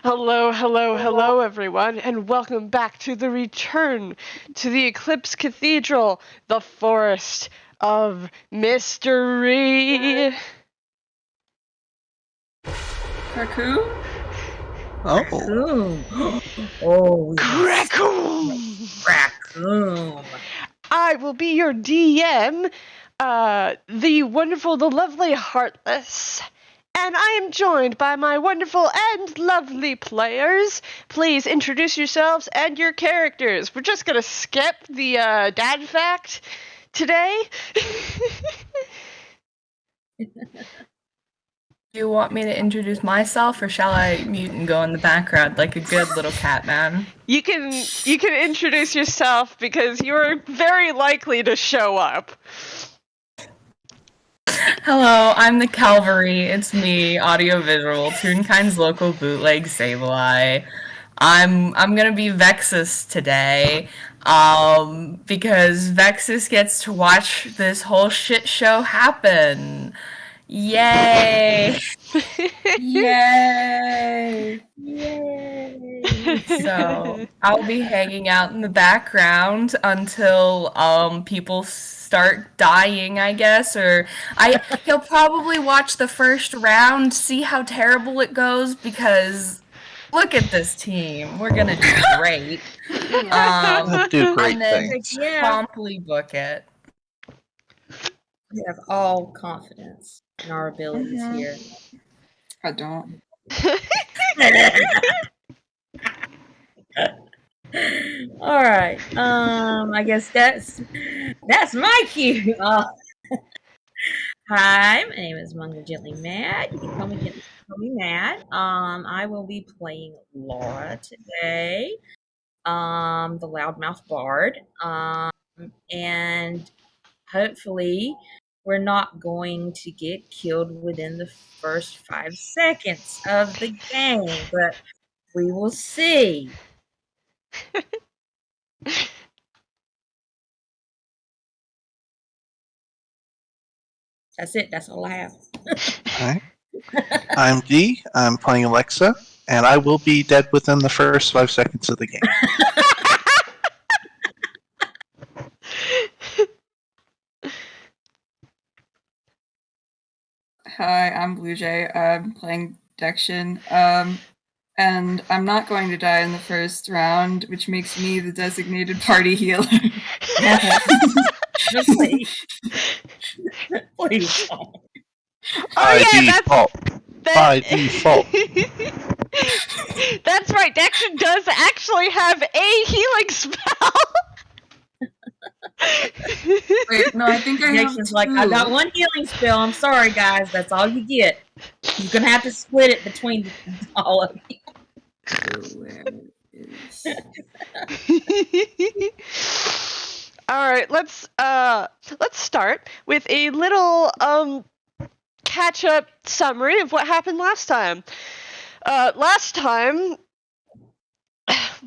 Hello, hello, hello, everyone, and welcome back to the return to the Eclipse Cathedral, the Forest of Mystery. Raccoon? Oh. Raccoon. Oh, Raccoon! Raccoon. I will be your DM, the wonderful, the lovely Heartless. And I am joined by my wonderful and lovely players. Please introduce yourselves and your characters. We're just gonna skip the dad fact today. Do you want me to introduce myself, or shall I mute and go in the background like a good little cat man? You can introduce yourself because you're very likely to show up. Hello, I'm the Calvary. It's me, AudioVizual, Toonkind's local bootleg Sableye. I'm gonna be Vexis today, because Vexis gets to watch this whole shit show happen. Yay! Yay! Yay! So I'll be hanging out in the background until people start dying, I guess, or he'll probably watch the first round, see how terrible it goes, because look at this team. We're gonna do great. Do great and then things. promptly book it. We have all confidence in our abilities here. I don't. All right. I guess that's my cue. Hi, my name is AmongtheGentlyMad. You can call me Mad. I will be playing Lara today. The loudmouth bard. And hopefully we're not going to get killed within the first 5 seconds of the game, but we will see. That's it. That's all I have. Alright. I'm D. I'm playing Alexa, and I will be dead within the first 5 seconds of the game. Hi, I'm Bluejay. I'm playing Dexion. And I'm not going to die in the first round, which makes me the designated party healer. Please. Please. By yeah, default. By default. That's right, Dexion does actually have a healing spell. Wait, no, I think I have Dexion's two. like, I got one healing spell. I'm sorry, guys. That's all you get. You're gonna have to split it between all of you. Where is... Alright, let's start with a little catch-up summary of what happened last time. Last time,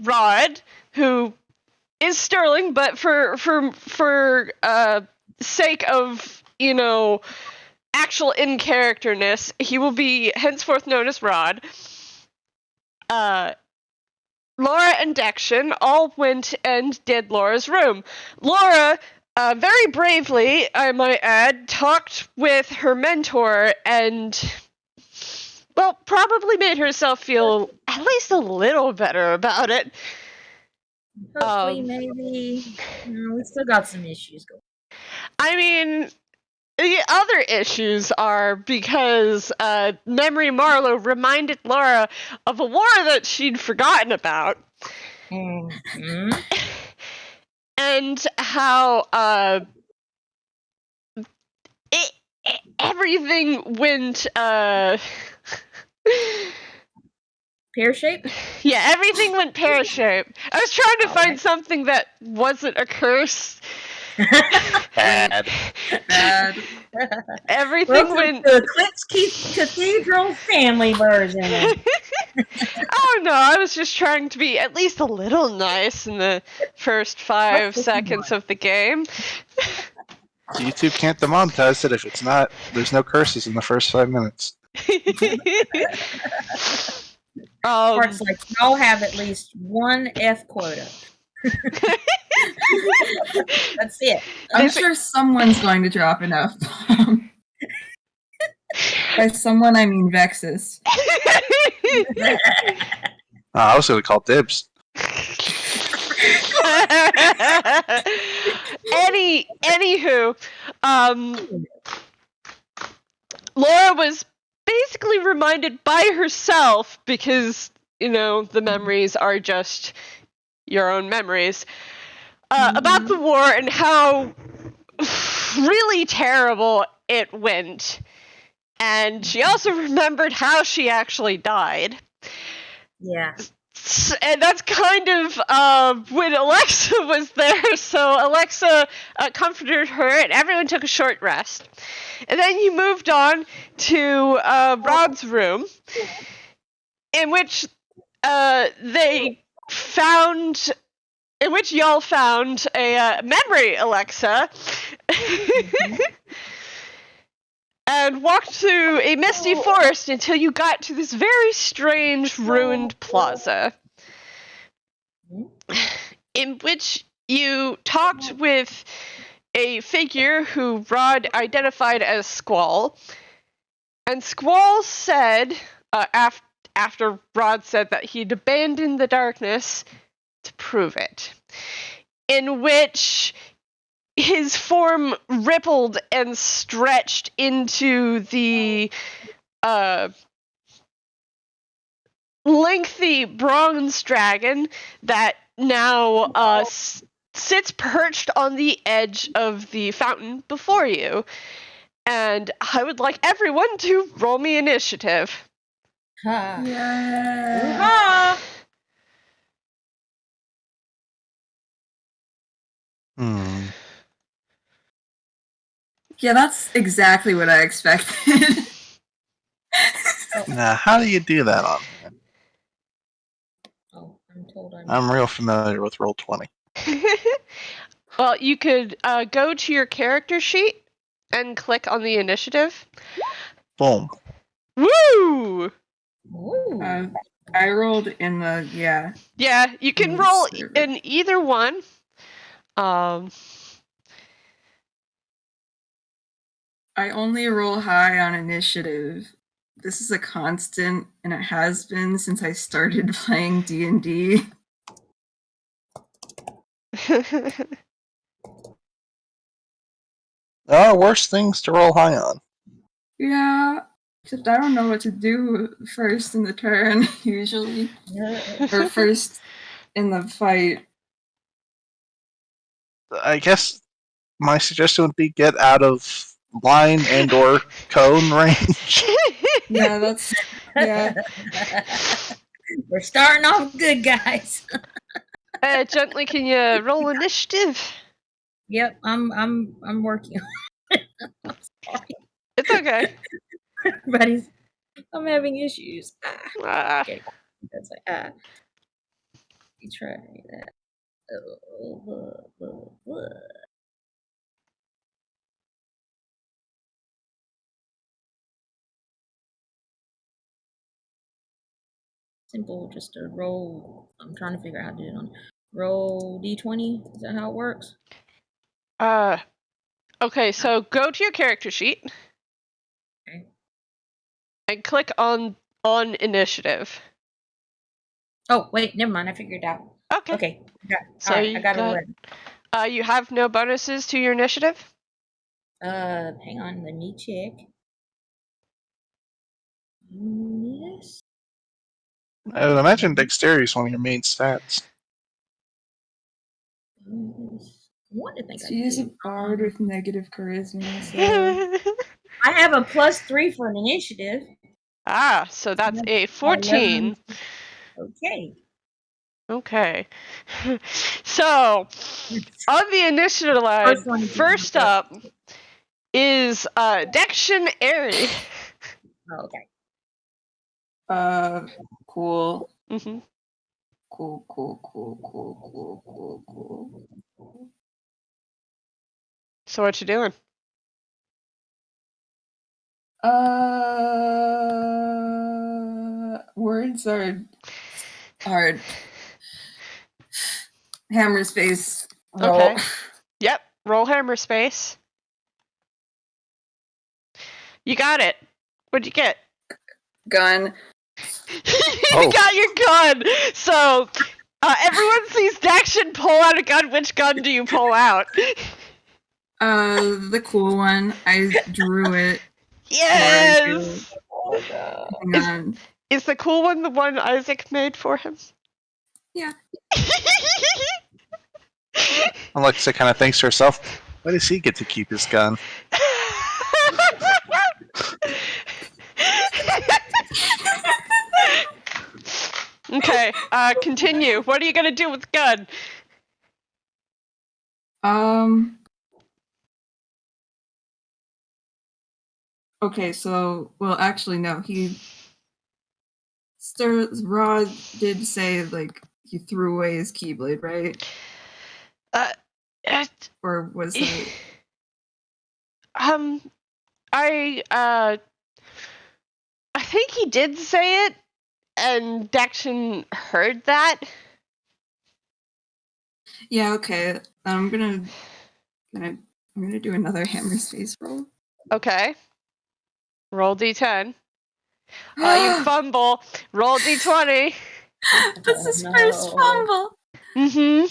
Rod, who is Sterling, but for sake of, actual in-characterness, he will be henceforth known as Rod. Lara and Dexion all went and did Laura's room. Lara, very bravely, I might add, talked with her mentor and, well, probably made herself feel at least a little better about it. Hopefully, maybe. We still got some issues going. I mean, the other issues are because Memory Marlowe reminded Lara of a war that she'd forgotten about. Mm-hmm. And how everything went Pear-shaped? Yeah, everything went pear-shaped. I was trying to find something that wasn't a curse. Bad. Everything went... the Eclipse Cathedral family version. Oh no, I was just trying to be at least a little nice in the first 5 seconds of the game. YouTube can't demonetize it if it's not. There's no curses in the first 5 minutes. Parts like y'all have at least one F quota. That's it. I'm sure someone's going to drop an F-bomb. By someone, I mean Vexis. I was going to call dibs. Anywho, Lara was basically reminded by herself, because, the memories are just your own memories, about the war and how really terrible it went. And she also remembered how she actually died. Yeah. And that's kind of when Alexa was there. So Alexa comforted her, and everyone took a short rest. And then you moved on to Rod's room, in which y'all found a memory Alexa. And walked through a misty forest until you got to this very strange ruined plaza, in which you talked with a figure who Rod identified as Squall. And Squall said, after Rod said that he'd abandoned the darkness to prove it, in which his form rippled and stretched into the lengthy bronze dragon that now sits perched on the edge of the fountain before you. And I would like everyone to roll me initiative. Yeah. Yeah, that's exactly what I expected. Now, how do you do that on here? Oh, I'm told I'm real familiar with Roll20. Well, you could go to your character sheet and click on the initiative. Boom. Woo! I rolled in the, yeah. Yeah, you can roll in either one. I only roll high on initiative. This is a constant, and it has been since I started playing D&D. There are worse things to roll high on. Yeah, except I don't know what to do first in the turn, usually. Or first in the fight. I guess my suggestion would be get out of line and or cone range. Yeah, that's... Yeah. We're starting off good, guys. Gently, can you roll initiative? Yep, I'm working on it. I'm sorry. It's okay. Everybody's... I'm having issues. Okay. That's like, you try that. Simple, just a roll. I'm trying to figure out how to do it on roll d20. Is that how it works? Okay, so go to your character sheet. Okay. And click on initiative. Oh, wait, never mind. I figured it out. Okay. So I got it. You have no bonuses to your initiative? Hang on, let me check. Yes. I would imagine dexterity is one of your main stats. I want to think She is a bard with negative charisma, so... I have a +3 for an initiative. So that's a 14. Okay. So, on the initiative line, first up is Dexion Airy. Okay. Cool. Mm-hmm. Cool. So what you doing? Words are hard. Hammer space. Roll. Okay. Yep. Roll hammer space. You got it. What'd you get? Gun. You got your gun. So everyone sees Dexion pull out a gun. Which gun do you pull out? The cool one. I drew it. Yes. Hang on. Is the cool one the one Isaac made for him? Yeah. Alexa kind of thinks to herself, why does he get to keep his gun? Okay, continue. What are you gonna do with the gun? Okay, so, well, actually, no. Rod did say, like, he threw away his Keyblade, right? Or was that... I think he did say it, and Dexion heard that. Yeah, okay. I'm gonna do another hammer space roll. Okay. Roll d10. You fumble. Roll d20. This is first fumble. Mm-hmm.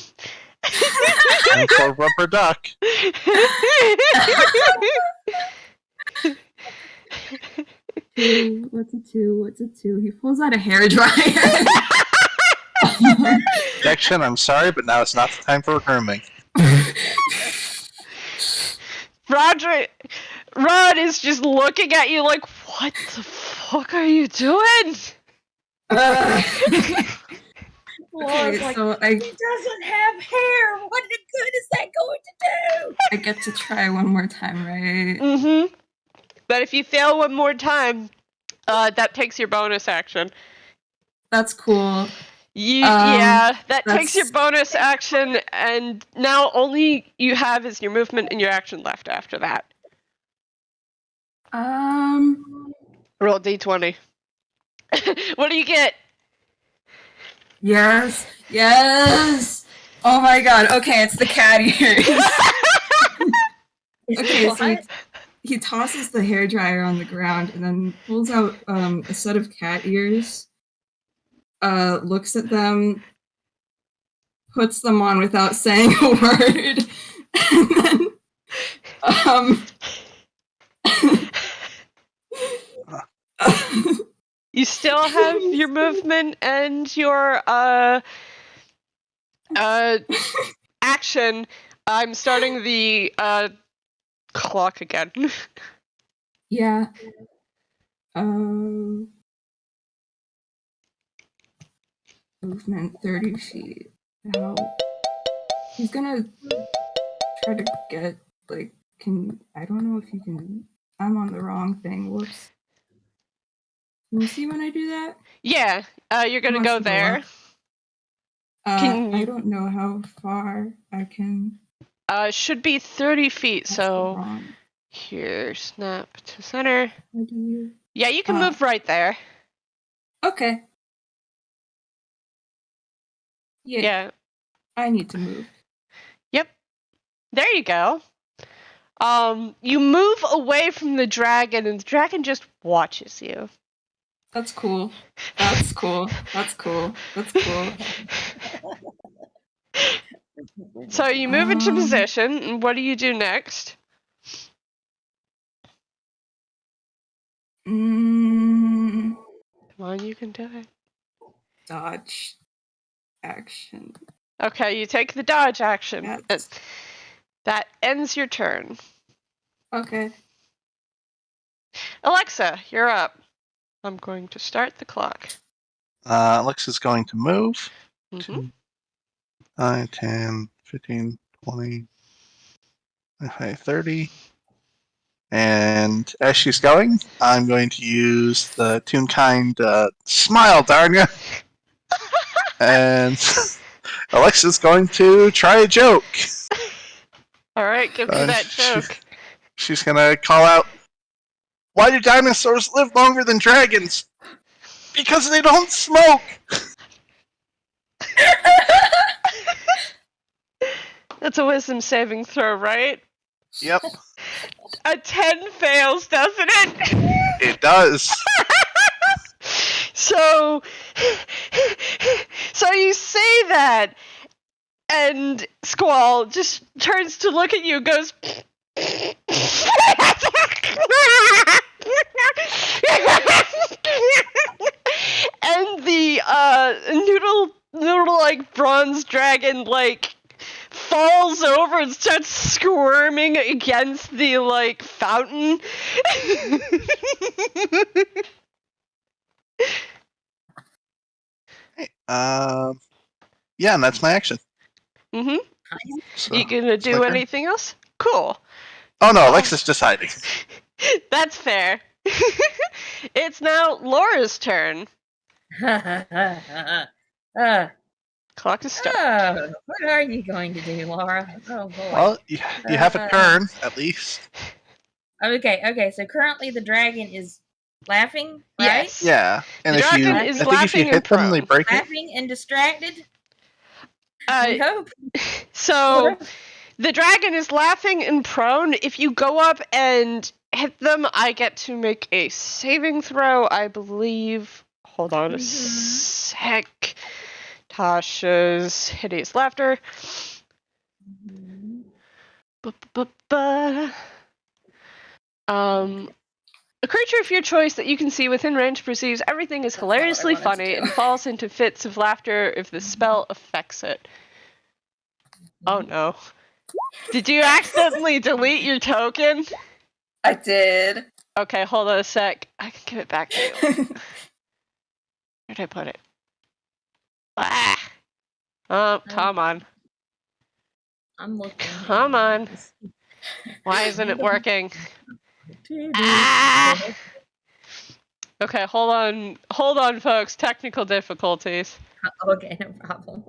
Time for rubber duck. What's a two? He pulls out a hairdryer. Dexion, I'm sorry, but now it's not the time for grooming. Rod is just looking at you like, what the fuck are you doing? Laura's like, so he doesn't have hair. What good is that going to do? I get to try one more time, right? Mm-hmm. But if you fail one more time, that takes your bonus action. That's cool. That takes your bonus action, and now only you have is your movement and your action left after that. Roll d20. What do you get? Yes. Oh my god. Okay, it's the cat ears. Okay, so he tosses the hairdryer on the ground and then pulls out a set of cat ears, looks at them, puts them on without saying a word, and then You still have your movement and your action. I'm starting the clock again. Yeah. Movement 30 feet. Now he's gonna try to get, like, I don't know if you can, I'm on the wrong thing. Whoops. Can you see when I do that? Yeah, you're gonna go there. I don't know how far I can. Should be 30 feet, That's so wrong. here, snap to center. How do you... Yeah, you can move right there. Okay. Yeah. I need to move. Yep. There you go. You move away from the dragon, and the dragon just watches you. That's cool. So you move into position, and what do you do next? Come on, you can do it. Dodge action. Okay, you take the dodge action. That ends your turn. Okay. Alexa, you're up. I'm going to start the clock. Alexa's going to move. Mm-hmm. 9, 10, 15, 20, okay, 30. And as she's going, I'm going to use the Toonkind smile, darn ya! And Alexa's going to try a joke. All right, give me that joke. She's going to call out, Why do dinosaurs live longer than dragons? Because they don't smoke! That's a wisdom saving throw, right? Yep, A 10 fails, doesn't it? it does. So you say that, and Squall just turns to look at you and goes, and the noodle like bronze dragon like falls over and starts squirming against the like fountain. Yeah, and that's my action. Mm-hmm. So, You gonna it's my do turn. anything else? Cool. Oh no, Alexa's just hiding. That's fair. It's now Laura's turn. uh, Clock is started. what are you going to do, Lara? Oh boy. Well, you have a turn, at least. Okay, so currently the dragon is laughing, right? Yes. Yeah, and The if you, dragon is I think if you laughing and hit them, they prone. break it. Laughing and distracted? We hope. So the dragon is laughing and prone. If you go up and hit them, I get to make a saving throw, I believe. Hold on a sec. Tasha's hideous laughter. A creature of your choice that you can see within range perceives everything is hilariously funny and falls into fits of laughter if the spell affects it. Oh no. Did you accidentally delete your token? I did. Okay, hold on a sec. I can give it back to you. Where'd I put it? Ah! Oh, come on. I'm looking. Come on. Why isn't it working? Ah! Okay, hold on, folks. Technical difficulties. Okay, no problem.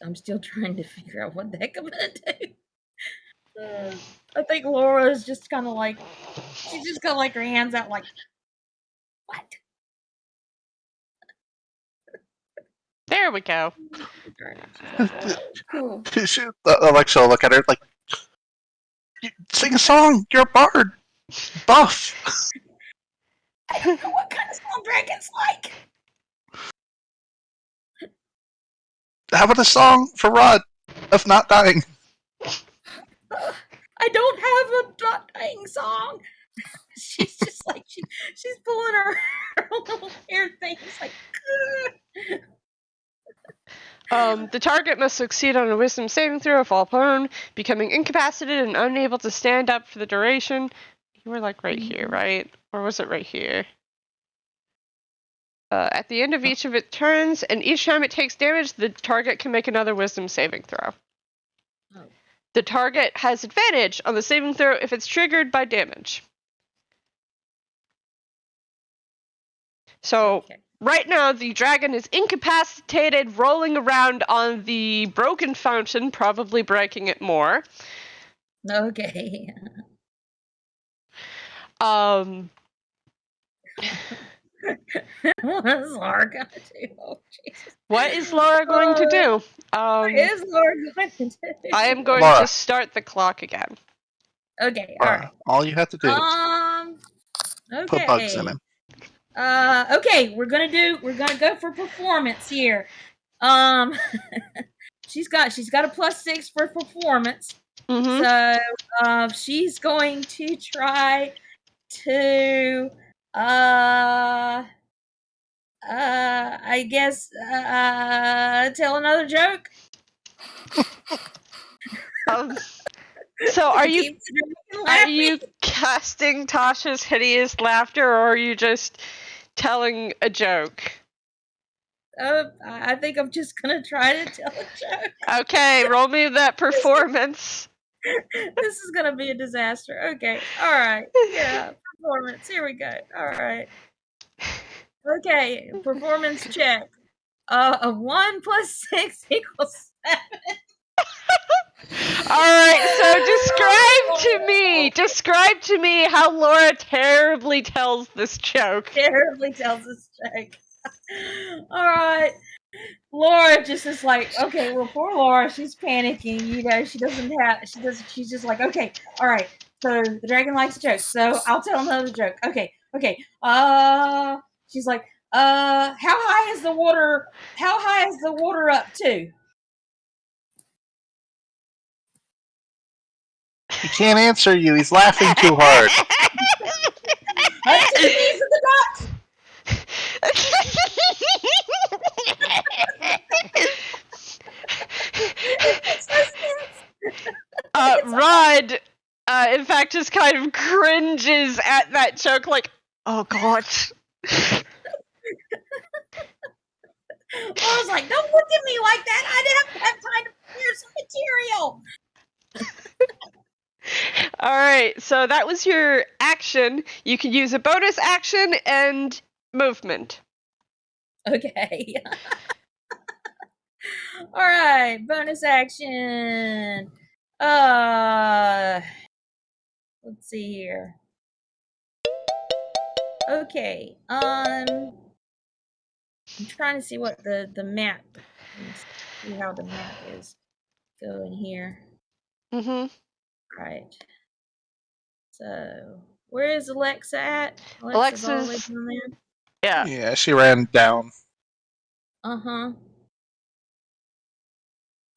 I'm still trying to figure out what the heck I'm gonna do. I think Laura is just kind of like, she's just got like her hands out, like, what? There we go. Cool. Alexa will look at her like, sing a song, you're a bard. Buff. I don't know what kind of song dragons like. How about a song for Rod of not dying? I don't have a not dying song. She's just like she's pulling her little hair things like. The target must succeed on a wisdom saving throw if all prone, becoming incapacitated and unable to stand up for the duration. You were like right here, right? Or was it right here? At the end of each of its turns, and each time it takes damage, the target can make another wisdom saving throw. Oh. The target has advantage on the saving throw if it's triggered by damage. So, Okay. right now, the dragon is incapacitated, rolling around on the broken fountain, probably breaking it more. Okay. What is Laura gonna do? Oh, Jesus. What is Lara going to do? What is Laura going to do? I am going Lara. to start the clock again. Okay, alright. All you have to do is Okay. put bugs in him. Okay, we're gonna go for performance here. She's got a +6 for performance. Mm-hmm. So she's going to try to I guess tell another joke. So are you Keep the dragon laughing. casting Tasha's hideous laughter, or are you just telling a joke? I think I'm just gonna try to tell a joke. Okay, roll me that performance. This is gonna be a disaster. Okay, all right, yeah, performance. Here we go. All right. Okay, performance check. 1 + 6 = 7. Alright, so describe to me how Laura terribly tells this joke. Terribly tells us joke. Alright. Laura just is like, okay, well, poor Laura, she's panicking, you know, she's just like, okay, alright, so the dragon likes jokes, so I'll tell another joke. Okay, she's like, how high is the water up to? He can't answer you. He's laughing too hard. Up to the knees of the ducks! It makes no sense. Rod, in fact, just kind of cringes at that joke, like, oh god. Laura's like, don't look at me like that. I didn't have time to clear some material. Alright, so that was your action. You can use a bonus action and movement. Okay. Alright, bonus action. Let's see here. Okay. I'm trying to see what the map. See how the map is going here. Mm-hmm. Right. So, where is Alexa at? Alexa's all the way down there. Yeah. Yeah, she ran down. Uh-huh.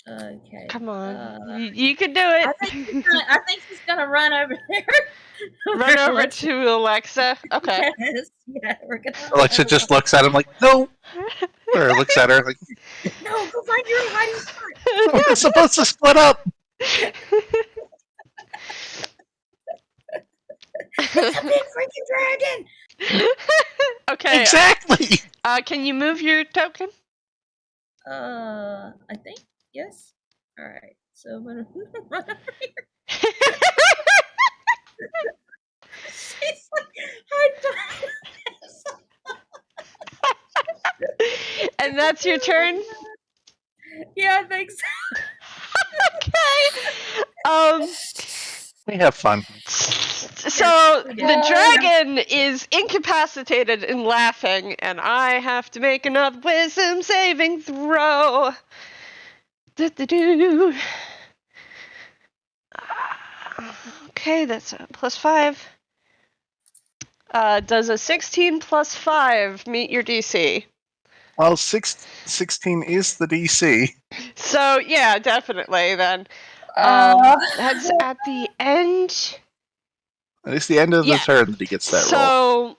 Okay. Come on. You can do it. I think she's gonna run over there. Run over to Alexa. Okay. Yes. Yeah, we're gonna. Alexa just looks at him like, no. Or looks at her like, No, go find your own hiding spot. we're supposed to split up. It's a big freaking dragon. Okay. Exactly. Can you move your token? I think yes. All right. So I'm gonna run over here. She's like, And that's your turn? Yeah, I think so. Okay. We have fun. So the dragon is incapacitated and laughing, and I have to make another wisdom saving throw. Do-do-do. Okay, that's a +5. Does a 16 plus 5 meet your DC? Well, 16 is the DC. So yeah, definitely then. That's at the end. It's the end of the turn that he gets that roll.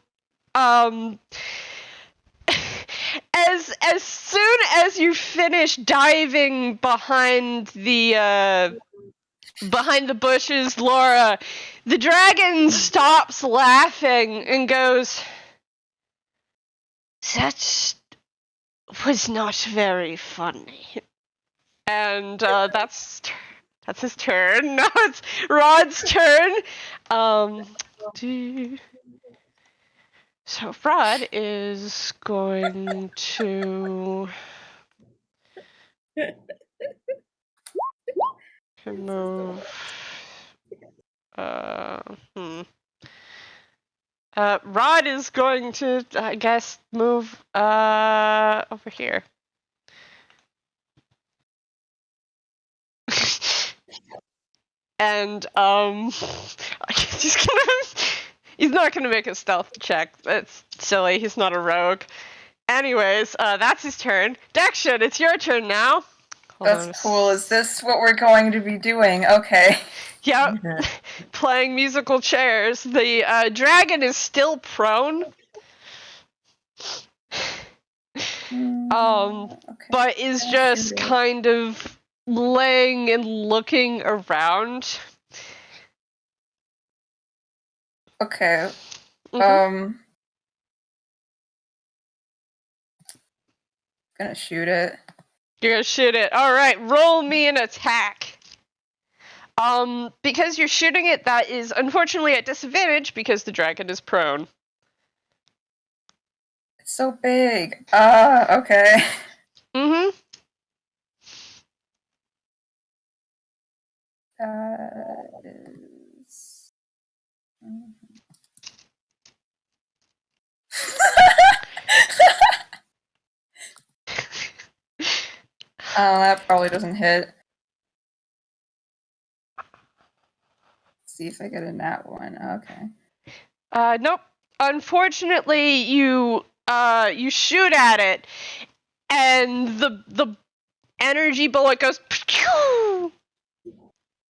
So, as soon as you finish diving behind the bushes, Laura, the dragon stops laughing and goes, "That was not very funny." And that's his turn. Now it's Rod's turn. So Rod is going to move. Rod is going to, I guess, move over here. And he's not gonna make a stealth check. That's silly. He's not a rogue. Anyways, that's his turn. Dexion, it's your turn now. That's cool. Is this what we're going to be doing? Okay. Yep. Playing musical chairs. The dragon is still prone. But is just kind of laying and looking around. Okay. Gonna shoot it. You're gonna shoot it. Alright, roll me an attack. Because you're shooting it, that is unfortunately at disadvantage because the dragon is prone. It's so big. Okay. Is... Oh, that probably doesn't hit. Let's see if I get a nat one. Okay. Nope. Unfortunately, you shoot at it, and the energy bullet goes.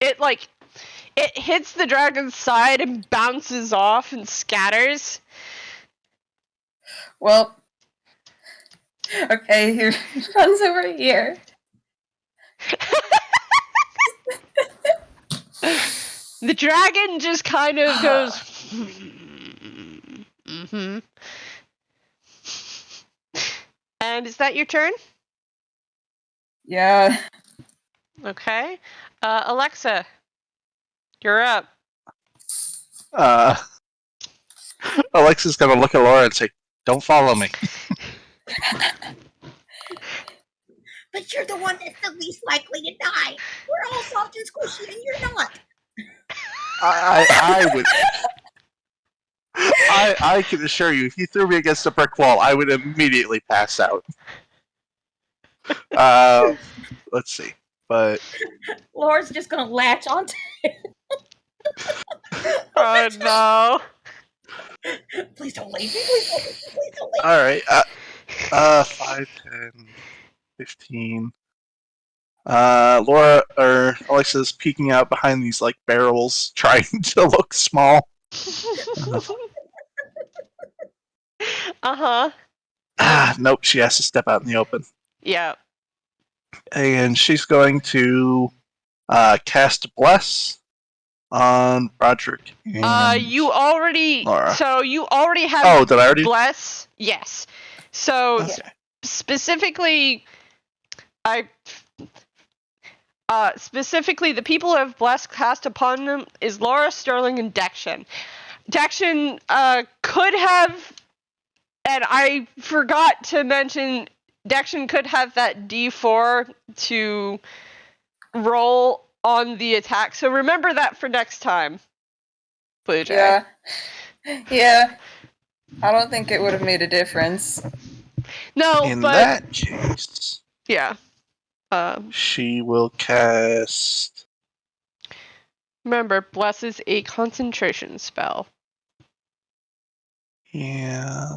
It hits the dragon's side and bounces off and scatters. Well, okay, he runs over here. The dragon just kind of goes. Mm-hmm. And is that your turn? Yeah. Okay. Alexa, you're up. Alexa's gonna look at Lara and say, "Don't follow me." But you're the one that's the least likely to die. We're all soft and squishy, and you're not. I would. I can assure you, if you threw me against a brick wall, I would immediately pass out. Let's see, but Laura's just gonna latch onto it. Oh no! Please don't leave me. Please don't leave me. Please don't leave me. all right. 5, 10, 15. Laura or Alexa's peeking out behind these like barrels, trying to look small. Uh-huh. Nope. She has to step out in the open, Yeah. and she's going to cast Bless on Roderick. And You already. Lara. So you already have. Oh, did I already? Bless. Yes. So Okay. specifically, specifically the people who have Bless cast upon them is Lara, Sterling, and Dexion. Dexion could have, and I forgot to mention, Dexion could have that D4 to roll on the attack. So remember that for next time, Bluejay. Yeah. Yeah. I don't think it would have made a difference. No, In but that case, yeah. she will cast. Remember, Bless is a concentration spell. Yeah.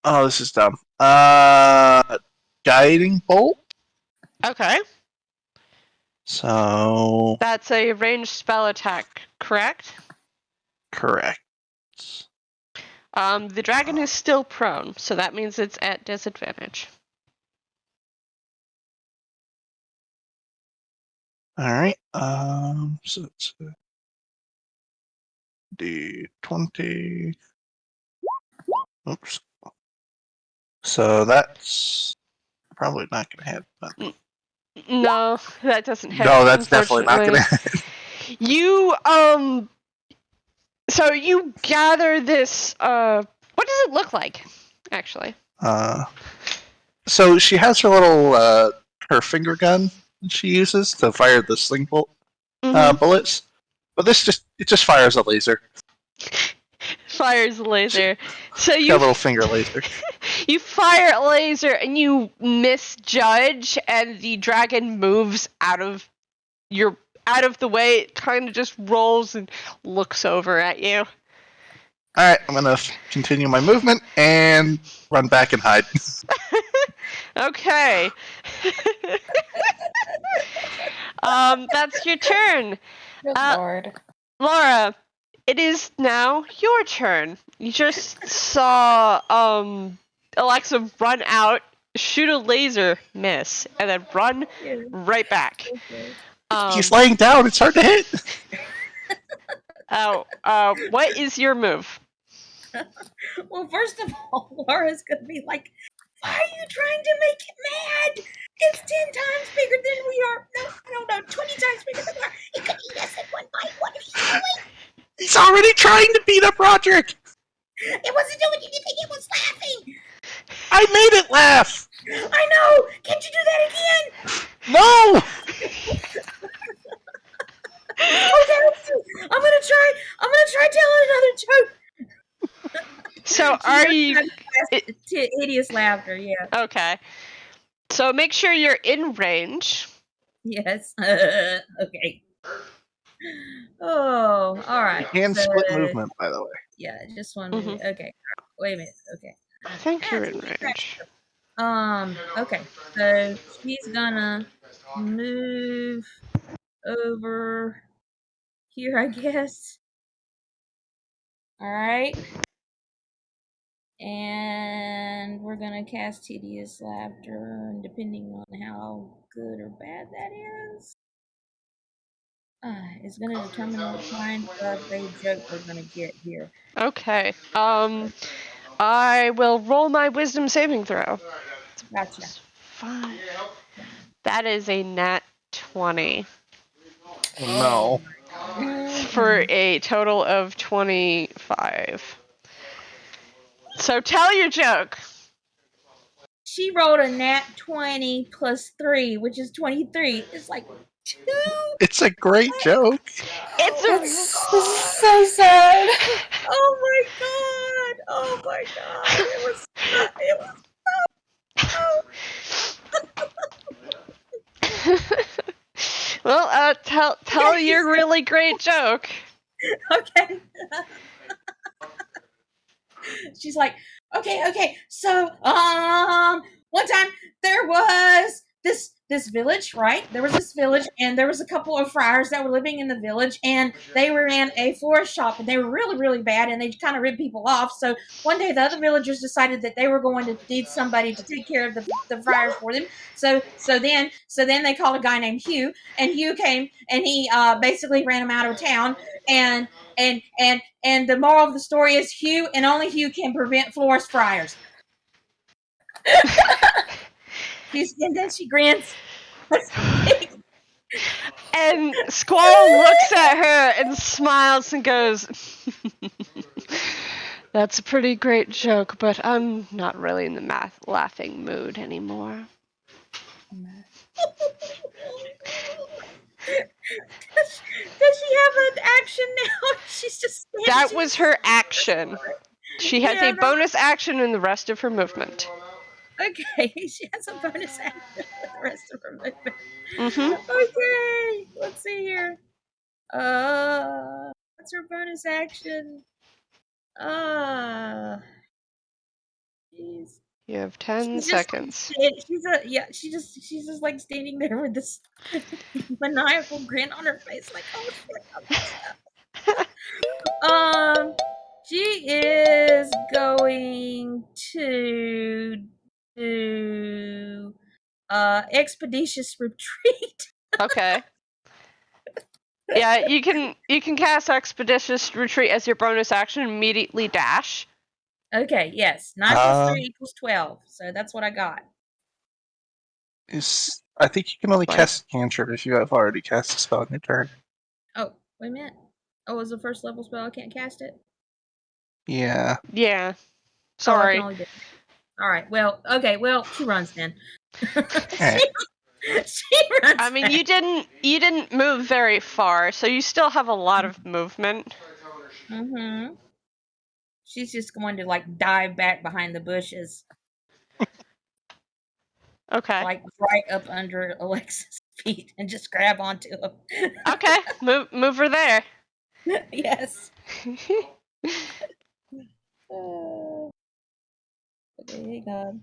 Oh, this is dumb. Guiding bolt. Okay. So That's a ranged spell attack, correct? correct. The dragon is still prone, so that means it's at disadvantage. All right. So it's D20. Oops. So that's probably not going to hit. But... No, that doesn't hit. No, that's definitely not going to unfortunately. hit. You so you gather this. What does it look like, actually? So she has her little her finger gun that she uses to fire the sling bullets, but it just fires a laser. Fires a laser. So Got a little finger laser. You fire a laser and you misjudge, and the dragon moves out of the way. It kind of just rolls and looks over at you. All right, I'm gonna continue my movement and run back and hide. Okay. That's your turn. Good lord. Lara, it is now your turn. You just saw Alexa run out, shoot a laser, miss, and then run right back. He's laying down. It's hard to hit. What is your move? Well, first of all, Laura's gonna be like, "Why are you trying to make it mad? It's 10 times bigger than we are. No, I don't know, 20 times bigger than we are. It could eat us in one bite. What are you doing?" He's already trying to beat up Roderick. It wasn't doing anything. It was laughing. I made it laugh. I know! Can't you do that again? No! Okay, let's do it. I'm gonna try telling another joke. So She's are gonna you... have hideous laughter, yeah. Okay. So make sure you're in range. Yes. Okay. Oh, alright. You can So, split movement, by the way. yeah, just one Mhm. minute. Okay. Wait a minute. Okay. I think you're in too many range. Okay. So she's gonna move over here, I guess. Alright. And we're gonna cast Hideous Laughter, and depending on how good or bad that is gonna determine what kind of a joke we're gonna get here. Okay. I will roll my wisdom saving throw. Gotcha. 5. That is a nat 20 No. for a total of 25. So tell your joke. She rolled a nat 20 plus 3, which is 23. It's like 2. It's a great joke. This is so sad. Oh my god! Oh my god! It was Well, tell Okay, your really great joke. okay. She's like, okay. So, one time there was this village, right? There was this village, and there was a couple of friars that were living in the village, and they were in a florist shop, and they were really, really bad, and they kind of ripped people off. So one day, the other villagers decided that they were going to need somebody to take care of the friars for them. So then they called a guy named Hugh, and Hugh came, and he basically ran them out of town, and the moral of the story is Hugh and only Hugh can prevent florist friars. And then she grins. And Squall looks at her and smiles and goes, "That's a pretty great joke, but I'm not really in the laughing mood anymore." Does she have an action now? She's just That was her action. She has Yeah, a bonus action in the rest of her movement. Okay, she has a bonus action with the rest of her movement. Mm-hmm. Okay, let's see here. What's her bonus action? Jeez. You have 10 She's seconds. she's just like standing there with this maniacal grin on her face, like, oh shit. She is going to do Expeditious Retreat. Okay. Yeah, you can cast Expeditious Retreat as your bonus action, immediately dash. Okay, yes. 9 plus 3 equals 12. So that's what I got. I think you can only What? cast a cantrip if you have already cast a spell on your turn. Oh, wait a minute. Oh, it's a first level spell. I can't cast it? Yeah. Yeah. Oh, I Sorry. can only do it. Alright, well, okay, well, she runs then. Okay. She runs. I mean, you didn't move very far, so you still have a lot of movement. Mm-hmm. She's just going to like dive back behind the bushes, Okay. like right up under Alexa's feet, and just grab onto him. Okay. Move her there. Yes. Okay, God.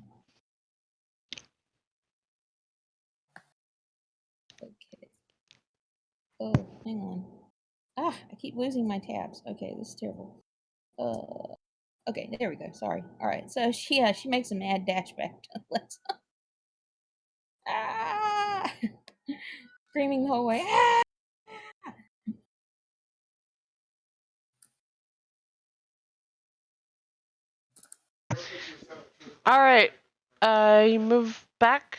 Okay. Oh, hang on. I keep losing my tabs. Okay, this is terrible. Okay, there we go. Sorry. All right. So she makes a mad dash back to Alexa. Screaming the whole way. All right. You move back.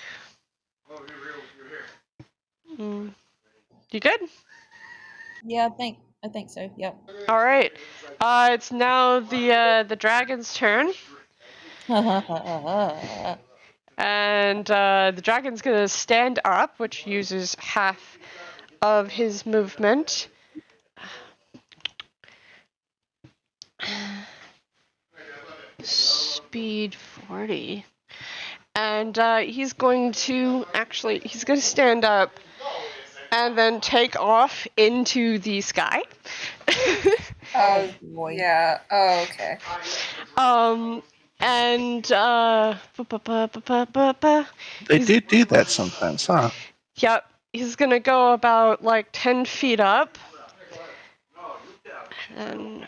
You good? Yeah, I think so. Yep. All right. It's now the dragon's turn. And the dragon's gonna stand up, which uses half of his movement. Speed 40. And he's going to stand up and then take off into the sky. Oh, yeah. Oh, okay. And They do that sometimes, huh? Yep, he's gonna go about like 10 feet up. And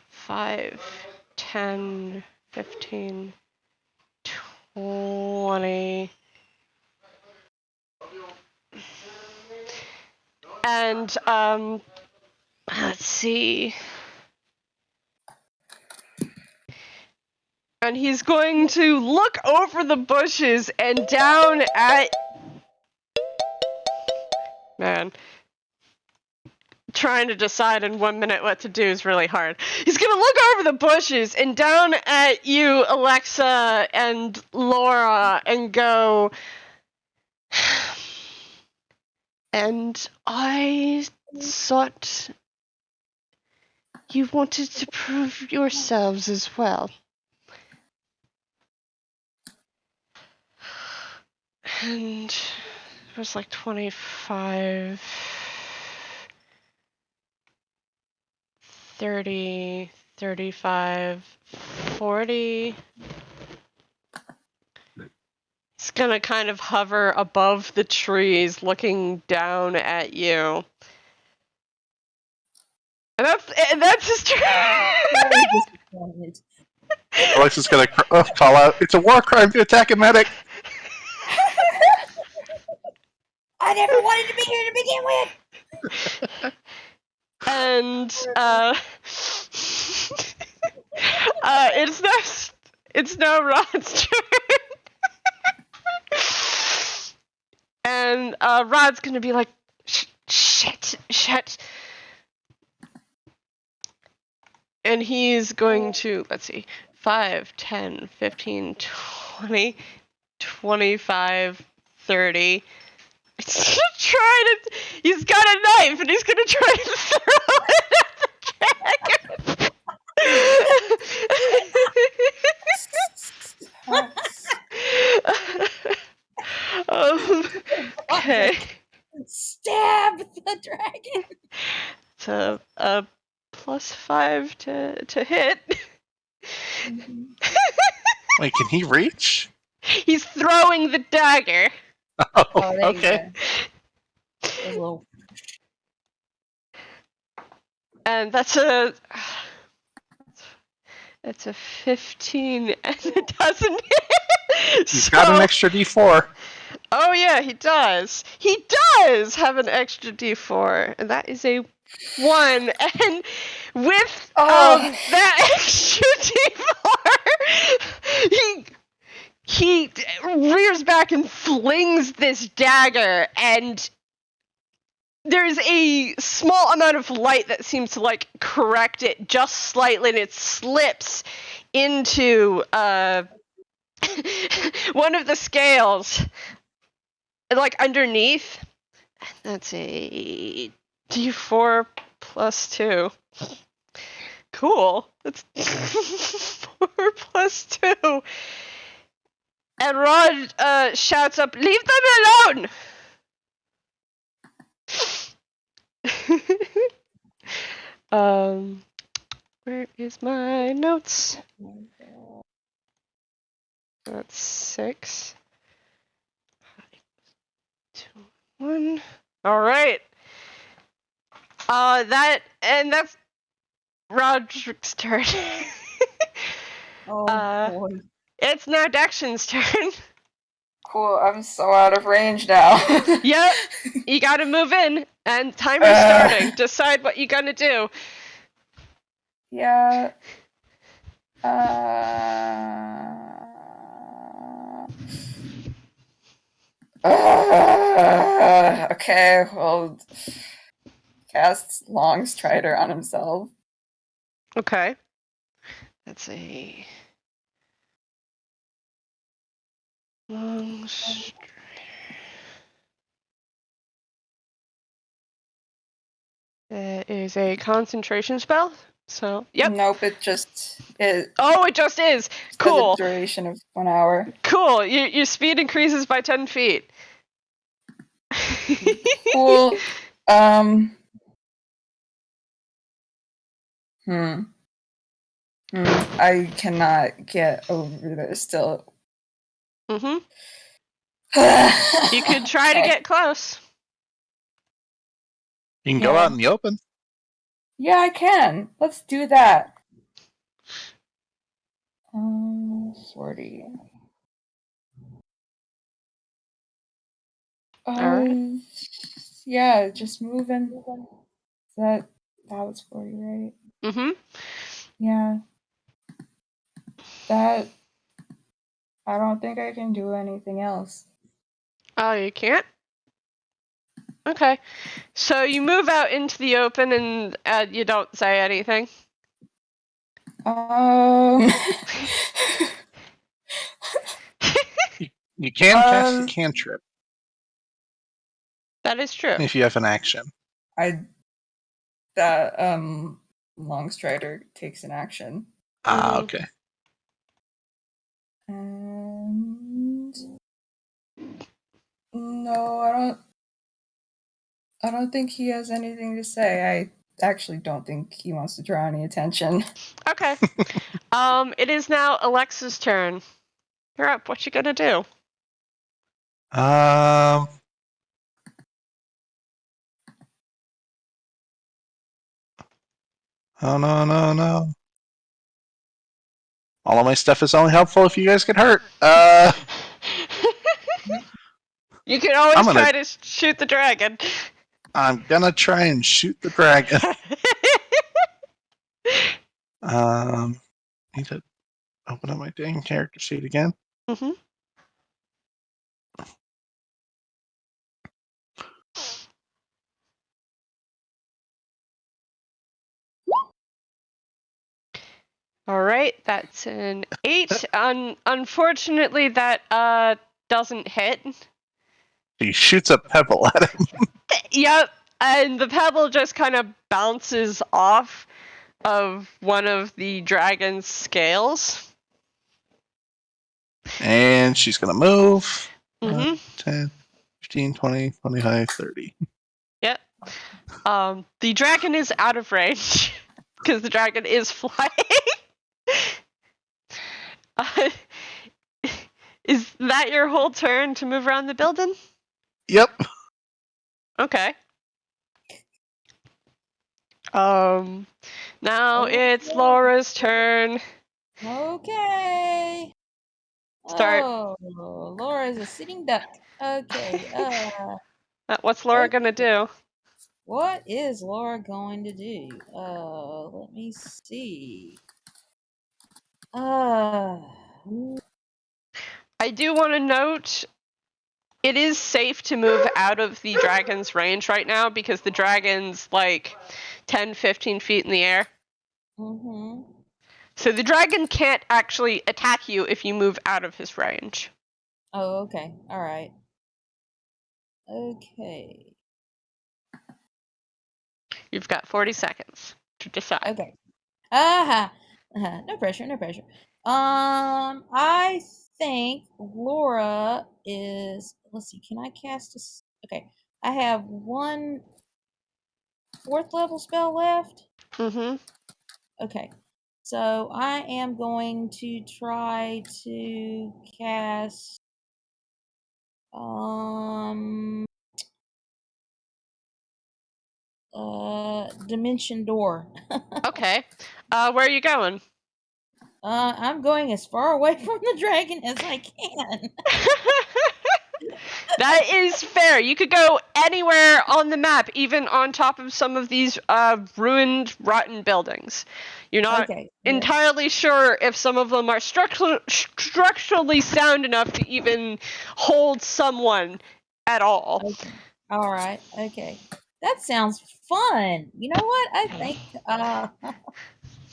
5, 10, 15, 20. And let's see. And he's going to look over the bushes and down at... Man. Trying to decide in 1 minute what to do is really hard. He's gonna look over the bushes and down at you, Alexa and Laura, and go... And I thought you wanted to prove yourselves as well. And it was like 25, 30, 35, 40. It's gonna kind of hover above the trees, looking down at you. And that's his turn. Very disappointed. Alexa's gonna call out, "It's a war crime to attack a medic!" I never wanted to be here to begin with. And it's now Rod's turn. And Rod's gonna be like, shit. And he's going to, let's see, 5, 10, 15, 20, 25, 30. He's got a knife and he's gonna try to throw it at the dragon. Okay. Stab the dragon. It's a +5 to hit. Wait, can he reach? He's throwing the dagger. Oh, there okay. you go. And that's a 15 and it doesn't hit. He's got an extra D4. Oh yeah, he does. He does have an extra D4, and that is a 1. And with that extra D4, he rears back and flings this dagger, and there's a small amount of light that seems to like correct it just slightly, and it slips into one of the scales, like underneath. That's a D4 +2. Cool. That's 4 +2. And Rod shouts up, "Leave them alone!" Where is my notes? That's 6. 2, 1. All right. That's Roderick's turn. Boy. It's now Dexion's turn. Cool, I'm so out of range now. Yep. You gotta move in, and timer's starting. Decide what you're gonna do. Yeah. Okay, well, casts Long Strider on himself. Okay. That's a Long str- That is a concentration spell. So, yep. Nope, it just it Oh, it just is. has a Cool. duration of 1 hour. Cool. Your speed increases by 10 feet. Cool. I cannot get over there still. Mm-hmm. You could try to get close. You can go Yeah. out in the open. Yeah, I can. Let's do that. 40. Alright. Yeah, just moving. That was 40, right? Mm-hmm. Yeah. That I don't think I can do anything else. Oh, you can't? Okay. So you move out into the open and you don't say anything. You can cast a cantrip That is true. if you have an action. Longstrider takes an action. Mhm. Okay. And no, I don't think he has anything to say. I actually don't think he wants to draw any attention. Okay. It is now Alexa's turn. You're up. What you gonna do? Oh no. All of my stuff is only helpful if you guys get hurt. You can always I'm gonna- try to shoot the dragon. I'm gonna try and shoot the dragon. Need to open up my dang character sheet again. Mm-hmm. All right, that's an 8. Unfortunately, that doesn't hit. He shoots a pebble at him. Yep, and the pebble just kind of bounces off of one of the dragon's scales. And she's gonna move. Mm-hmm. 10, 15, 20, 25, 30. Yep. The dragon is out of range because the dragon is flying. Is that your whole turn to move around the building? Yep. Okay. Now it's Laura's turn. Okay. Start. Oh, Laura's a sitting duck. Okay. What's Laura Okay. gonna do? What is Laura going to do? Let me see. I do want to note it is safe to move out of the dragon's range right now because the dragon's like 10, 15 feet in the air. Mm-hmm. So the dragon can't actually attack you if you move out of his range. Oh, okay. All right. Okay. You've got 40 seconds to decide. Okay. Aha. No pressure. No pressure. I think Laura is. Let's see. Can I cast a? Okay. I have one 4th level spell left. Mm-hmm. Okay. So I am going to try to cast Dimension Door. Okay. Where are you going? I'm going as far away from the dragon as I can. That is fair. You could go anywhere on the map, even on top of some of these ruined, rotten buildings. You're not Okay. entirely sure if some of them are structurally sound enough to even hold someone at all. Okay. All right. Okay. That sounds fun. You know what? I think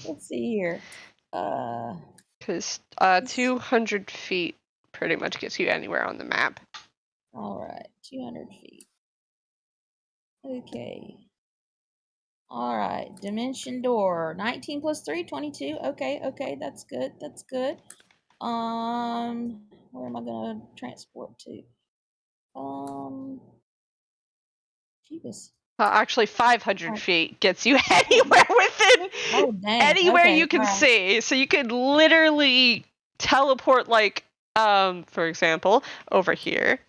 let's see here. Because 200 feet pretty much gets you anywhere on the map. All right, 200 feet. Okay. All right, dimension door. 19 plus 3, 22. Okay, that's good. That's good. Where am I gonna transport to? Jeebus. Actually, 500 feet gets you anywhere within Oh, dang. anywhere Okay, you can alright. see. So you could literally teleport, like, for example, over here.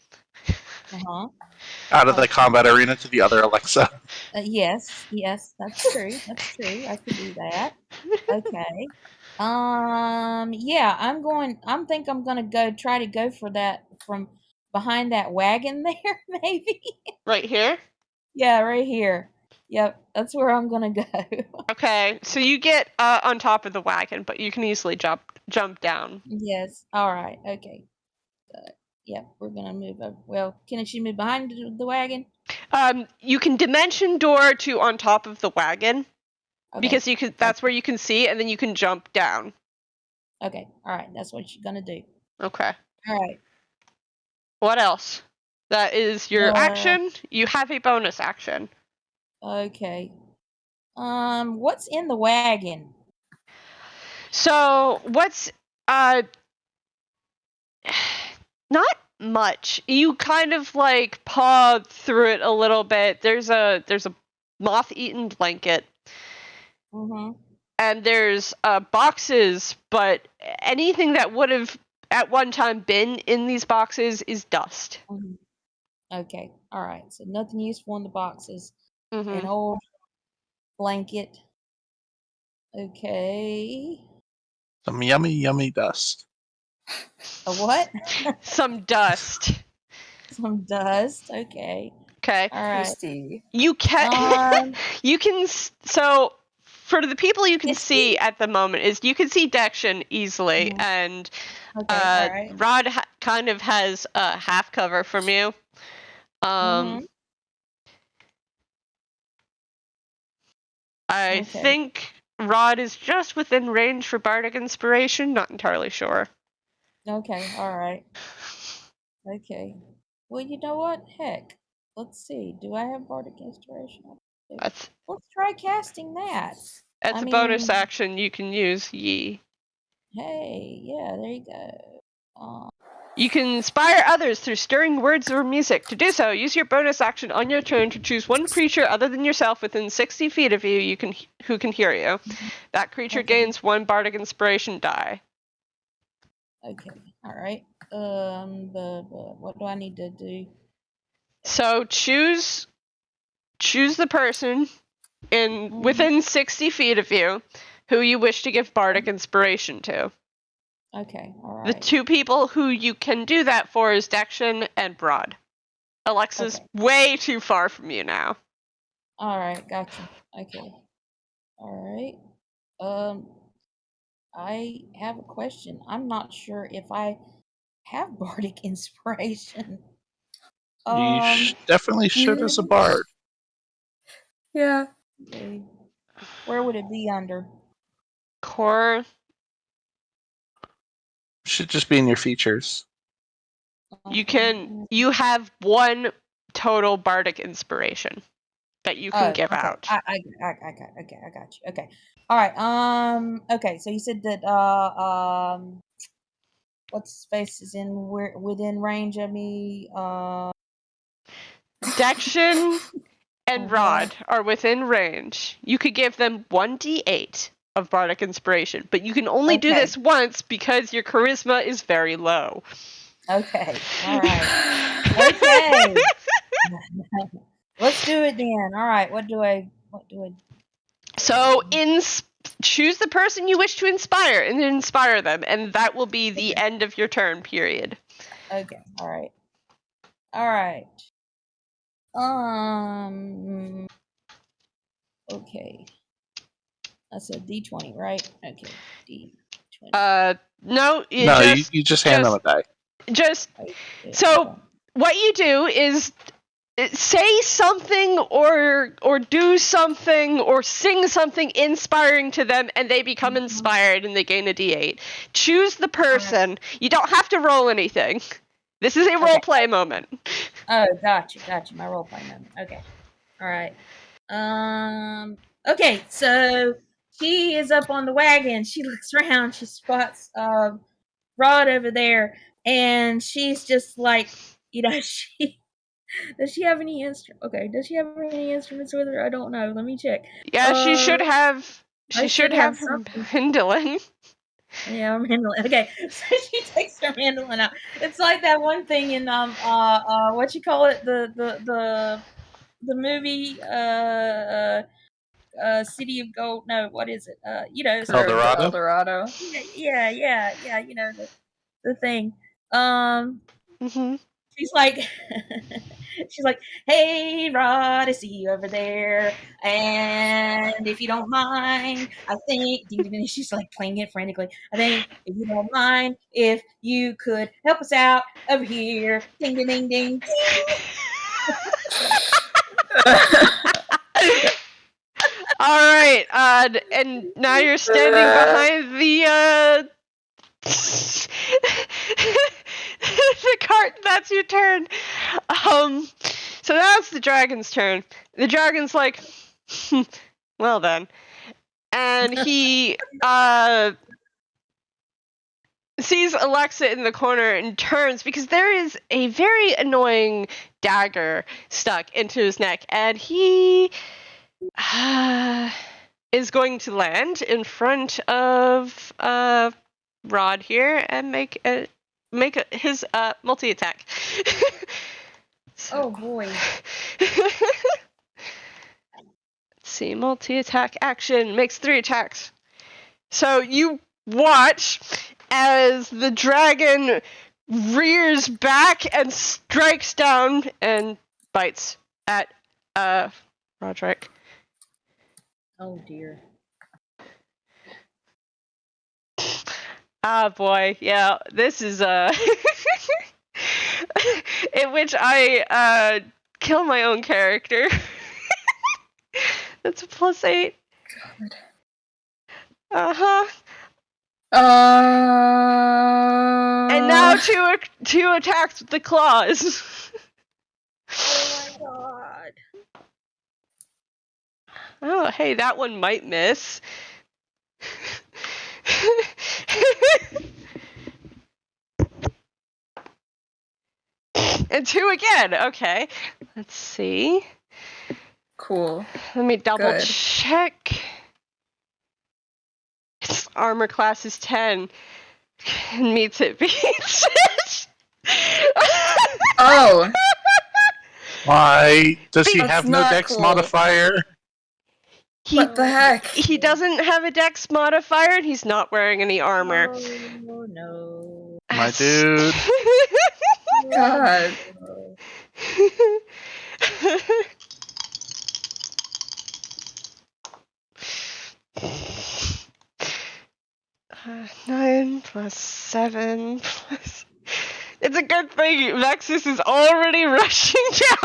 Uh-huh. Out of the combat arena to the other Alexa. Yes, that's true. That's true. I could do that. Okay. Yeah, I'm gonna try to go for that from behind that wagon there, maybe. Right here? Yeah, right here. Yep, that's where I'm gonna go. Okay, so you get on top of the wagon, but you can easily jump down. Yes. All right. Okay. Yep, we're gonna move up. Well, can she move behind the wagon? You can dimension door to on top of the wagon, Okay. because that's where you can see, and then you can jump down. Okay. All right. That's what she's gonna do. Okay. All right. What else? That is your action. You have a bonus action. Okay. What's in the wagon? So what's not much. You kind of like paw through it a little bit. There's a moth-eaten blanket. Mm-hmm. And there's boxes, but anything that would have at one time been in these boxes is dust. Mm-hmm. Okay. All right. So nothing useful in the boxes. Mm-hmm. An old blanket. Okay. Some yummy dust. A what? Some dust. Some dust. Okay. Okay. All right. Tasty. You can so for the people you can It's see at the moment is you can see Dexion easily, Mhm. and Okay. All right. Rod kind of has a half cover from you. Mhm. I Okay. think Rod is just within range for Bardic Inspiration. Not entirely sure. Okay. All right. Okay. Well, you know what? Heck. Let's see. Do I have Bardic Inspiration? That's Let's try casting that. a bonus action you can use. Yee. Hey, yeah, there you go. You can inspire others through stirring words or music. To do so, use your bonus action on your turn to choose one creature other than yourself within 60 feet of you who can hear you. That creature gains 1 Bardic Inspiration die. Okay, all right. What do I need to do? So choose the person within 60 feet of you who you wish to give Bardic Inspiration to. Okay, all right. The 2 people who you can do that for is Dexion and Rod. Alexa's way too far from you now. All right, gotcha. Okay. All right. I have a question. I'm not sure if I have Bardic Inspiration. You definitely should as a bard. Yeah. Okay. Where would it be under? Core. Should just be in your features. You have 1 total Bardic Inspiration that you can give out. I got you. Okay. All right. Okay. So you said that what's his face is within range of me. Dexion and Rod are within range. You could give them 1d8 of Bardic Inspiration, but you can only do this once because your charisma is very low. Okay. All right. Okay. Let's do it then. All right. What do I? So choose the person you wish to inspire and inspire them, and that will be the end of your turn. Period. Okay. All right. All right. Okay. That's a D20, right? Okay. D20. No. You just hand them a die. So what you do is say something or do something or sing something inspiring to them, and they become inspired and they gain a d8. Choose the person. You don't have to roll anything. This is a role play moment. Oh, gotcha. My role play moment. Okay. All right. Okay, so she is up on the wagon. She looks around. She spots Rod over there, and she's just like, she does she have any instruments? Okay, does she have any instruments with her? I don't know. Let me check. Yeah, she should have. She should have her something. mandolin. Yeah, mandolin. Okay, so she takes her mandolin out. It's like that one thing in what you call it, the movie City of Gold. No, what is it? Eldorado? Eldorado. Yeah. The thing. Mm-hmm. She's like, hey, Rod, I see you over there, and if you don't mind, I think, ding, ding, ding, she's like playing it frantically. I think if you don't mind, if you could help us out over here, ding, ding, ding, ding, All right, and now you're standing behind the the cart. That's your turn. So that's the dragon's turn. The dragon's like, well then, and he sees Alexa in the corner and turns because there is a very annoying dagger stuck into his neck, and he is going to land in front of Rod here and make his multi-attack. Oh boy. Let's see, multi-attack action makes 3 attacks. So you watch as the dragon rears back and strikes down and bites at Roderick. Oh dear. Ah, boy, yeah, this is in which I kill my own character. That's a +8. God. Uh-huh. And now two attacks with the claws. Oh my god. Oh, hey, that one might miss. And 2 again. Okay. Let's see. Cool. Let me double Good. check. Its armor class is 10. Meets it, beats it. Oh. Why does he That's have no not dex cool. modifier? What the heck? He doesn't have a dex modifier, and he's not wearing any armor. Oh no. My dude. God. 9 plus 7 plus... It's a good thing Vexis is already rushing down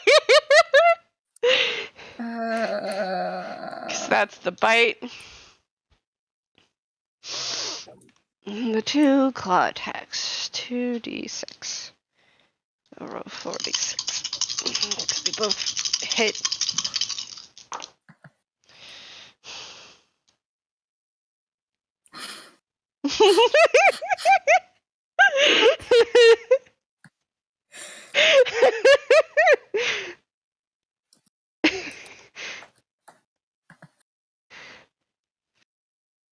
here. 'Cause that's the bite. And the 2 claw attacks. 2d6. I'll roll 4d6. Because they both hit.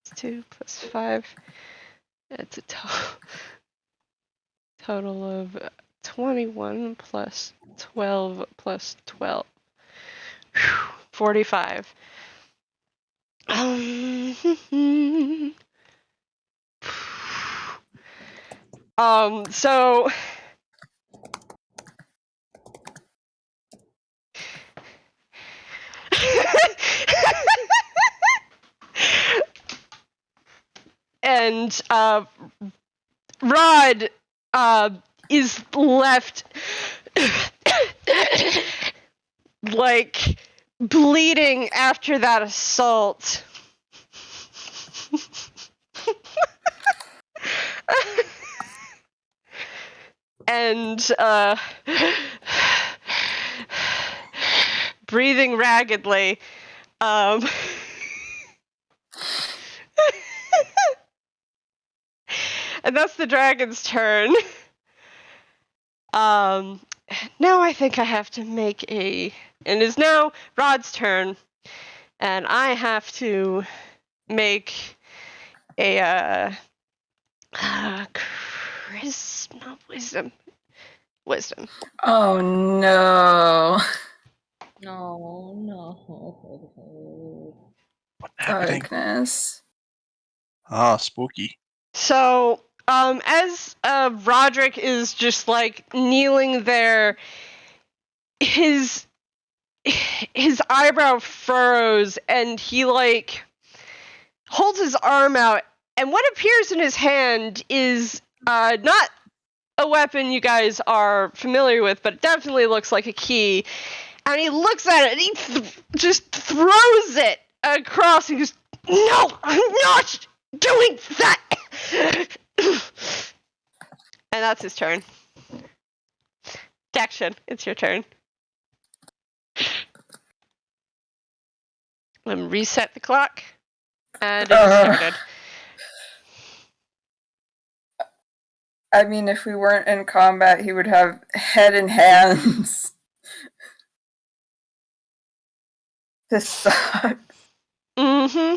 It's 2 plus 5. It's a total of 21 plus 12 plus 12. 45. So and Rod is left like bleeding after that assault. And breathing raggedly. And that's the dragon's turn. Now I think I have to make a... And it is now Rod's turn. And I have to make a... not wisdom. Wisdom. Oh no. No. What's happening? Darkness. Ah, spooky. So, as Roderick is just like kneeling there, his eyebrow furrows and he like holds his arm out, and what appears in his hand is not a weapon you guys are familiar with, but it definitely looks like a key. And he looks at it and he just throws it across and goes, "No, I'm not doing that!" And that's his turn. Dexion, it's your turn. Reset the clock. And it has started. I mean, if we weren't in combat, he would have head and hands. This sucks. Mm-hmm.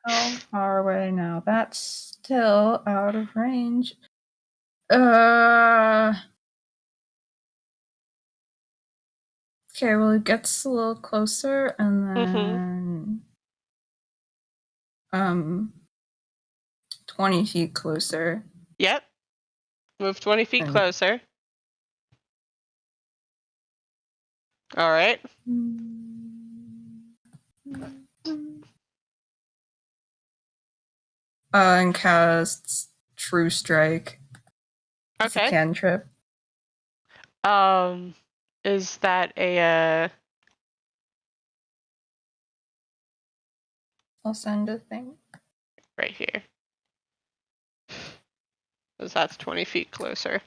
How far away now? That's still out of range. Okay, well, it gets a little closer, and then 20 feet closer. Yep. Move 20 feet closer. All right. And casts True Strike. It's Okay. a cantrip. Is that a I'll send a thing. right here? Because that's 20 feet closer.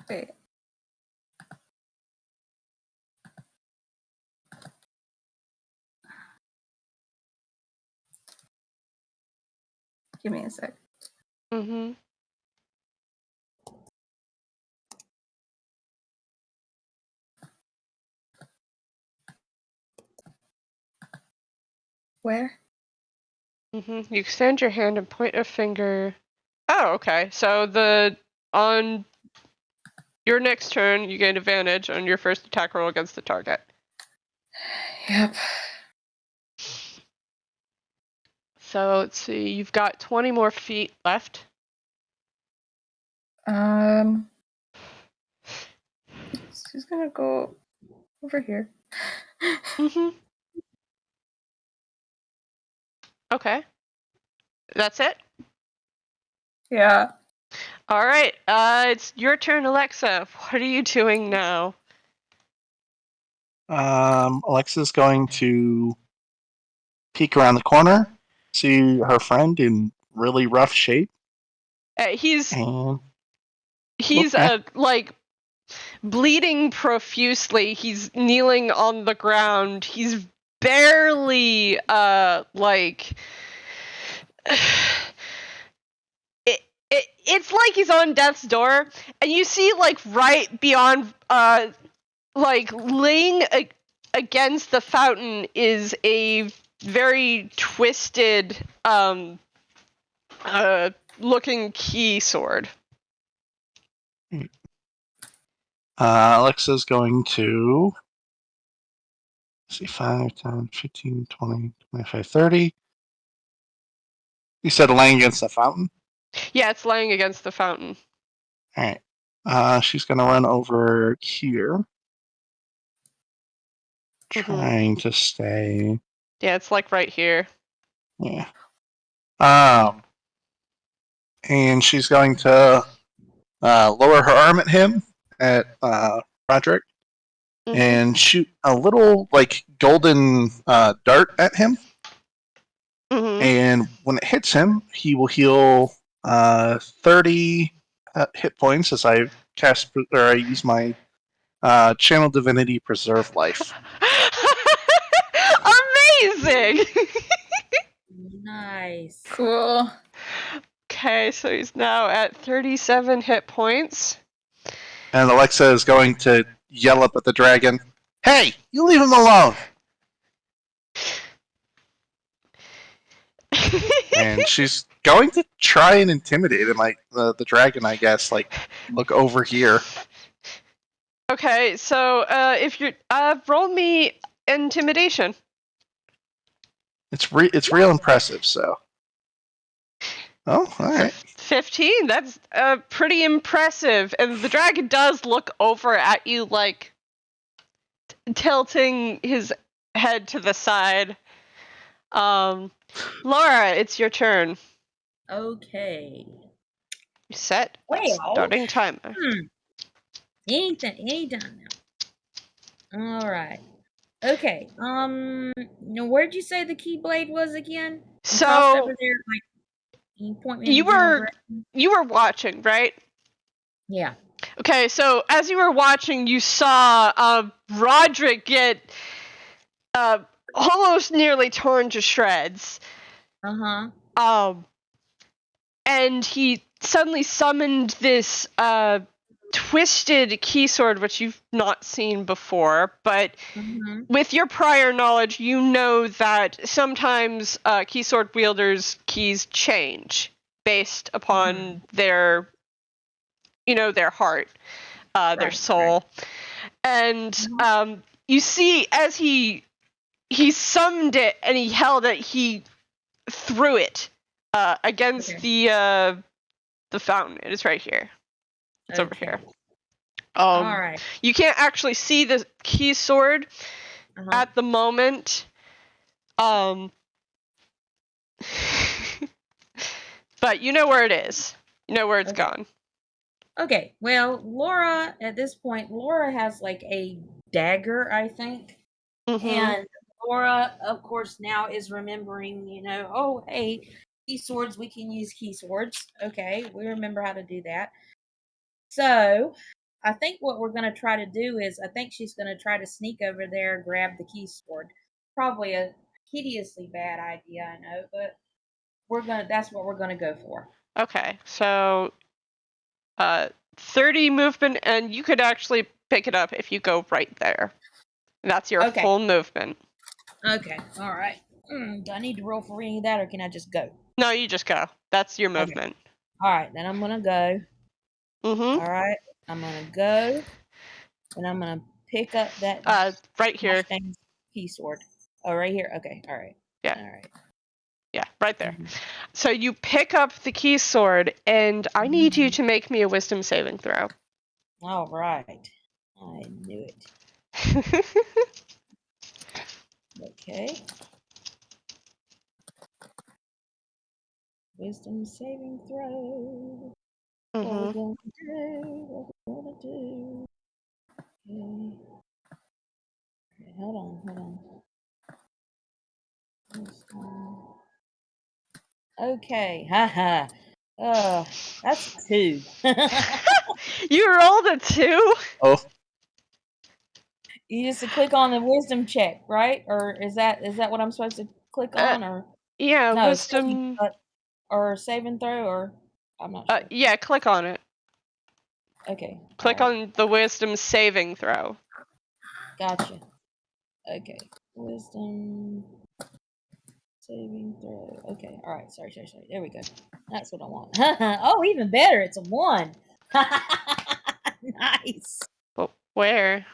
Wait. Give me a sec. Mm-hmm. Where? Mm-hmm. You extend your hand and point a finger. Oh, okay. So on your next turn, you gain advantage on your first attack roll against the target. Yep. So let's see. You've got 20 more feet left. She's gonna go over here. Mm-hmm. Okay. That's it? Yeah. All right. It's your turn, Alexa. What are you doing now? Alexa's going to peek around the corner, see her friend in really rough shape. He's And like bleeding profusely. He's kneeling on the ground. He's barely like it's like he's on death's door, and you see like right beyond like laying against the fountain is a very twisted looking key sword. Alexa's going to see 5, 10, 15, 20, 25, 30. You said laying against the fountain? Yeah, it's laying against the fountain. Alright. She's going to run over here. Trying to stay. Yeah, it's like right here. Yeah. And she's going to lower her arm at him, at Roderick, and shoot a little like golden dart at him. And when it hits him, he will heal 30 hit points as I cast or I use my Channel Divinity Preserve Life. Amazing! Nice. Cool. Okay, so he's now at 37 hit points. And Alexa is going to yell up at the dragon, "Hey, you leave him alone!" And she's going to try and intimidate him, like the dragon, I guess. Like, look over here. Okay, so if you're roll me intimidation. It's real impressive. So, oh, all right. 15. That's pretty impressive, and the dragon does look over at you, like tilting his head to the side. Lara, it's your turn. Okay. Set. Well, Starting timer. Anytime now. All right. Okay. Now where'd you say the Keyblade was again? So over there, like, can you point me in you the general were direction? you were watching, right? Yeah. Okay, so as you were watching, you saw Roderick get almost nearly torn to shreds. And he suddenly summoned this twisted key sword, which you've not seen before, but with your prior knowledge, you know that sometimes key sword wielders' keys change based upon their heart, their soul. And you see, as he summoned it and he held it, he threw it against the fountain. It is right here. It's over here. All right. You can't actually see the key sword at the moment. But you know where it is. You know where it's gone. Okay. Well, Laura, at this point, Laura has like a dagger, I think. And Laura, of course, now is remembering, oh, hey, key swords, we can use key swords. Okay, we remember how to do that. So, I think what we're going to try to do is, I think she's going to try to sneak over there, grab the key sword. Probably a hideously bad idea, I know, but that's what we're going to go for. Okay, so 30 movement, and you could actually pick it up if you go right there. That's your full movement. Okay, all right. Do I need to roll for any of that, or can I just go? No, you just go. That's your movement. Okay. All right, then I'm going to go. All right, I'm going to go, and I'm going to pick up that right here. Key sword. Oh, right here? Okay, all right. Yeah. All right. Yeah, right there. So you pick up the key sword, and I need you to make me a wisdom saving throw. All right. I knew it. Okay. Wisdom saving throw. What we're going to do. Okay, hold on. Okay, haha. That's 2. You rolled a 2? Oh. You just click on the wisdom check, right? Or is that what I'm supposed to click on? Or yeah, no, wisdom or saving throw, or I'm not sure. Yeah, click on it. Okay. Click on the wisdom saving throw. Gotcha. Okay. Wisdom saving throw. Okay. All right. Sorry. There we go. That's what I want. Oh, even better. It's a 1. Nice. But where?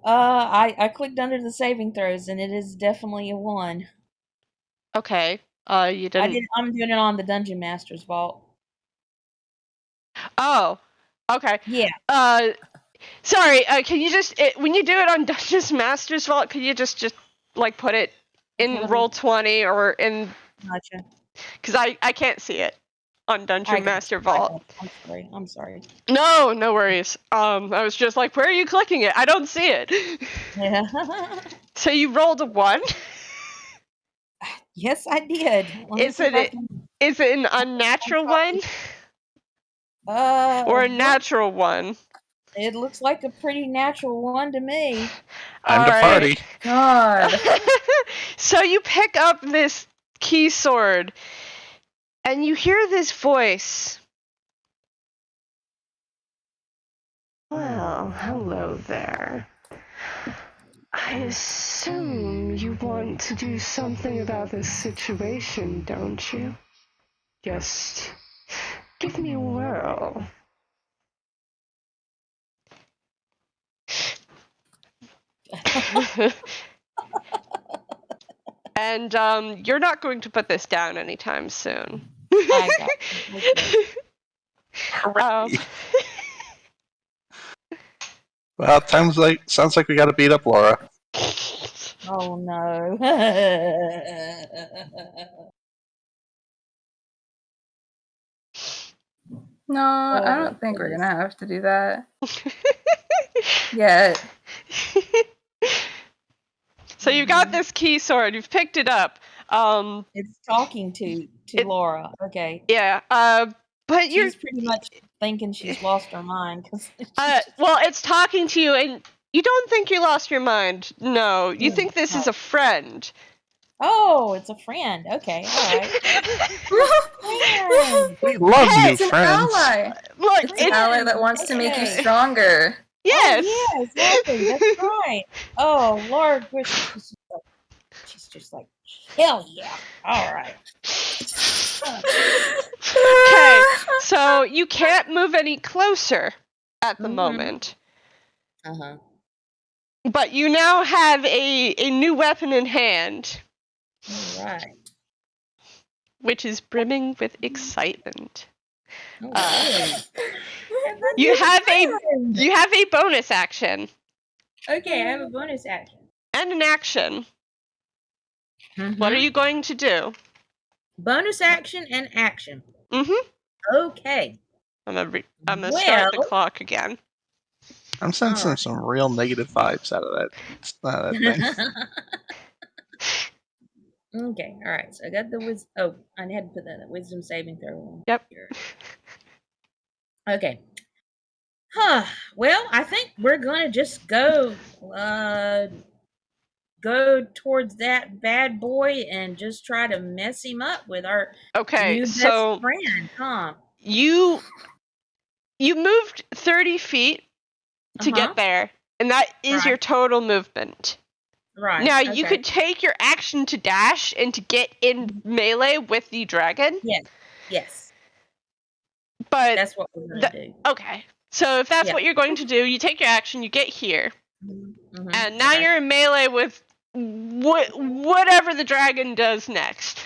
I clicked under the saving throws, and it is definitely a 1. Okay. You didn't. I'm doing it on the Dungeon Master's Vault. Oh. Okay. Yeah. Sorry. Can you just when you do it on Dungeon Master's Vault, could you just like put it in Roll20 or in? Gotcha. Because I can't see it on Dungeon Master Vault. I'm sorry. No worries. I was just like, where are you clicking it? I don't see it. Yeah. So you rolled a 1? Yes, I did. Let me Is see if I can. it an unnatural one? Or a Look, natural one? it looks like a pretty natural one to me. Time to party. God. So you pick up this key sword, and you hear this voice. Well, hello there. I assume you want to do something about this situation, don't you? Just give me a whirl. And you're not going to put this down anytime soon. I got it. Hooray. Well, sounds like we got to beat up Lara. Oh no. No, I don't think we're gonna have to do that. Yet. So you got this key sword. You've picked it up. It's talking to Lara. Okay. Yeah. But you're She's pretty much thinking she's lost her mind because. well, it's talking to you, and you don't think you lost your mind. No, you think this is a friend. Oh, it's a friend. Okay, all right. We love you, It's an friends. ally. Look, It's an ally that wants to make you Okay. stronger. Yes. Oh, yeah, exactly. That's right. Oh, Lord, she's just like, hell yeah. All right. Okay, so you can't move any closer at the moment. Uh-huh. But you now have a new weapon in hand, All right. which is brimming with excitement. Oh, You have a bonus action okay, I have a bonus action. and an action. What are you going to do? Bonus action and action. Mm-hmm. Okay. I'm gonna start the clock again. I'm sensing some real negative vibes out of that thing. Okay, all right. So I got the wisdom. Oh, I had to put that wisdom saving throw on. Yep. Here. Okay. Huh. Well, I think we're gonna just go towards that bad boy and just try to mess him up with our Okay, new best so friend, huh? you moved 30 feet to get there, and that is your total movement. Right. Now, you could take your action to dash and to get in melee with the dragon. Yes. But that's what we're going to do. Okay. So if that's what you're going to do, you take your action, you get here. Mm-hmm. And now you're in melee with whatever the dragon does next.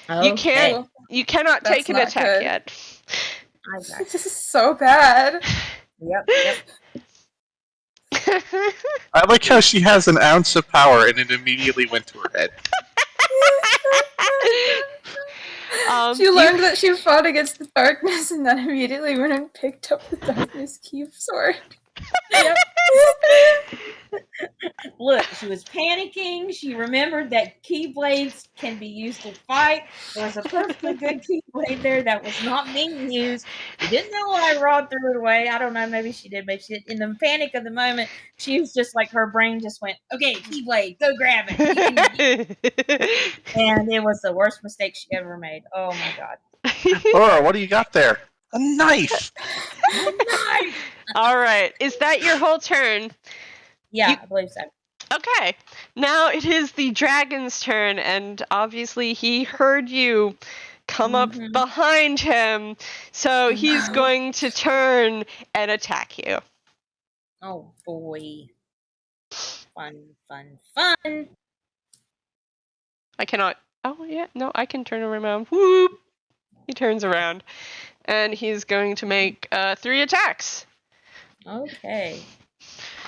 Okay. You cannot take an attack yet. This is so bad. Yep. I like how she has an ounce of power and it immediately went to her head. She learned that she fought against the darkness and then immediately went and picked up the darkness key sword. Yep. Look, she was panicking. She remembered that keyblades can be used to fight. There was a perfectly good keyblade there that was not being used. She didn't know why Rod threw it away. I don't know. Maybe she did. Maybe she did. In the panic of the moment, she was just like, her brain just went, okay, keyblade, go grab it. And it was the worst mistake she ever made. Oh my God. Laura, what do you got there? A knife! A knife! All right. Is that your whole turn? Yeah, I believe so. Okay. Now it is the dragon's turn, and obviously he heard you come up behind him, so he's going to turn and attack you. Oh boy. Fun. I cannot. Oh, yeah. No, I can turn around. Whoop! He turns around, and he's going to make 3 attacks. Okay.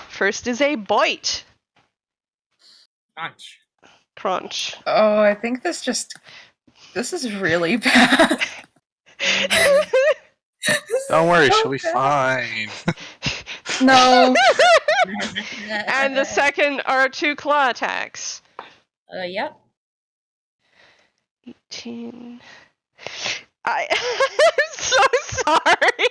First is a bite. Crunch. Crunch. Oh, I think this just This is really bad. Don't worry, So she'll be fine. No. And the second are 2 claw attacks. Yep. 18. I'm so sorry.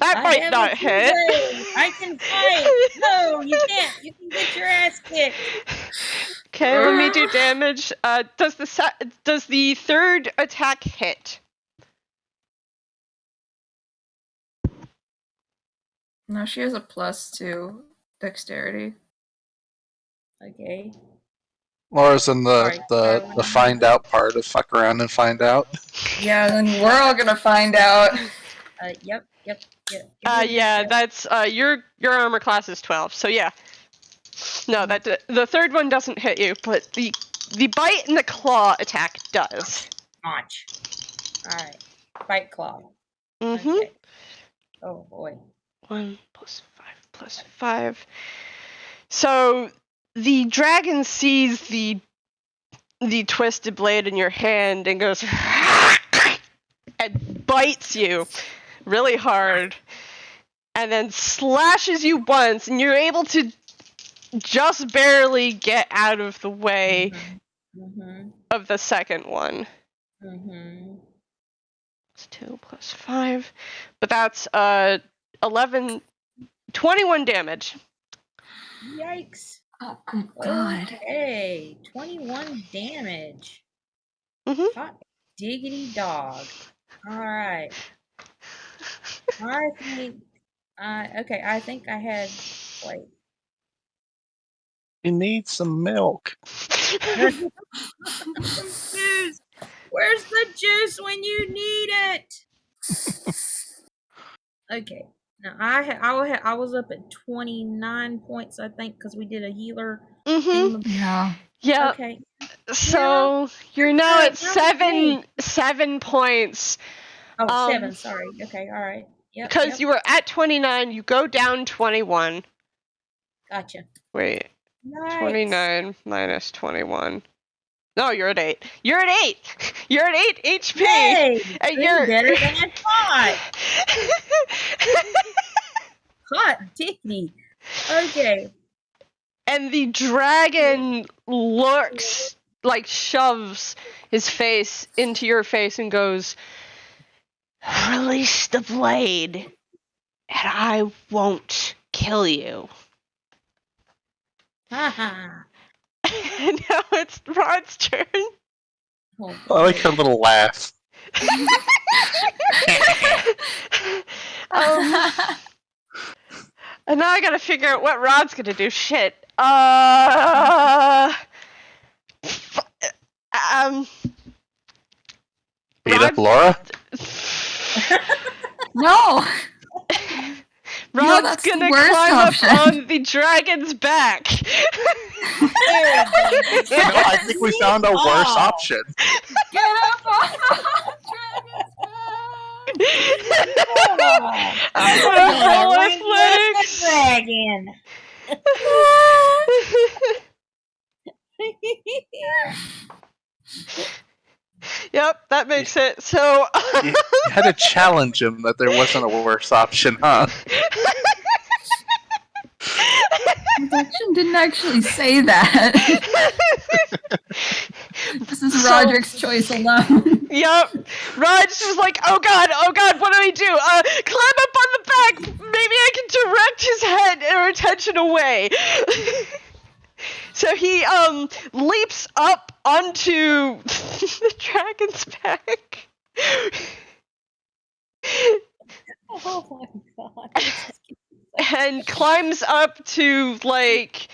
That might not hit. I can fight. No, you can't. You can get your ass kicked. Okay, let me do damage. Does the third attack hit? No, she has a +2 dexterity. Okay. Laura's in Sorry, the find out part of fuck around and find out. Yeah, then we're all gonna find out. Yep. Yeah, that's your armor class is 12. So yeah. No, the third one doesn't hit you, but the bite and the claw attack does. Notch. All right. Bite claw. Mm-hmm. Okay. Oh boy. 1 + 5 + 5. So the dragon sees the twisted blade in your hand and goes and bites you really hard, and then slashes you once, and you're able to just barely get out of the way of the second one. It's 2 + 5, but that's 21 damage. Yikes. Oh, good God. Okay, 21 damage. Mhm. Hot diggity dog. All right. I think. Okay. I think I had like. You need some milk. Some juice. Where's the juice when you need it? Okay. Now I was up at 29 points, I think, because we did a healer. Mhm. Yeah. Yeah. Okay. So you're now at Good. 7 points. Oh, 7. Sorry. Okay. All right. Yep. Because you were at 29, you go down 21. Gotcha. Wait, Nice. 29 minus 21. No, you're at 8. You're at 8. You're at 8 HP. Hey, And you're better than I thought. Hot diggity. Okay. And the dragon looks, like shoves his face into your face and goes, "Release the blade, and I won't kill you." Haha. And now it's Rod's turn. Oh, I like her little laugh. And now I gotta figure out what Rod's gonna do. Shit. Beat up Laura? No! Rod's that's the gonna worst climb option. up on the dragon's back. I think we found a worse option. Get up on the dragon's I'm gonna roll athletics. Dragon. Yep, that makes it. So You had to challenge him that there wasn't a worse option, huh? Dexion didn't actually say that. This is Roderick's choice alone. Yep. Rod's was like, oh god, what do we do? Climb up on the back. Maybe I can direct his head or attention away. So he leaps up onto the dragon's back. Oh my god. And climbs up to, like,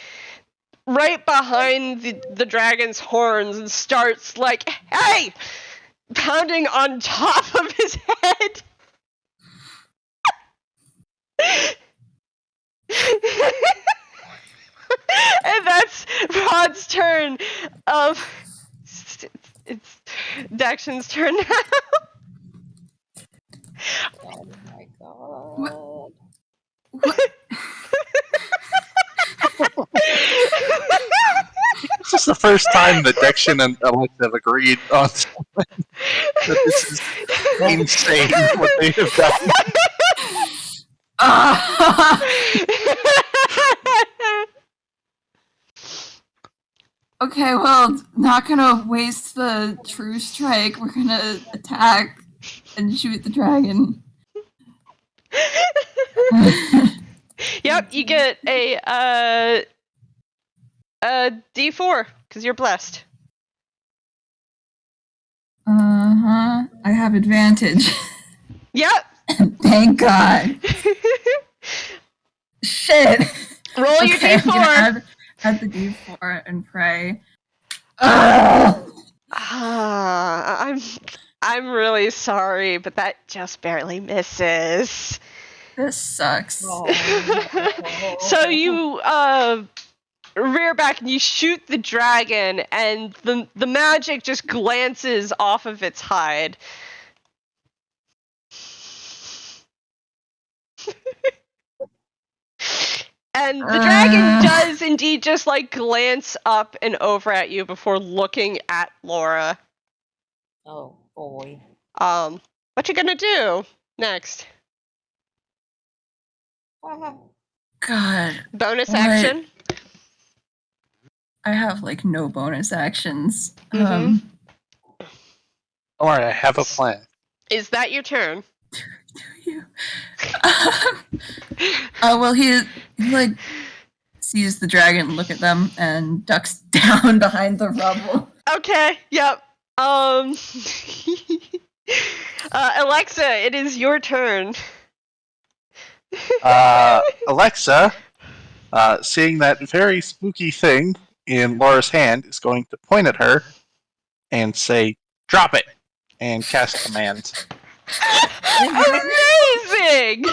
right behind the dragon's horns and starts, like, hey! Pounding on top of his head. And that's Rod's turn. It's Dexion's turn now. Oh my god. What? This is the first time that Dexion and Alexa have agreed on something. That this is insane what they have done. Okay, well, not gonna waste the true strike. We're gonna attack and shoot the dragon. Yep, you get a D4 because you're blessed. I have advantage. Yep. Thank God. Shit. Roll your Okay, I'm D4. gonna add the D4 and pray. Oh! I'm really sorry, but that just barely misses. This sucks. So you rear back and you shoot the dragon, and the magic just glances off of its hide. And the dragon does indeed just like glance up and over at you before looking at Lara. Oh boy. What you gonna do next? God. Bonus What? action? I have like no bonus actions. Mhm. Alright, I have a plan. Is that your turn? Well, he like sees the dragon look at them and ducks down behind the rubble. Okay, yep. Alexa, it is your turn. Alexa, seeing that very spooky thing in Laura's hand, is going to point at her and say, "Drop it," and cast command. Amazing!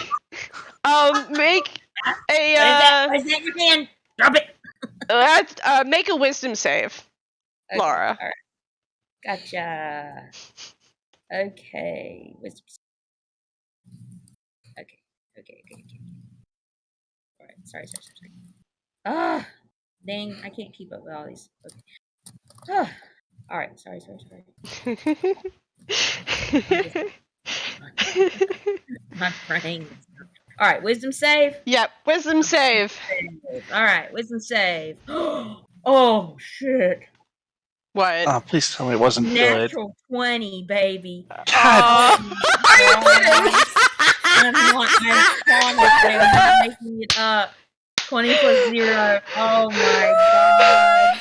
Make a What is that your hand? Drop it. make a wisdom save, Okay, Lara. All right. Gotcha. Okay. Okay. All right. Sorry. Ah, dang! I can't keep up with all these. Okay. All right. Sorry. My brain. All right. Wisdom save. Yep, wisdom save. All right. Wisdom save. Oh shit! What? Oh, please tell me it wasn't good. Natural 20, baby. God. Are you kidding? I'm not making it up. 20 plus 0. Oh my god.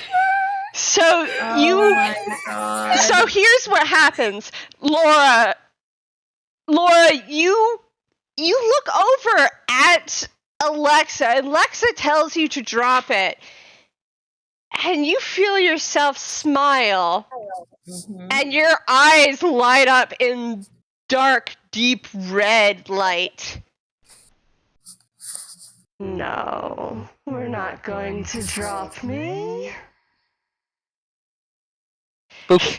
So Oh my god. So here's what happens, Lara. You look over at Alexa, and Alexa tells you to drop it, and you feel yourself smile, and your eyes light up in dark, deep red light. No, we're not going to drop me. Okay.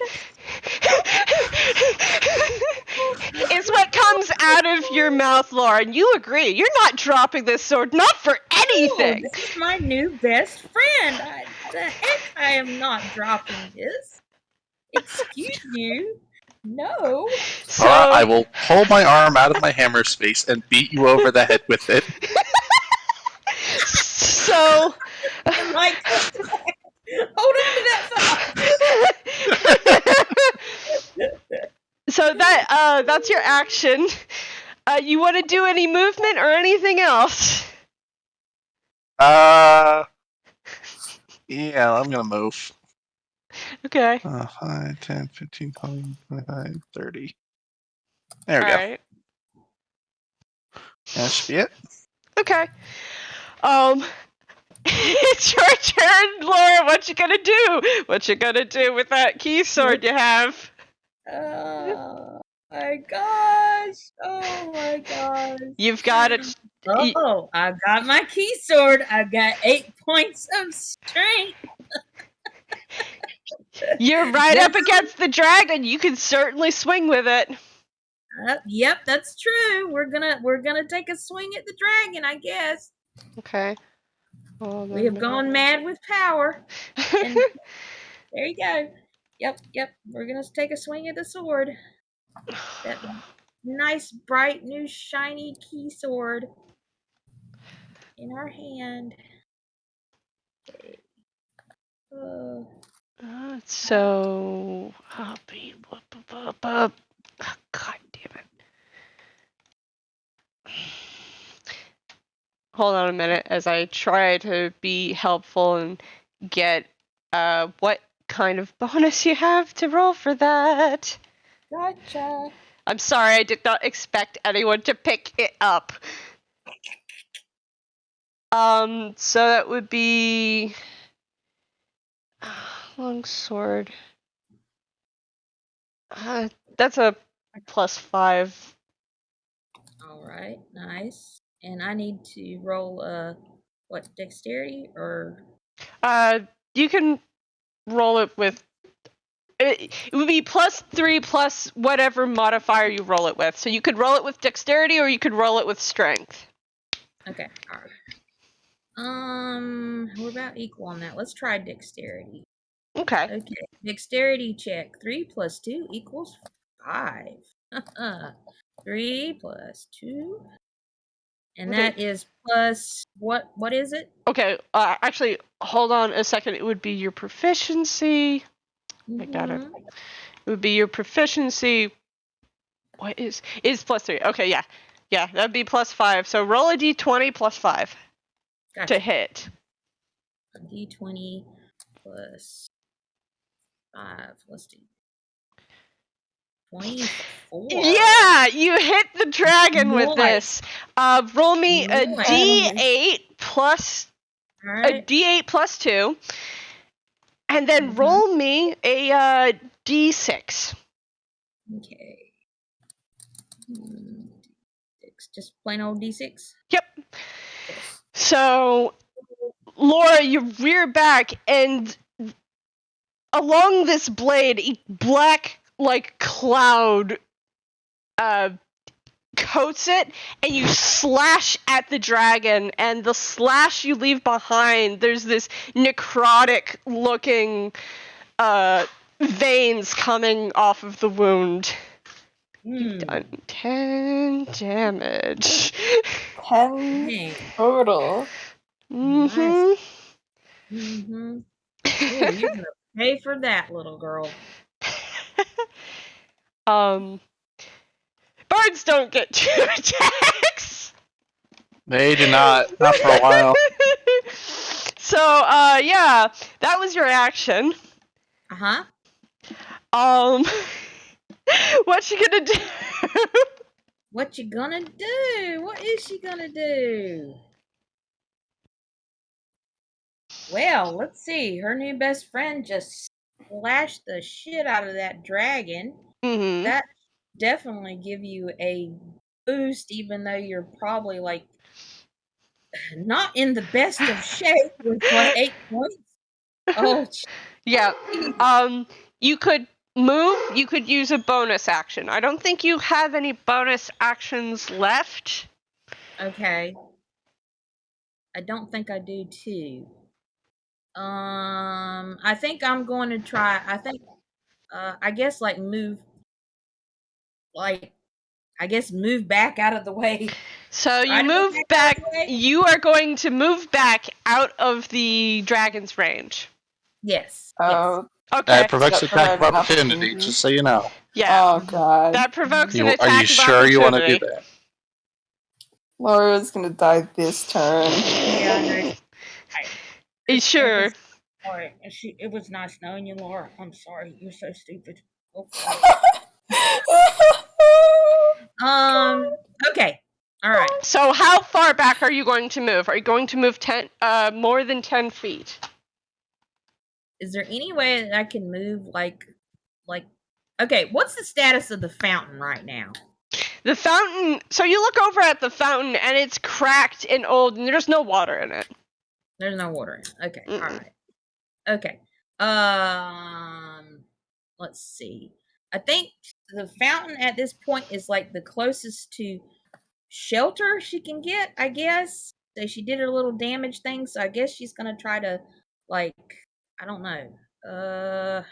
It's what comes out of your mouth, Lara, and you agree. You're not dropping this sword, not for anything. Oh, this is my new best friend. The heck I am not dropping this. Excuse you. No. So, Alright, I will pull my arm out of my hammer space and beat you over the head with it. so Like, hold on to that thought. So that's your action. You want to do any movement or anything else? Yeah, I'm gonna move. Okay. 5, 10, 15, 20, 25, 30. There we go. Alright. That should be it. Okay. It's your turn, Lara. What you gonna do? What you gonna do with that key sword you have? Oh my gosh. Oh my gosh. You've got it. Oh, I got my key sword. I've got 8 points of strength. You're right up against the dragon. You can certainly swing with it. Yep, that's true. We're gonna take a swing at the dragon, I guess. Okay. We have gone mad with power. And there you go. Yep. We're gonna take a swing at the sword. That nice, bright, new, shiny key sword in our hand. Okay. So, God damn it. Hold on a minute as I try to be helpful and get what kind of bonus you have to roll for that. Gotcha. I'm sorry, I did not expect anyone to pick it up. So that would be longsword. That's a +5. All right, nice. And I need to roll what, dexterity or? You can roll it with. It would be +3 plus whatever modifier you roll it with. So you could roll it with dexterity or you could roll it with strength. Okay, all right. We're about equal on that. Let's try dexterity. Okay. Dexterity check. 3 + 2 = 5. 3 + 2. And that is plus what? What is it? Okay. Actually, hold on a second. It would be your proficiency. I got it. It would be your proficiency. What is +3? Okay, yeah, that'd be +5. So roll a d20 +5 to hit. A d20 +5. Let's do 24. Yeah, you hit the dragon with this. Roll me a d8 plus a d8 +2, and then roll me a d6. Okay. Just plain old d6. Yep. So, Laura, you rear back, and along this blade, a black cloud coats it, and you slash at the dragon, and the slash you leave behind, there's this necrotic looking veins coming off of the wound. You've done 10 damage. 10 total. Nice. Ooh, you're gonna pay for that, little girl. Birds don't get 2 attacks. They do not for a while. So, yeah, that was your action. What you gonna do? What you gonna do? What is she gonna do? Well, let's see. Her new best friend just slashed the shit out of that dragon. Mm-hmm. That definitely give you a boost, even though you're probably not in the best of shape with 8 points. Oh, yeah. You could move. You could use a bonus action. I don't think you have any bonus actions left. Okay. I don't think I do too. I think I'm going to try. I think, I guess move. Move back out of the way. So you move back. You are going to move back out of the dragon's range. Yes. Oh. Okay. That provokes attack of opportunity, just so you know. Yeah. Oh god. That provokes an attack of opportunity. Are you sure you want to do that? Laura's gonna die this turn. Yeah, I know. Are you sure? Alright, it was nice knowing you, Laura. I'm sorry, you're so stupid. Okay. Alright. So how far back are you going to move? Are you going to move more than 10 feet? Is there any way that I can move okay, what's the status of the fountain right now? The fountain, so you look over at the fountain and it's cracked and old and there's no water in it. There's no water in it. Okay, alright. Okay. Let's see. I think the fountain at this point is the closest to shelter she can get, I guess. So she did her little damage thing. So I guess she's gonna try to, like, I don't know,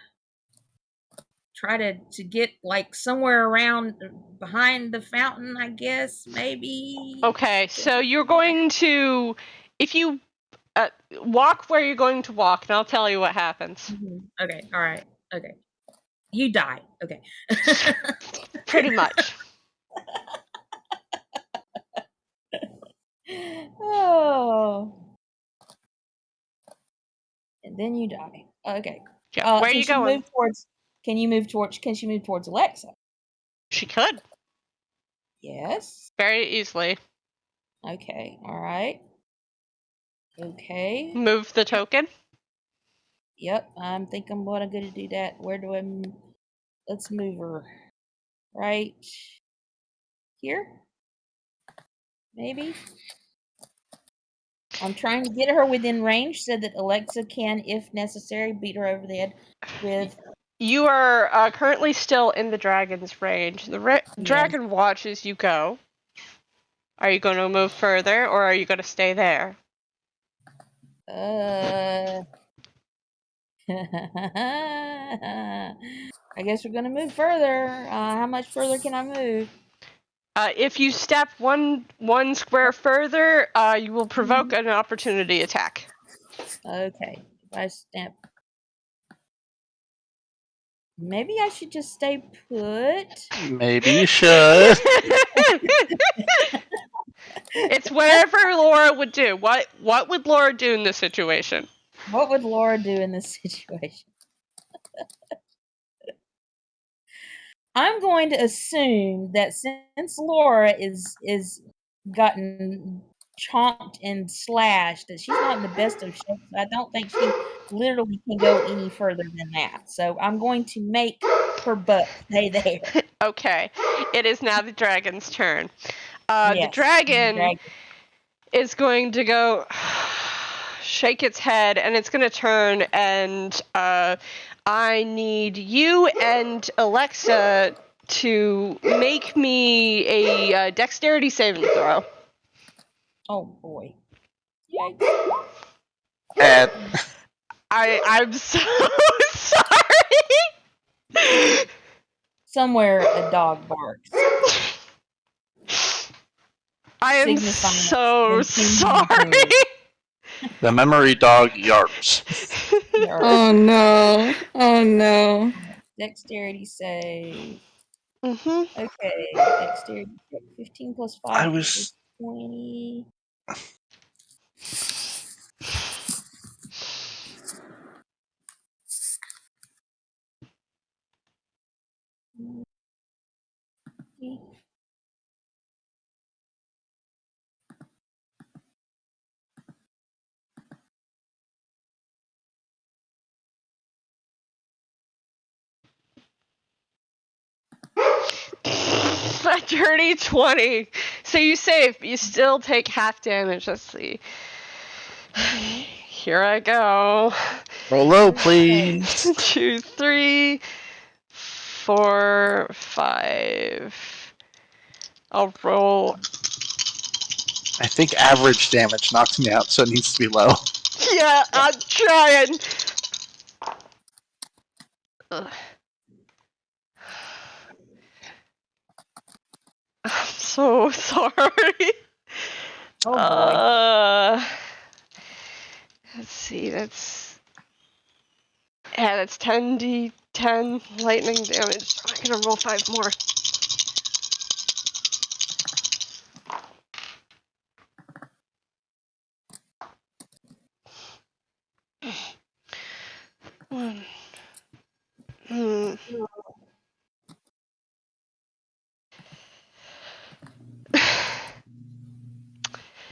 try to get like somewhere around behind the fountain. I guess maybe. Okay, so you're going to, if you walk where you're going to walk, and I'll tell you what happens. Okay. All right. Okay. You die. Okay. Pretty much. Oh. And then you die. Okay. Yeah, where are you going? Can she move towards Alexa? She could. Yes. Very easily. Okay. All right. Okay. Move the token. Yep. I think I'm gonna do that. Where do I? Let's move her. Right here. Maybe. I'm trying to get her within range so that Alexa can, if necessary, beat her over the head with. You are currently still in the dragon's range. The dragon watches you go. Are you going to move further, or are you going to stay there? I guess we're gonna move further. How much further can I move? If you step one square further, you will provoke an opportunity attack. Okay. If I step. Maybe I should just stay put. Maybe you should. It's whatever Laura would do. What would Laura do in this situation? What would Laura do in this situation? I'm going to assume that since Laura is gotten chomped and slashed, that she's not in the best of shape. I don't think she literally can go any further than that. So I'm going to make her butt stay there. Okay. It is now the dragon's turn. Yes, the dragon is going to go shake its head, and it's going to turn, and I need you and Alexa to make me a dexterity saving throw. Oh boy. Yikes. And I'm so sorry. Somewhere a dog barks. I am so sorry. the memory dog yarps. Oh no. Oh no. Dexterity save. Mm-hmm. Okay, dexterity check. 15 plus 5 I was- is 20. A dirty 20. So you save, you still take half damage. Let's see. Here I go. Roll low, please. 2, 3, 4, 5. I'll roll. I think average damage knocks me out, so it needs to be low. Yeah, I'm trying. Ugh. I'm so sorry. Oh boy. Let's see, that's 10d10 lightning damage. I'm gonna roll 5 more.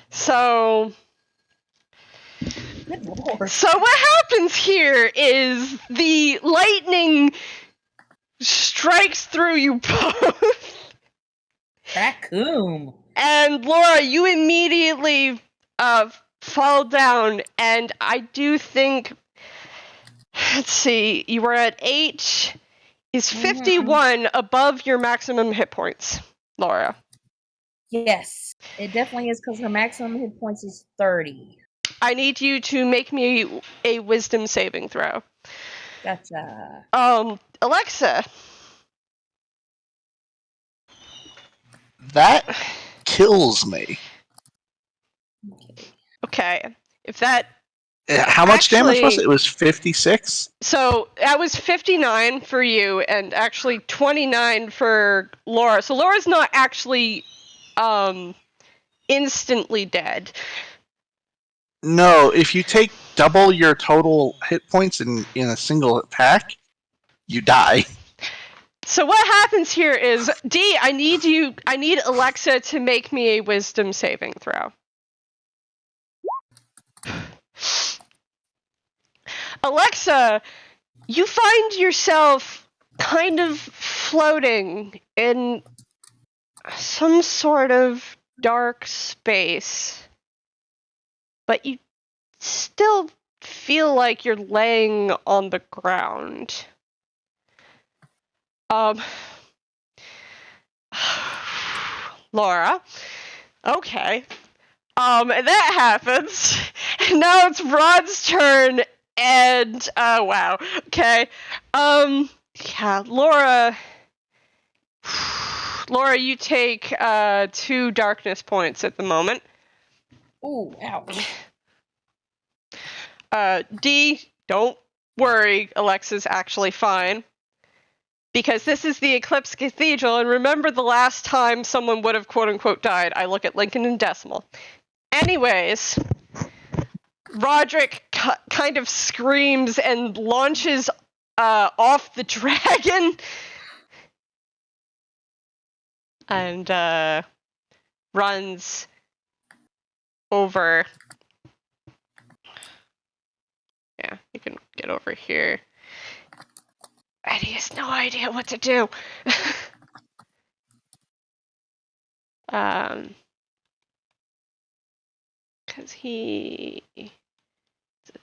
So Good lord. So what happens here is the lightning strikes through you both. Raccoon. And Laura, you immediately fall down, and I do think, let's see, you were at 8, is 51 above your maximum hit points, Laura. Yes, it definitely is because her maximum hit points is 30. I need you to make me a wisdom saving throw. Gotcha. Alexa. That kills me. Okay. If that... How much damage was Actually- it? It was 56? So, that was 59 for you, and actually 29 for Lara. So Laura's not actually, instantly dead. No, if you take double your total hit points in a single attack, you die. So what happens here is, D, I need Alexa to make me a wisdom saving throw. Alexa, you find yourself kind of floating in some sort of dark space, but you still feel like you're laying on the ground. Lara. Okay. And that happens. And now it's Rod's turn, and wow. Okay. Yeah, Lara, you take 2 darkness points at the moment. Ooh, ouch. D, don't worry, Alexa's actually fine. Because this is the Eclipse Cathedral, and remember the last time someone would have quote-unquote died. I look at Lincoln in decimal. Anyways, Roderick kind of screams and launches off the dragon. And runs over. Yeah, you can get over here. And he has no idea what to do. Because he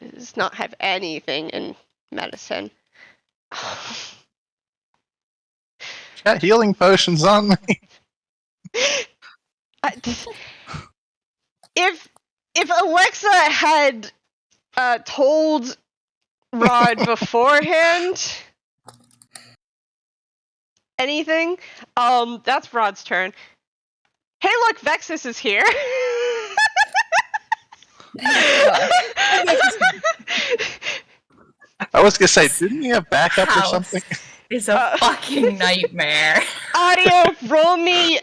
does not have anything in medicine. Got healing potions on me. If Alexa had told Rod beforehand anything, that's Rod's turn. Hey, look, Vexis is here. I was gonna say, didn't he have backup or something? It's a fucking nightmare. Audio, roll me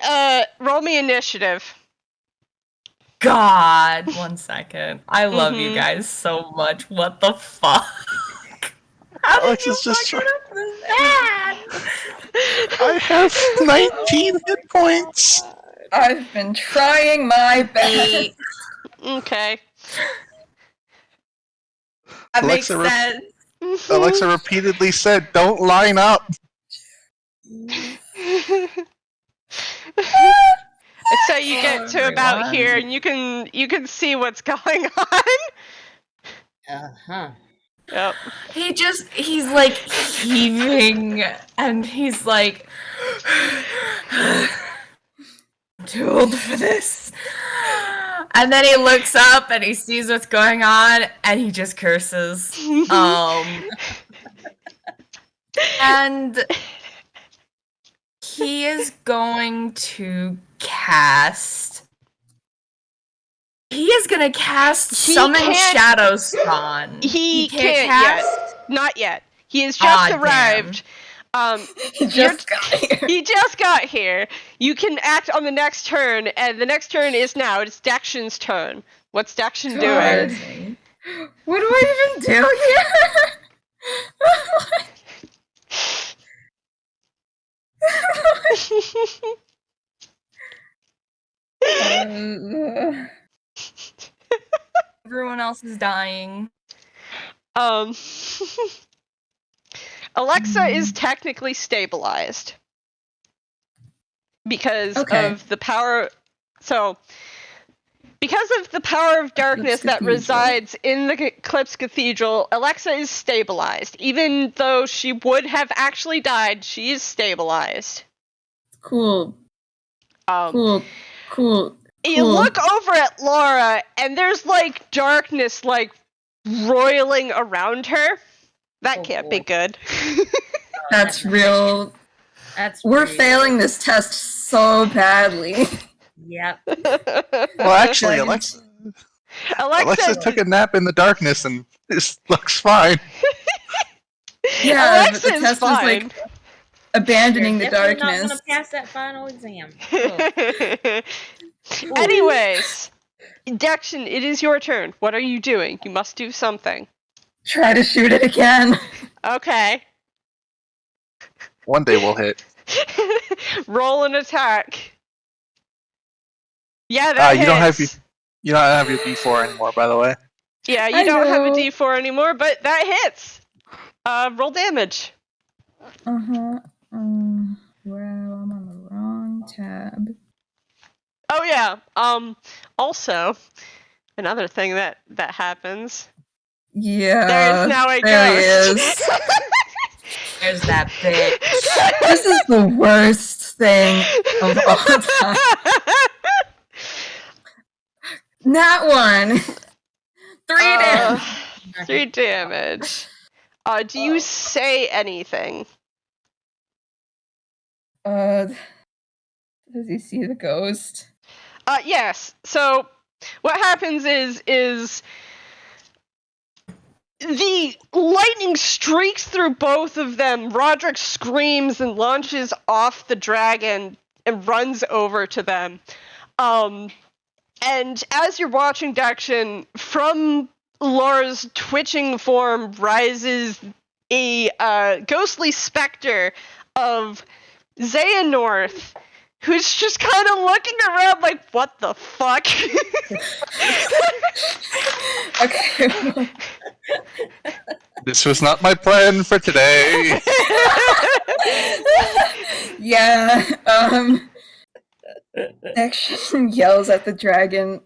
initiative. God, 1 second. I love you guys so much. What the fuck? How did you Alexa's just fuck it up this bad? I have 19 hit points. I've been trying my best. Okay. That makes Alexa sense. Alexa repeatedly said, "Don't line up." So you get to about here, and you can see what's going on. Yep. He's like heaving, and he's like, I'm too old for this. And then he looks up and he sees what's going on, and he just curses. And he is going to cast. He is gonna cast Summon Shadow Spawn. He can't cast? yet. Not yet. He has just arrived. He just got here. He just got here. You can act on the next turn, and the next turn is now. It's Dexion's turn. What's Dexion doing? What do I even do here? Everyone else is dying. Alexa is technically stabilized because of the power. So, because of the power of darkness that resides in the Eclipse Cathedral, Alexa is stabilized. Even though she would have actually died, she is stabilized. Cool. Cool. Cool. You look over at Lara, and there's, like, darkness, like, roiling around her. That can't be good. That's real. We're failing this test so badly. Yep. Well, actually, Alexa took a nap in the darkness, and this looks fine. Yeah, Alexa but the is test fine. was like abandoning the Definitely darkness. not gonna pass that final exam. Anyways, Dexion, it is your turn. What are you doing? You must do something. Try to shoot it again. Okay. One day we'll hit. Roll an attack. Yeah, that you don't have hits. you don't have your D4 anymore, by the way. Yeah, you I don't have a know. D4 anymore, but that hits. Roll damage. Well, I'm on the wrong tab. Oh yeah. Also, another thing that happens. Yeah. There is now a there ghost. He is. There's that bitch. This is the worst thing of all time. Not one. 3 damage. 3 damage. Do you say anything? Does he see the ghost? Yes. So what happens is the lightning streaks through both of them. Roderick screams and launches off the dragon and runs over to them. And as you're watching Dexion, from Lara's twitching form rises a ghostly specter of Xehanorth, who's just kind of looking around like, what the fuck? Okay. This was not my plan for today. Yeah. Dexion yells at the dragon,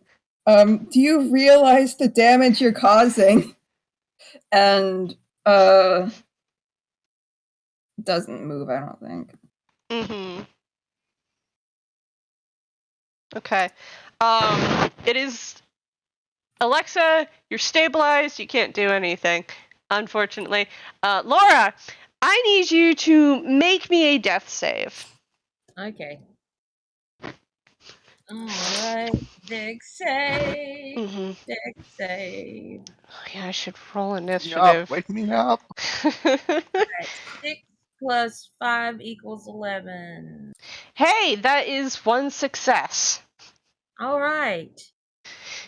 do you realize the damage you're causing? And, doesn't move, I don't think. Mm-hmm. Okay. It is... Alexa, you're stabilized. You can't do anything, unfortunately. Lara, I need you to make me a death save. Okay. Alright. Dex save. Mm-hmm. Dex save. Oh, yeah, I should roll Wake me initiative. up, wake me up. Alright. 6 plus 5 equals 11. Hey, that is 1 success. Alright.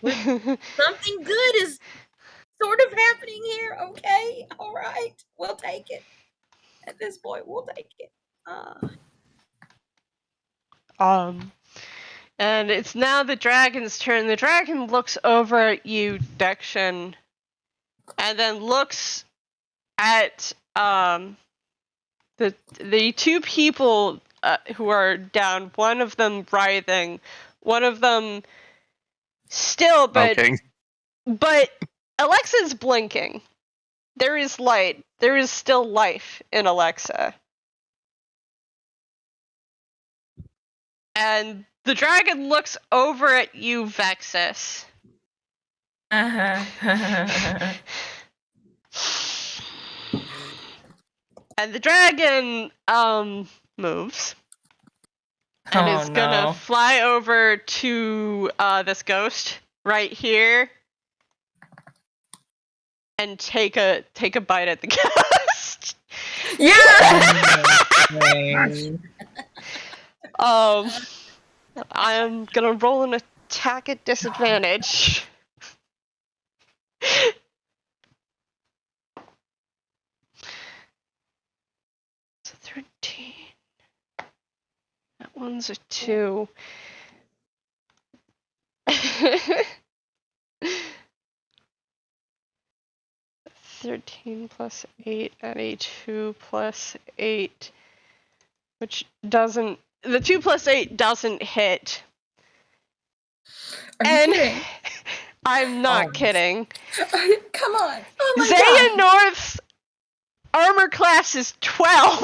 Something good is sort of happening here, okay? Alright. We'll take it. At this point, we'll take it. And it's now the dragon's turn. The dragon looks over at you, Dexion, and then looks at the 2 people who are down. One of them writhing, one of them still, but Alexa's blinking. There is light. There is still life in Alexa. And the dragon looks over at you, Vexis. Uh-huh. And the dragon moves. And is gonna fly over to this ghost right here and take a bite at the ghost. Yeah. I'm gonna roll an attack at disadvantage. It's a 13. That one's a 2. 13 plus 8 and a 2 plus 8, which doesn't... The 2 plus 8 doesn't hit. Are you kidding? I'm not kidding. Come on. Oh my God. Xehanorth's armor class is 12.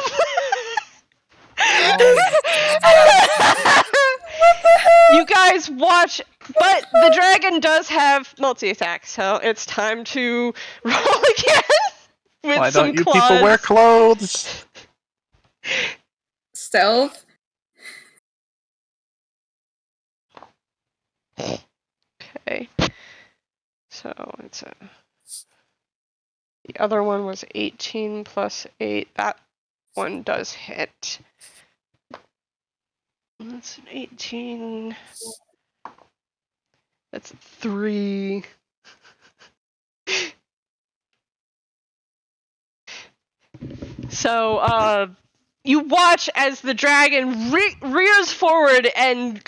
You guys watch, but the dragon does have multi-attack, so it's time to roll again with Why some don't you claws. people wear clothes? Stealth. Okay. So it's the other one was 18 plus 8. That one does hit. That's an 18. That's 3. So, you watch as the dragon rears forward and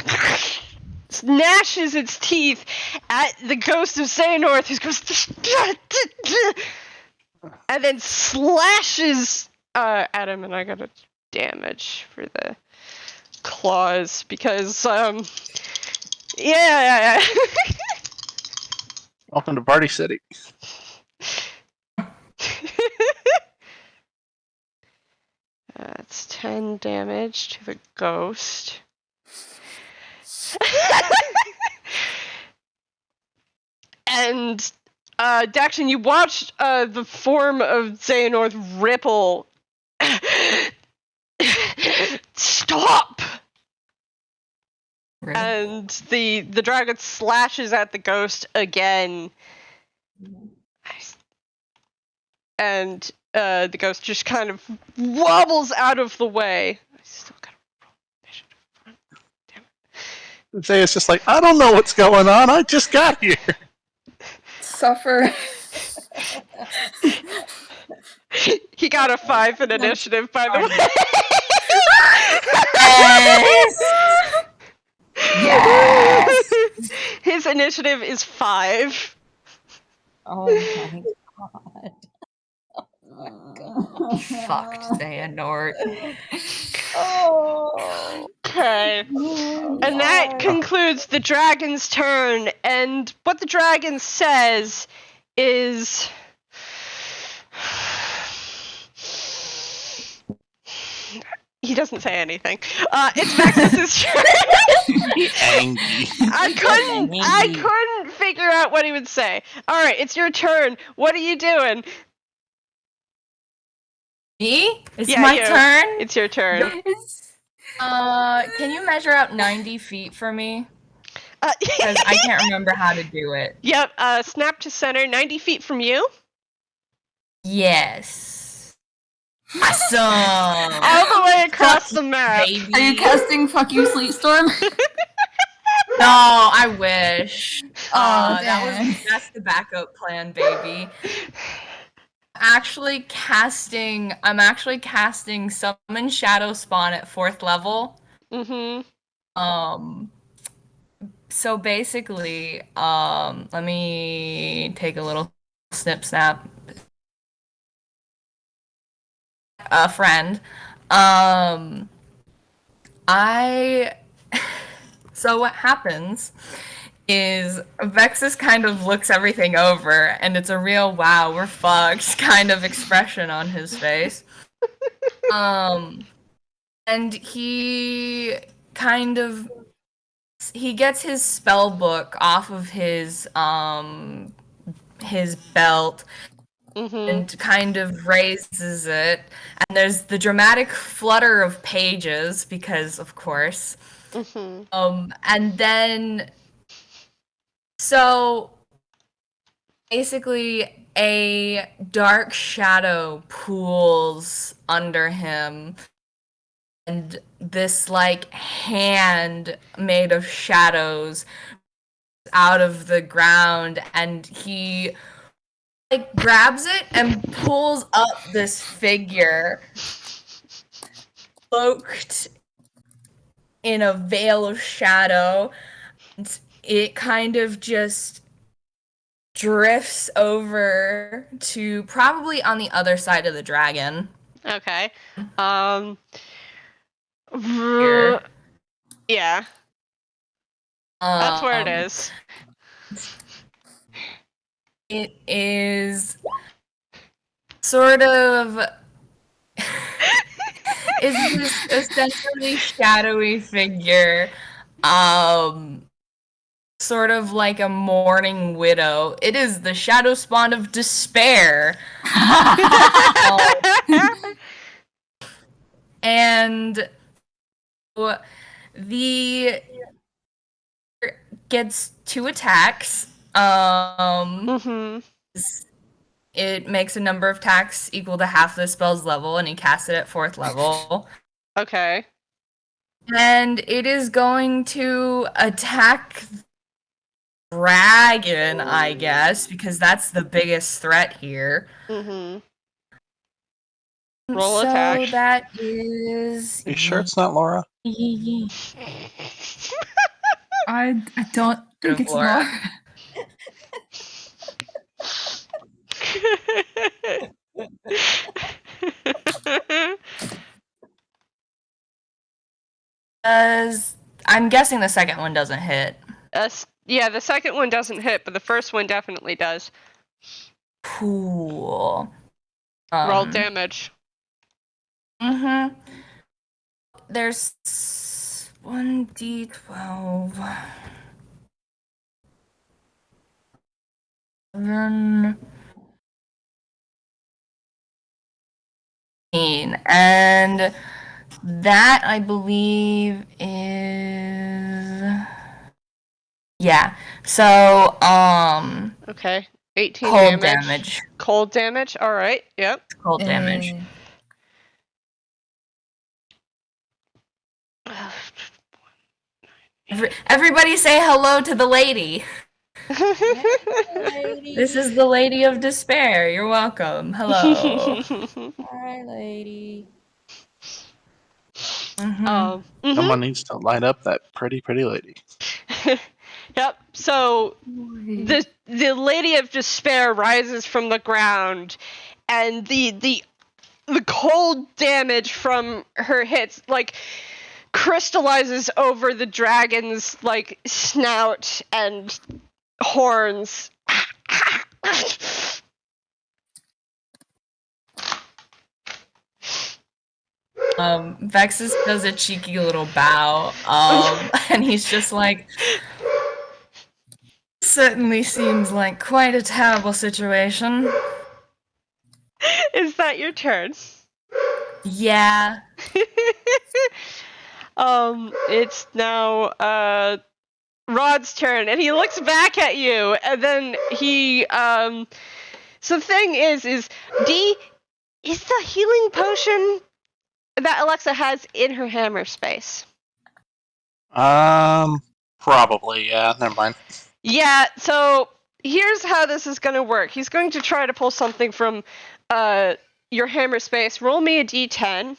gnashes its teeth at the ghost of Xehanort, who goes and then slashes at him, and I got a damage for the claws because yeah. Welcome to Party City. That's 10 damage to the ghost. And Dexion, you watched the form of Xehanort ripple. Stop! Really? And the dragon slashes at the ghost again. And the ghost just kind of wobbles out of the way. I still gotta roll initiative. Damn it. Zay's just like, I don't know what's going on. I just got here. Suffer. He got a 5 in initiative, by the way. Yes! His initiative is 5. Oh my god. Fucked Xehanort. Oh. Okay. And that concludes the dragon's turn. And what the dragon says is... He doesn't say anything. It's Vexis' turn. Angry. I couldn't figure out what he would say. Alright, it's your turn. What are you doing? Me? It's Yeah, my you. turn? It's your turn. Can you measure out 90 feet for me? Because I can't remember how to do it. Yep, snap to center, 90 feet from you. Yes. Awesome! All the way across the map. Baby. Are you casting Fuck You Sleet Storm? No, I wish. Oh, damn. That's the backup plan, baby. I'm actually casting Summon Shadow Spawn at 4th level. Mm-hmm. So basically, let me take a little snap. A friend. So what happens is Vexis kind of looks everything over, and it's a real wow, we're fucked kind of expression on his face. And he gets his spell book off of his belt. Mm-hmm. And kind of raises it, and there's the dramatic flutter of pages because, of course. Mm-hmm. And then, so basically, a dark shadow pools under him, and this like hand made of shadows out of the ground, and he like grabs it and pulls up this figure cloaked in a veil of shadow. It kind of just drifts over to probably on the other side of the dragon. Okay. Here. Yeah. That's where it is. It is sort of is this essentially shadowy figure sort of like a mourning widow. It is the shadow spawn of despair. And the gets 2 attacks. It makes a number of attacks equal to half the spell's level, and he casts it at 4th level. Okay. And it is going to attack dragon, I guess, because that's the biggest threat here. Roll so attack. That is. You sure it's not Laura? I don't think it's Laura. Laura. I'm guessing the second one doesn't hit. Yeah, the second one doesn't hit, but the first one definitely does. Cool. Roll damage. There's 1d12. And that, I believe, is... Yeah. So, Okay. 18 cold damage. Cold damage? Alright, yep. Cold damage. Everybody say hello to the lady. This is the Lady of Despair. You're welcome. Hello. Hi, lady. Someone needs to light up that pretty lady. Yep. So the Lady of Despair rises from the ground, and the cold damage from her hits like crystallizes over the dragon's like snout and horns. Vexis does a cheeky little bow, and he's just like, certainly seems like quite a terrible situation. Is that your turn? Yeah. It's now Rod's turn, and he looks back at you, and then he so the thing is D, is the healing potion that Alexa has in her hammer space? Probably, yeah, never mind. Yeah, so here's how this is gonna work. He's going to try to pull something from your hammer space. Roll me a D10.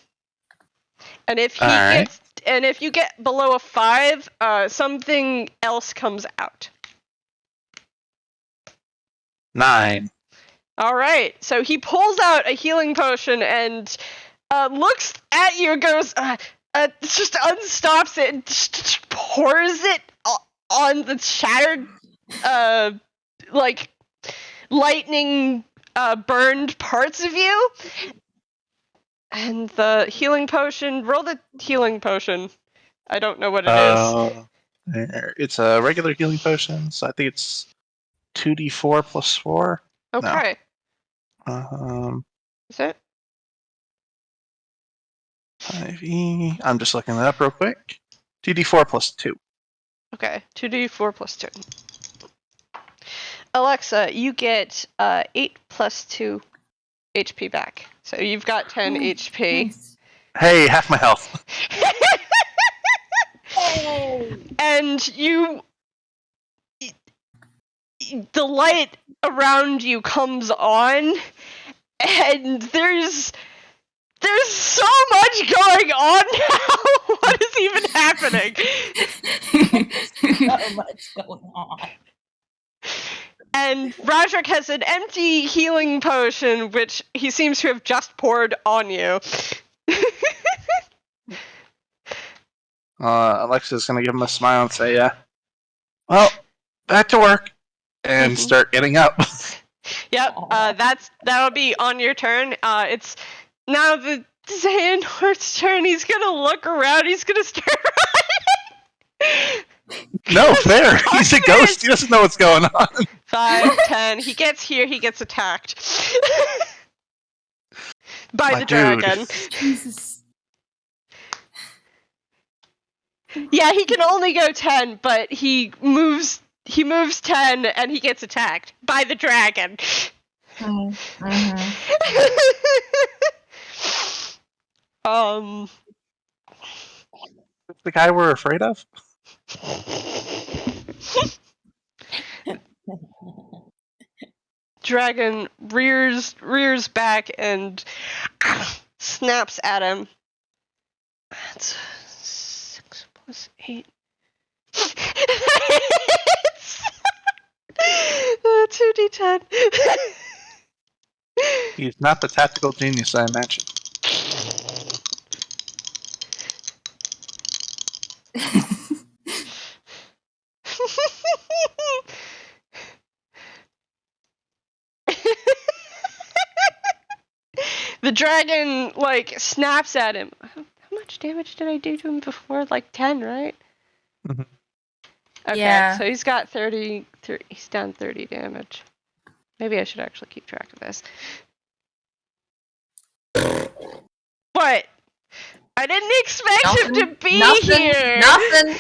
And if he gets, and if you get below a 5, something else comes out. 9. All right. So he pulls out a healing potion and looks at you, and goes, just unstops it, and just pours it on the shattered, like lightning burned parts of you. And the healing potion, roll the healing potion. I don't know what it is. It's a regular healing potion, so I think it's 2d4 plus 4. Okay. No. Is it? 5e. I'm just looking it up real quick. 2d4 plus 2. Okay, 2d4 plus 2. Alexa, you get 8 plus 2 HP back. So you've got 10 HP. Nice. Hey, half my health. And the light around you comes on, and there's so much going on now. What is even happening? So much going on. And Roderick has an empty healing potion, which he seems to have just poured on you. Alexa's gonna give him a smile and say, well, back to work, and start getting up. Yep, that'll be on your turn. It's now the Xehanort's turn. He's gonna look around. He's gonna start running. No, fair. He's a ghost. He doesn't know what's going on. 5, 10. He gets here, he gets attacked. By My the dude. dragon. Jesus. Yeah, he can only go 10, but he moves 10 and he gets attacked by the dragon. The guy we're afraid of? Dragon rears back and snaps at him. That's 6 plus 8. It's 2d10. He's not the tactical genius I imagine. The dragon, like, snaps at him. How much damage did I do to him before? Like 10, right? Mhm. Okay, Yeah. so he's got 30, he's down 30 damage. Maybe I should actually keep track of this. But I didn't expect him to be here. Nothing.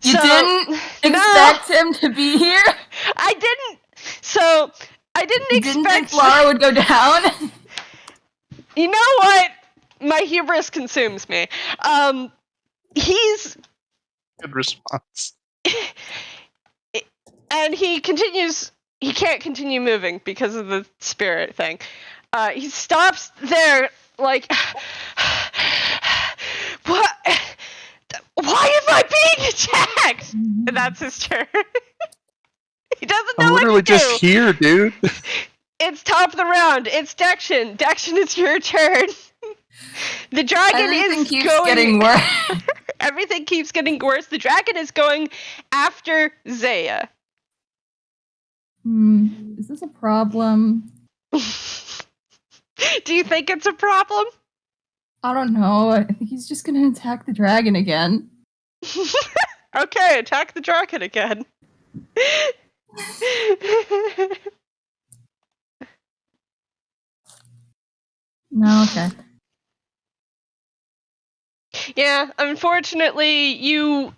You So- didn't No. expect him to be here? I didn't. So I didn't You expect. didn't think Lara would go down? You know what? My hubris consumes me. He's Good response. and he continues. He can't continue moving because of the spirit thing. He stops there, like, what? Why am I being attacked? And that's his turn. He doesn't know I'm literally what to just do. here, dude. It's top of the round. It's Dexion. Dexion, it's your turn. The dragon Everything is keeps going. getting worse. Everything keeps getting worse. The dragon is going after Zaya. Is this a problem? Do you think it's a problem? I don't know. I think he's just gonna attack the dragon again. Okay, attack the dragon again. No, okay. Yeah, unfortunately, you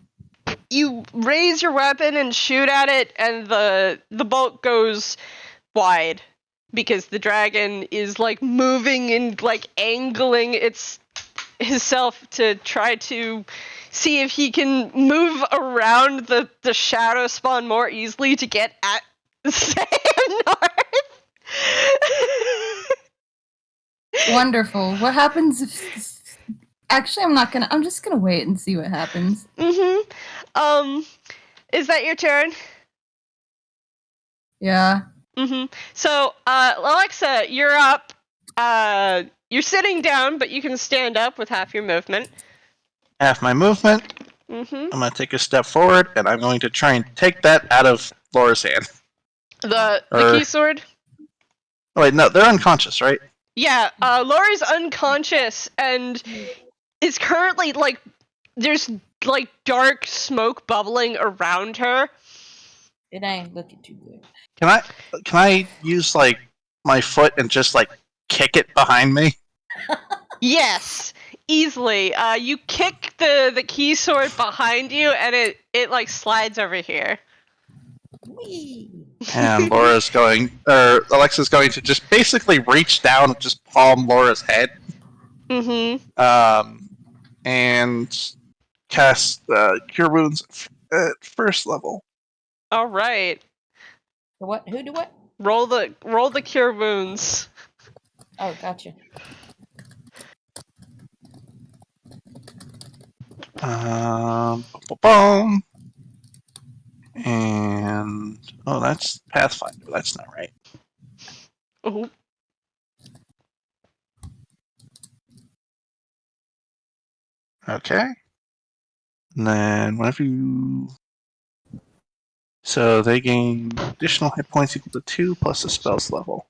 raise your weapon and shoot at it, and the bolt goes wide because the dragon is like moving and like angling himself to try to see if he can move around the shadow spawn more easily to get at Xehanort. Wonderful. What happens if... Actually, I'm just gonna wait and see what happens. Is that your turn? Yeah. So, Alexa, you're up. You're sitting down, but you can stand up with half your movement. Half my movement. I'm going to take a step forward, and I'm going to try and take that out of Laura's hand. The Or- key sword? Oh, wait, no, they're unconscious, right? Yeah, Laura's unconscious and is currently, like, there's, like, dark smoke bubbling around her. It ain't looking too good. Can I use, like, my foot and just, like, kick it behind me? Yes, easily. You kick the key sword behind you, and it like slides over here. Whee! And Alexa's going to just basically reach down and just palm Laura's head. And cast Cure Wounds at first level. All right. The what? Who do what? Roll the Cure Wounds. Oh, gotcha. Boom. And that's Pathfinder. That's not right. Oh. Okay. And then whenever you... So they gain additional hit points equal to 2 plus the spell's level.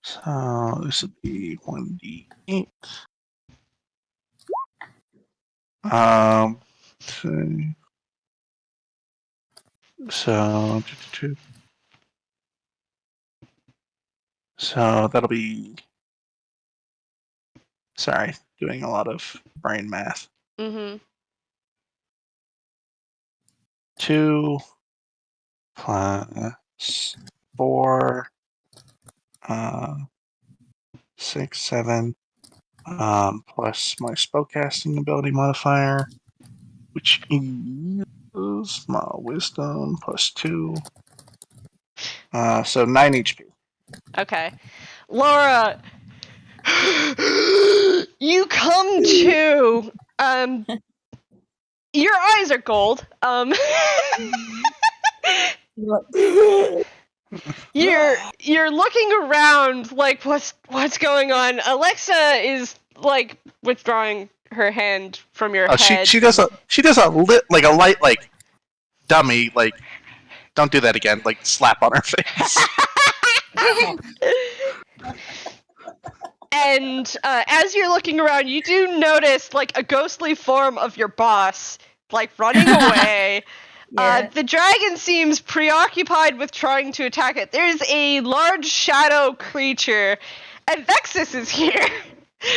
So this would be 1d8. So, so that'll be. Sorry, doing a lot of brain math. Mm-hmm. 2 plus 4, 6, 7, plus my spellcasting ability modifier, which is my wisdom plus 2. So 9 HP. Okay. Laura, you come to. Your eyes are gold. You're looking around like what's going on. Alexa is like withdrawing her hand from your head. She does a light dummy don't do that again, slap on her face. And as you're looking around, you do notice a ghostly form of your boss running away. Yeah. The dragon seems preoccupied with trying to attack it. There's a large shadow creature, and Vexis is here.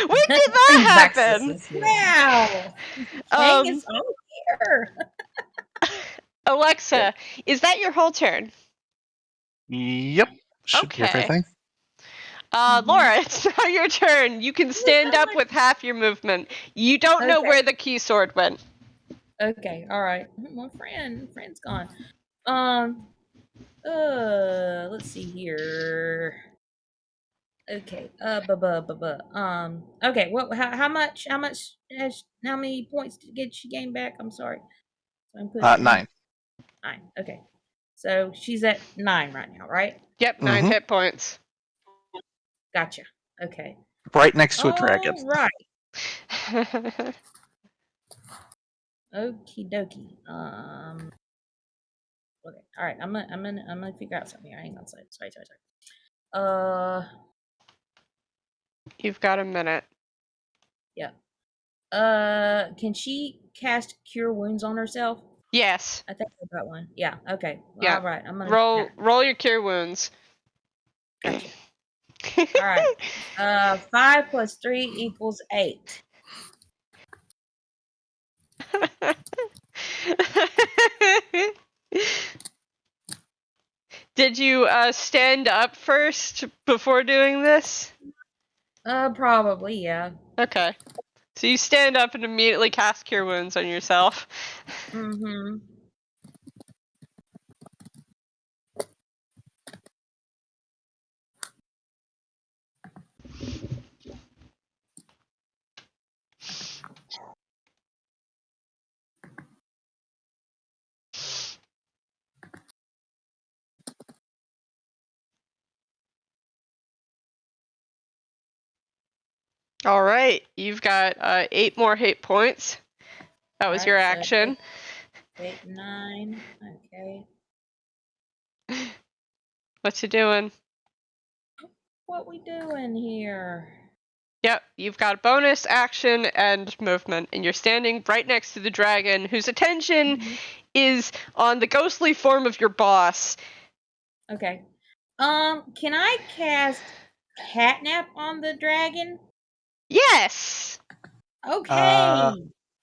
When did that happen? Wow. Dang, it's all here. Alexa, is that your whole turn? Yep. Should be everything. Laura, it's now your turn. You can stand up with half your movement. You don't know where the key sword went. Okay, alright. My friend's gone. Let's see here. Okay, okay, how many points did she gain back? I'm sorry. So I'm putting 9. 9, okay. So she's at 9 right now, right? Yep, 9 hit points. Gotcha. Okay. Right next to a dragon. Right. Okie dokie. Okay. All right. I'm gonna figure out something here. Hang on. Sorry. You've got a minute. Yeah. Can she cast Cure Wounds on herself? Yes. I think I got one. Yeah. Okay. Yeah. All right. I'm gonna roll your Cure Wounds. Gotcha. All right. 5 plus 3 equals 8. Did you stand up first before doing this? Probably, yeah. Okay. So you stand up and immediately cast Cure Wounds on yourself. Mm-hmm. All right, you've got 8 more hit points. That was your action. 8, 9. Okay. What you doing? What we doing here? Yep, you've got bonus action and movement, and you're standing right next to the dragon, whose attention is on the ghostly form of your boss. Okay. Can I cast Catnap on the dragon? Yes. Okay.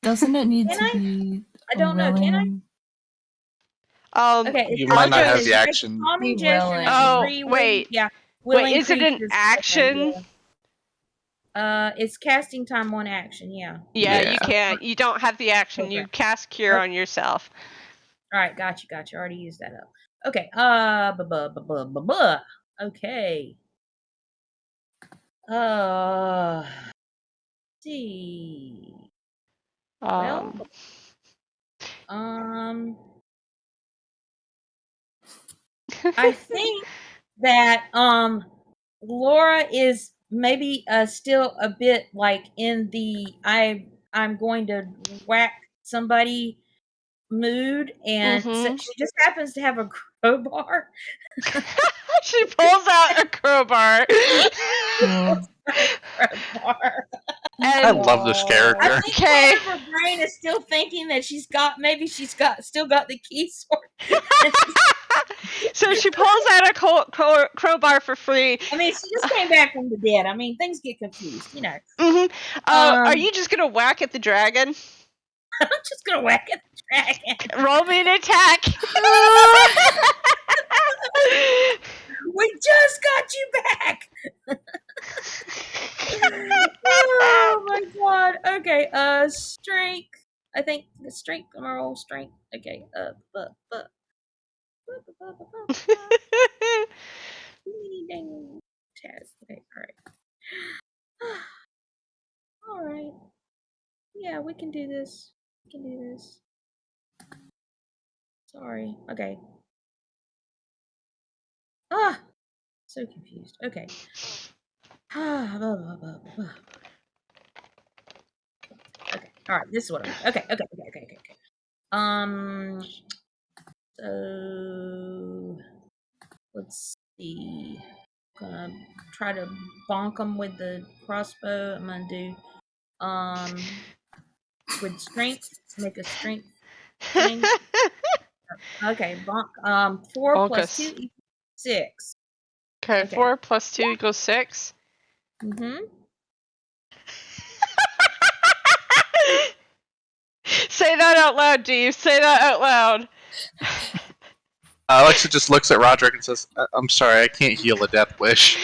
Doesn't it need Can to I? be? I don't know. Can I? Okay. You might not have the action. Calming Be gesture. willing. Oh, Free wait. Yeah. Wait, is it an creatures. action? Yeah. It's casting time 1 action. Yeah. Yeah, you can't. You don't have the action. Okay. You cast Cure on yourself. All right. Gotcha. I already used that up. Okay. Okay. See. Well, I think that Laura is maybe still a bit in the I'm going to whack somebody mood, and so she just happens to have a crowbar. She pulls out a crowbar. I love this character. I think part of her brain is still thinking that she's still got the key sword So she pulls out a crowbar for free. I mean, she just came back from the dead. I mean, things get confused, you know. Are you just gonna whack at the dragon? I'm just gonna whack at the dragon. Roll me an attack. We just got you back. Oh my god. Okay. Strength. I think the strength. I'm gonna roll strength. Okay. Okay. All right. All right. Yeah, we can do this. We can do this. Sorry. Okay. Ah, so confused. Okay. Ah, blah, blah, blah, blah. Okay. All right. This is what I'm. Okay. So let's see. Gonna try to bonk him with the crossbow. I'm gonna do with strength. Make a strength thing. Okay, bonk. 4 plus 2 equals 6. Okay, 4 plus 2 equals 6. Mm-hmm. Say that out loud, Dave. Say that out loud. Alexa just looks at Roderick and says, "I'm sorry, I can't heal a death wish."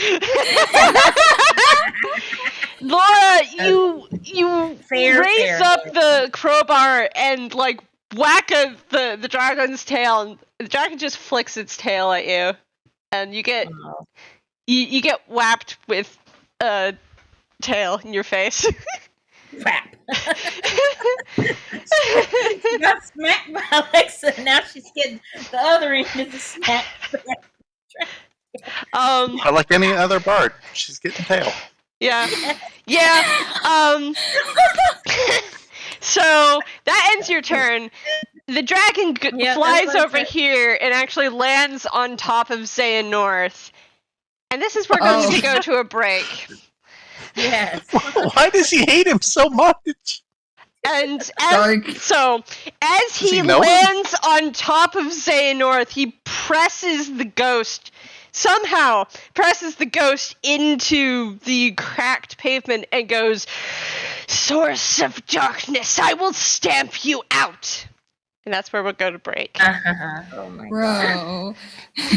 Laura, you Fair, raise fair. up the crowbar and like whack at the dragon's tail, and the dragon just flicks its tail at you, and you get you get whapped with a tail in your face. Crap. She got smacked by Alexa, and now she's getting the other end of the smack. Like any other bard, she's getting tail. Yeah. So that ends your turn. The dragon flies over here and actually lands on top of Zayn North. And this is where we're going to go to a break. Yes. Why does he hate him so much? And as he lands on top of Zayn North, he somehow presses the ghost into the cracked pavement and goes, "Source of darkness, I will stamp you out." And that's where we'll go to break. Oh my god.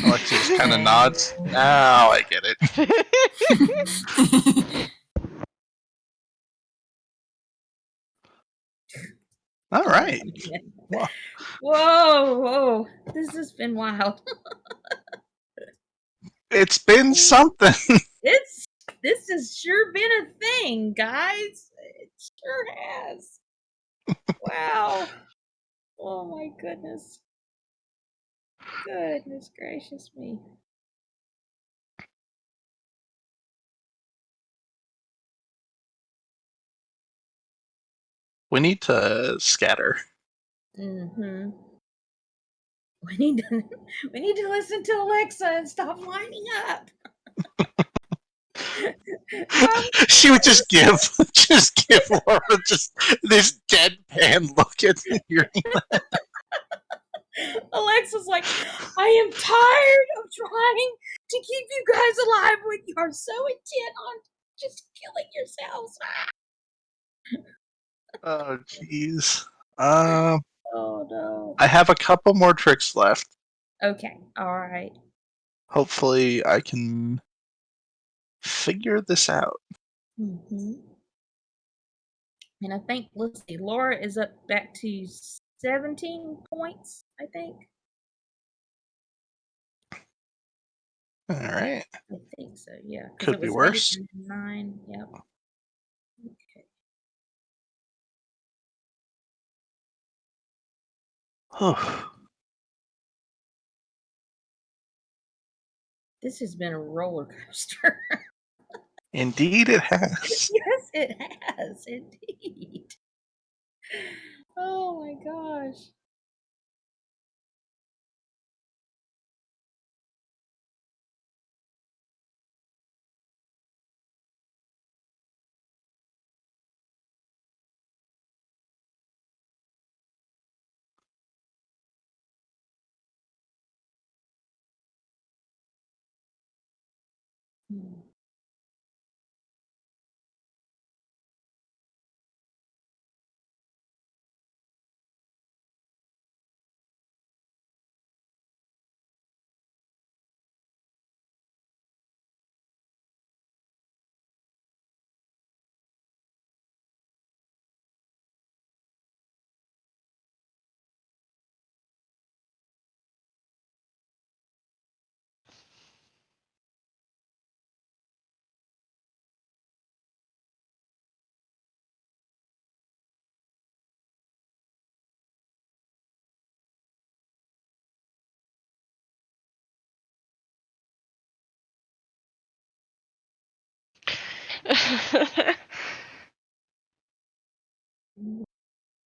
Alexis kind of nods. Now I get it. All right. Whoa. This has been wild. It's been something. This has sure been a thing, guys. It sure has. Wow. Oh my goodness. Goodness gracious me. We need to scatter. Mm-hmm. We need to listen to Alexa and stop lining up. She would just give Laura just this deadpan look at the hearing. Alexa's like, I am tired of trying to keep you guys alive when you are so intent on just killing yourselves. Oh, jeez. Oh no. I have a couple more tricks left. Okay, alright. Hopefully I can figure this out. Mm-hmm. And I think, let's see, Laura is up back to 17 points, I think. Alright. I think so, yeah. Could be worse. 9, yep. Okay. This has been a roller coaster. Indeed it has. Yes, it has, indeed. Oh my gosh.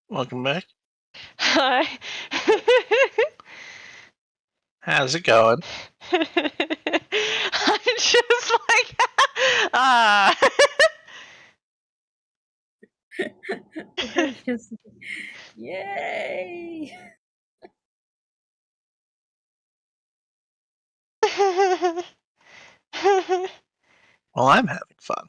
Welcome back. Hi. How's it going? I'm just like, We're just, yay! Well, I'm having fun.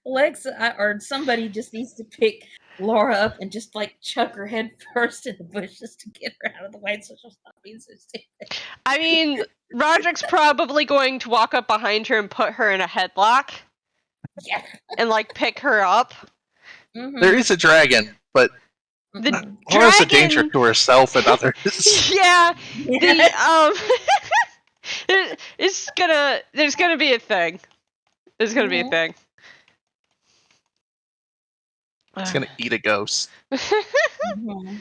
Alexa, or somebody just needs to pick Lara up and just like chuck her head first in the bushes to get her out of the way so she'll stop being so stupid. I mean, Roderick's probably going to walk up behind her and put her in a headlock Yeah. and like pick her up. Mhm. There is a dragon, but The Laura's a dragon. danger to herself and others. Yeah. Yeah. There's gonna be a thing. There's gonna be a thing. It's gonna eat a ghost. Mhm.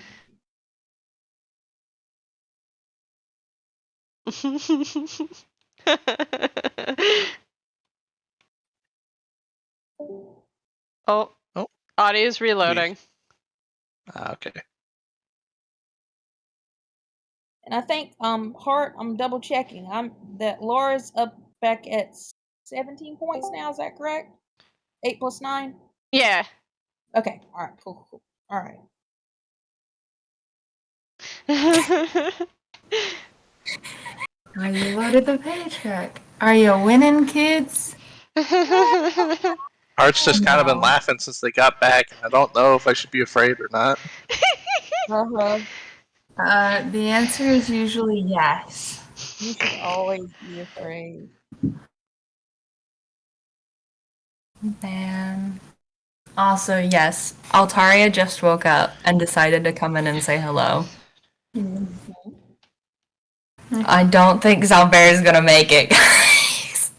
Oh. Oh. Audio's reloading. Okay. And I think Heart, I'm double checking. That Laura's up back at 17 points now, is that correct? 8 plus 9? Yeah. Okay, alright, cool. Alright. Are you loaded the paycheck? Are you winning, kids? Heart's just kind of been laughing since they got back. I don't know if I should be afraid or not. Uh-huh. The answer is usually yes. You should always be afraid. Man. Also, yes, Altaria just woke up and decided to come in and say hello. I don't think Zalbear is gonna make it, guys.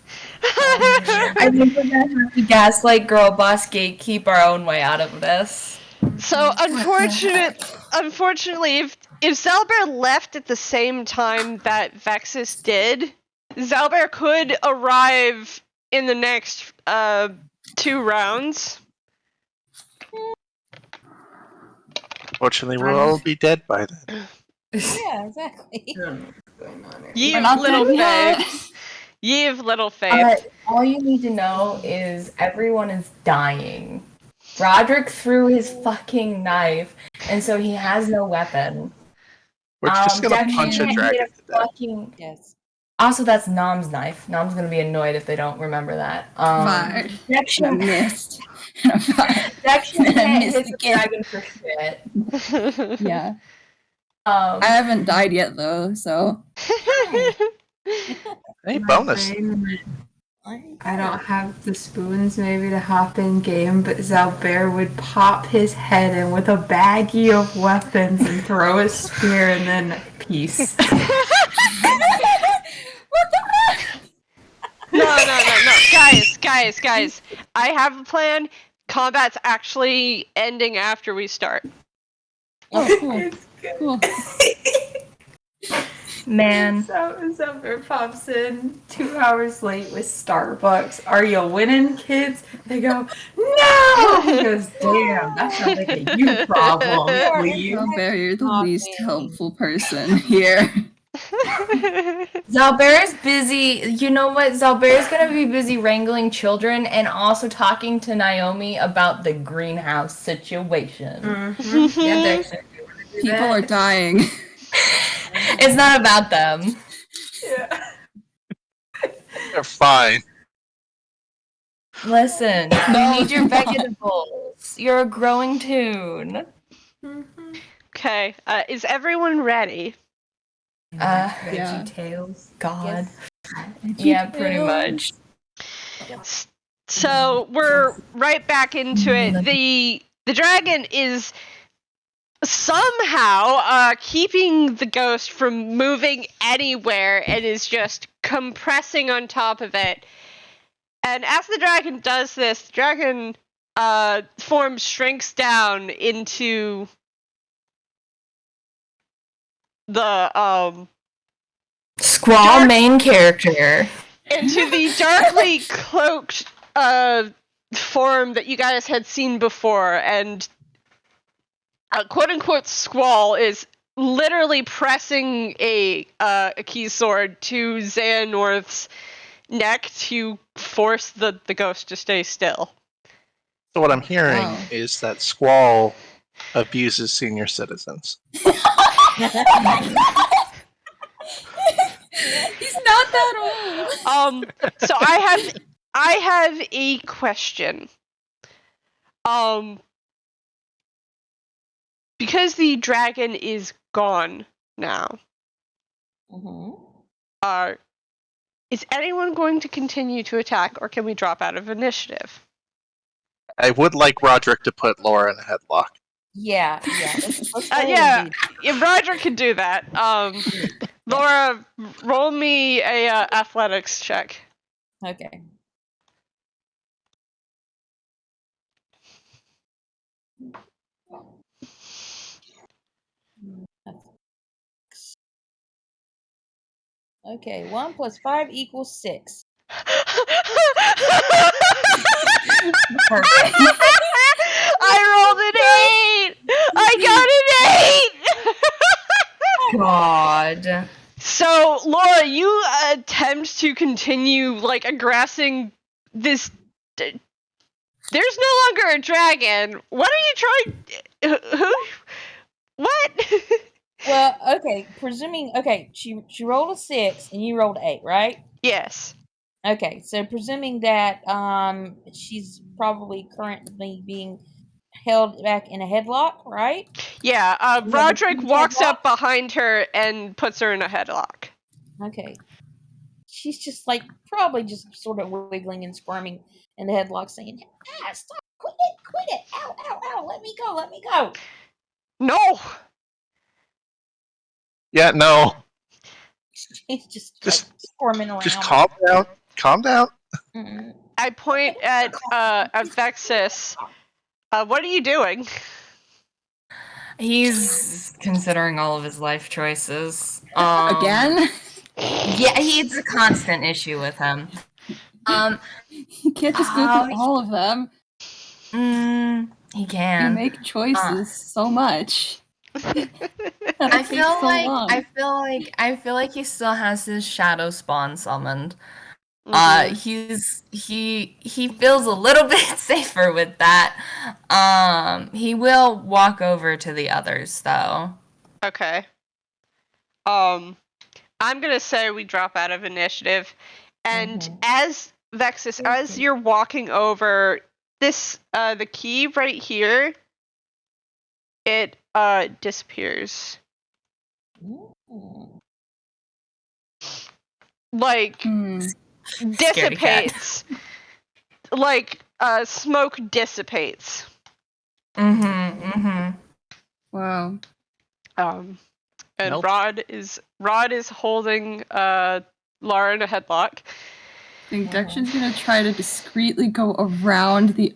I think we're gonna have to gaslight Girl Boss Gatekeep our own way out of this. So unfortunately, if Zalbear left at the same time that Vexis did, Zalbear could arrive in the next 2 rounds. Fortunately, we'll all be dead by then. Yeah, exactly. Ye've not little dead yet. faith. Ye've little faith. All you need to know is everyone is dying. Roderick threw his fucking knife, and so he has no weapon. We're just gonna Dexion punch a hit dragon to death. fucking... Yes. Also, that's Nom's knife. Nom's gonna be annoyed if they don't remember that. Fire. Dexion Missed. Dexion I can't missed hit the again. dragon for shit. Yeah. I haven't died yet though, so. Hey, bonus. I don't have the spoons maybe to hop in game, but Zalbear would pop his head in with a baggie of weapons and throw a spear and then peace. No. Guys. I have a plan. Combat's actually ending after we start. Oh, cool. Man. So Zalbear pops in 2 hours late with Starbucks. Are you winning, kids? They go, no! He goes, damn, that sounds like a you problem, please. Bear, you're the least helpful person here. Zalbera's busy. You know what? Zalbera's gonna be busy wrangling children and also talking to Naomi about the greenhouse situation. Mm-hmm. Yeah, Dexion. People are dying. It's not about them. Yeah. They're fine. Listen, you need your vegetables. You're a growing tune. Mm-hmm. Okay, is everyone ready? Veggie Tales. God. Yes. Yeah, pretty much. So we're right back into it. The dragon is somehow keeping the ghost from moving anywhere and is just compressing on top of it. And as the dragon does this, the dragon form shrinks down into the Squall main character. into the darkly cloaked form that you guys had seen before, and quote unquote Squall is literally pressing a key sword to Xehanorth's neck to force the ghost to stay still. So what I'm hearing is that Squall abuses senior citizens. He's not that old. So I have a question. Because the dragon is gone now, is anyone going to continue to attack, or can we drop out of initiative? I would like Roderick to put Laura in a headlock. Yeah. Let's go Yeah, indeed. if Roger can do that. Laura, roll me a athletics check. Okay. Okay, 1 + 5 = 6. Perfect. I rolled an 8! I got an 8! God. So, Laura, you attempt to continue, like, aggressing this... There's no longer a dragon. What are you trying... Who? What? Well, okay, presuming she rolled a 6 and you rolled 8, right? Yes. Okay, so presuming that she's probably currently being held back in a headlock, right? Yeah, Yeah, Roderick the walks headlock? up behind her and puts her in a headlock. Okay. She's just like probably just sort of wiggling and squirming in the headlock saying, stop, quit it, ow, ow, ow, let me go. No! Yeah, no. She's just Just- like squirming around. Just calm down. Calm down. Mm. I point at Vexis. What are you doing? He's considering all of his life choices. Again? Yeah, it's a constant issue with him. You can't just go through all of them. He You can. make choices so much. I feel like he still has his shadow spawn summoned. He feels a little bit safer with that. He will walk over to the others though. Okay. I'm gonna say we drop out of initiative, and as Vexis, as you're walking over, this the key right here, it disappears. Like dissipates. Like smoke dissipates. Wow. And Nope. Rod is holding Lara in a headlock. I think Dexion's gonna try to discreetly go around the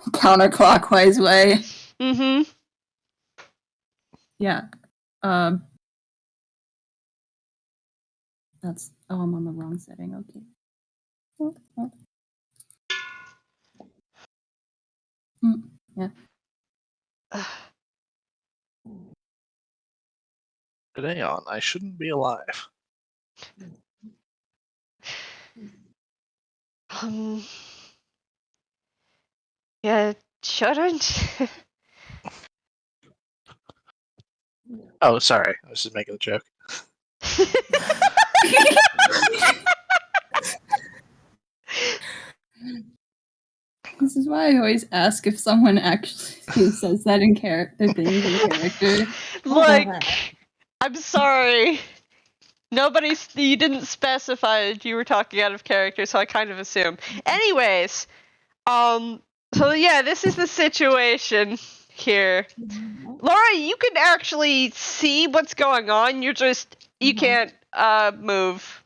counterclockwise way. Yeah. That's I'm on the wrong setting. Okay. Yeah. Today on, I shouldn't be alive. Yeah, shouldn't. Oh, sorry. I was just making a joke. This is why I always ask if someone actually says that in character, things in character. Like, I'm sorry. You didn't specify you were talking out of character, so I kind of assume. Anyways, so yeah, this is the situation here. Lara, you can actually see what's going on, you can't, move.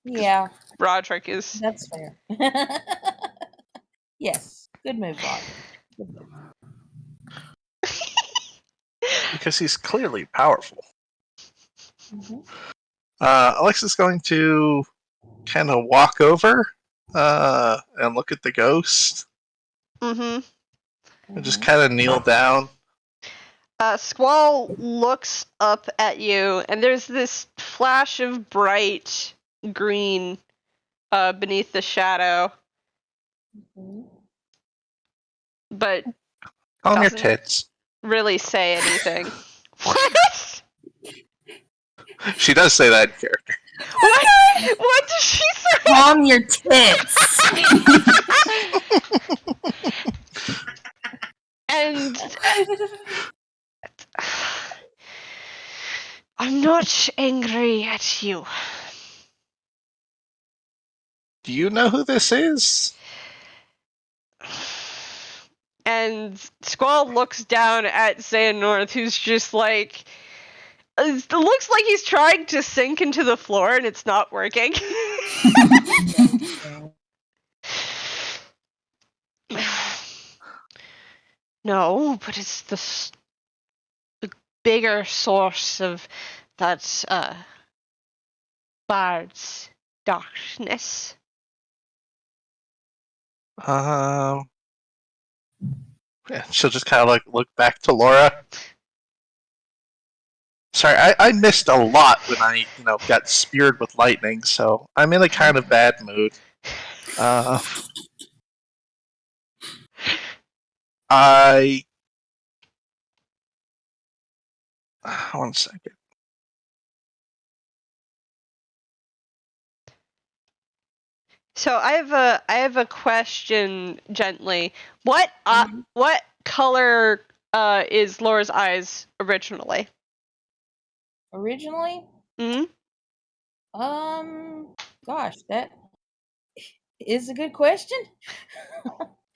Yeah, Roderick is. that's fair. Yes, good move, Roger. Good move. Because he's clearly powerful. Mm-hmm. Alexa's going to kind of walk over and look at the ghost. And just kind of kneel down. Squall looks up at you, and there's this flash of bright green beneath the shadow. But On your doesn't tits. really say anything. What? She does say that in character. What does she say? Calm your tits. And I'm not angry at you. Do you know who this is? And Squall looks down at Xehanort, who's just like... It looks like he's trying to sink into the floor, and it's not working. No, but it's the bigger source of that, bard's darkness. Yeah, she'll just kind of like look back to Lara. Sorry, I missed a lot when I, got speared with lightning, so I'm in a kind of bad mood. One second. So I have a question, Gently. What color is Laura's eyes originally? Originally? Hmm? Gosh, that is a good question.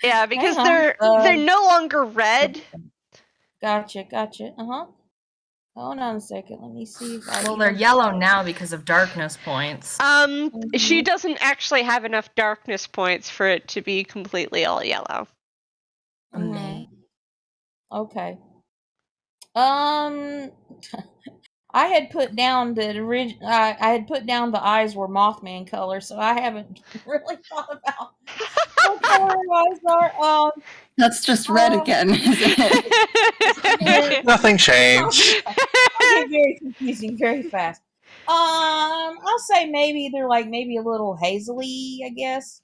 Yeah, because Hang they're no longer red. Gotcha. Uh-huh. Hold on a second. Let me see if I Well, they're yellow now because of darkness points. She doesn't actually have enough darkness points for it to be completely all yellow. Okay. I had put down I had put down the eyes were Mothman color, so I haven't really thought about what color eyes are. That's just red again, isn't it? Nothing changed. I get very confusing very fast. I'll say maybe they're like maybe a little hazily, I guess.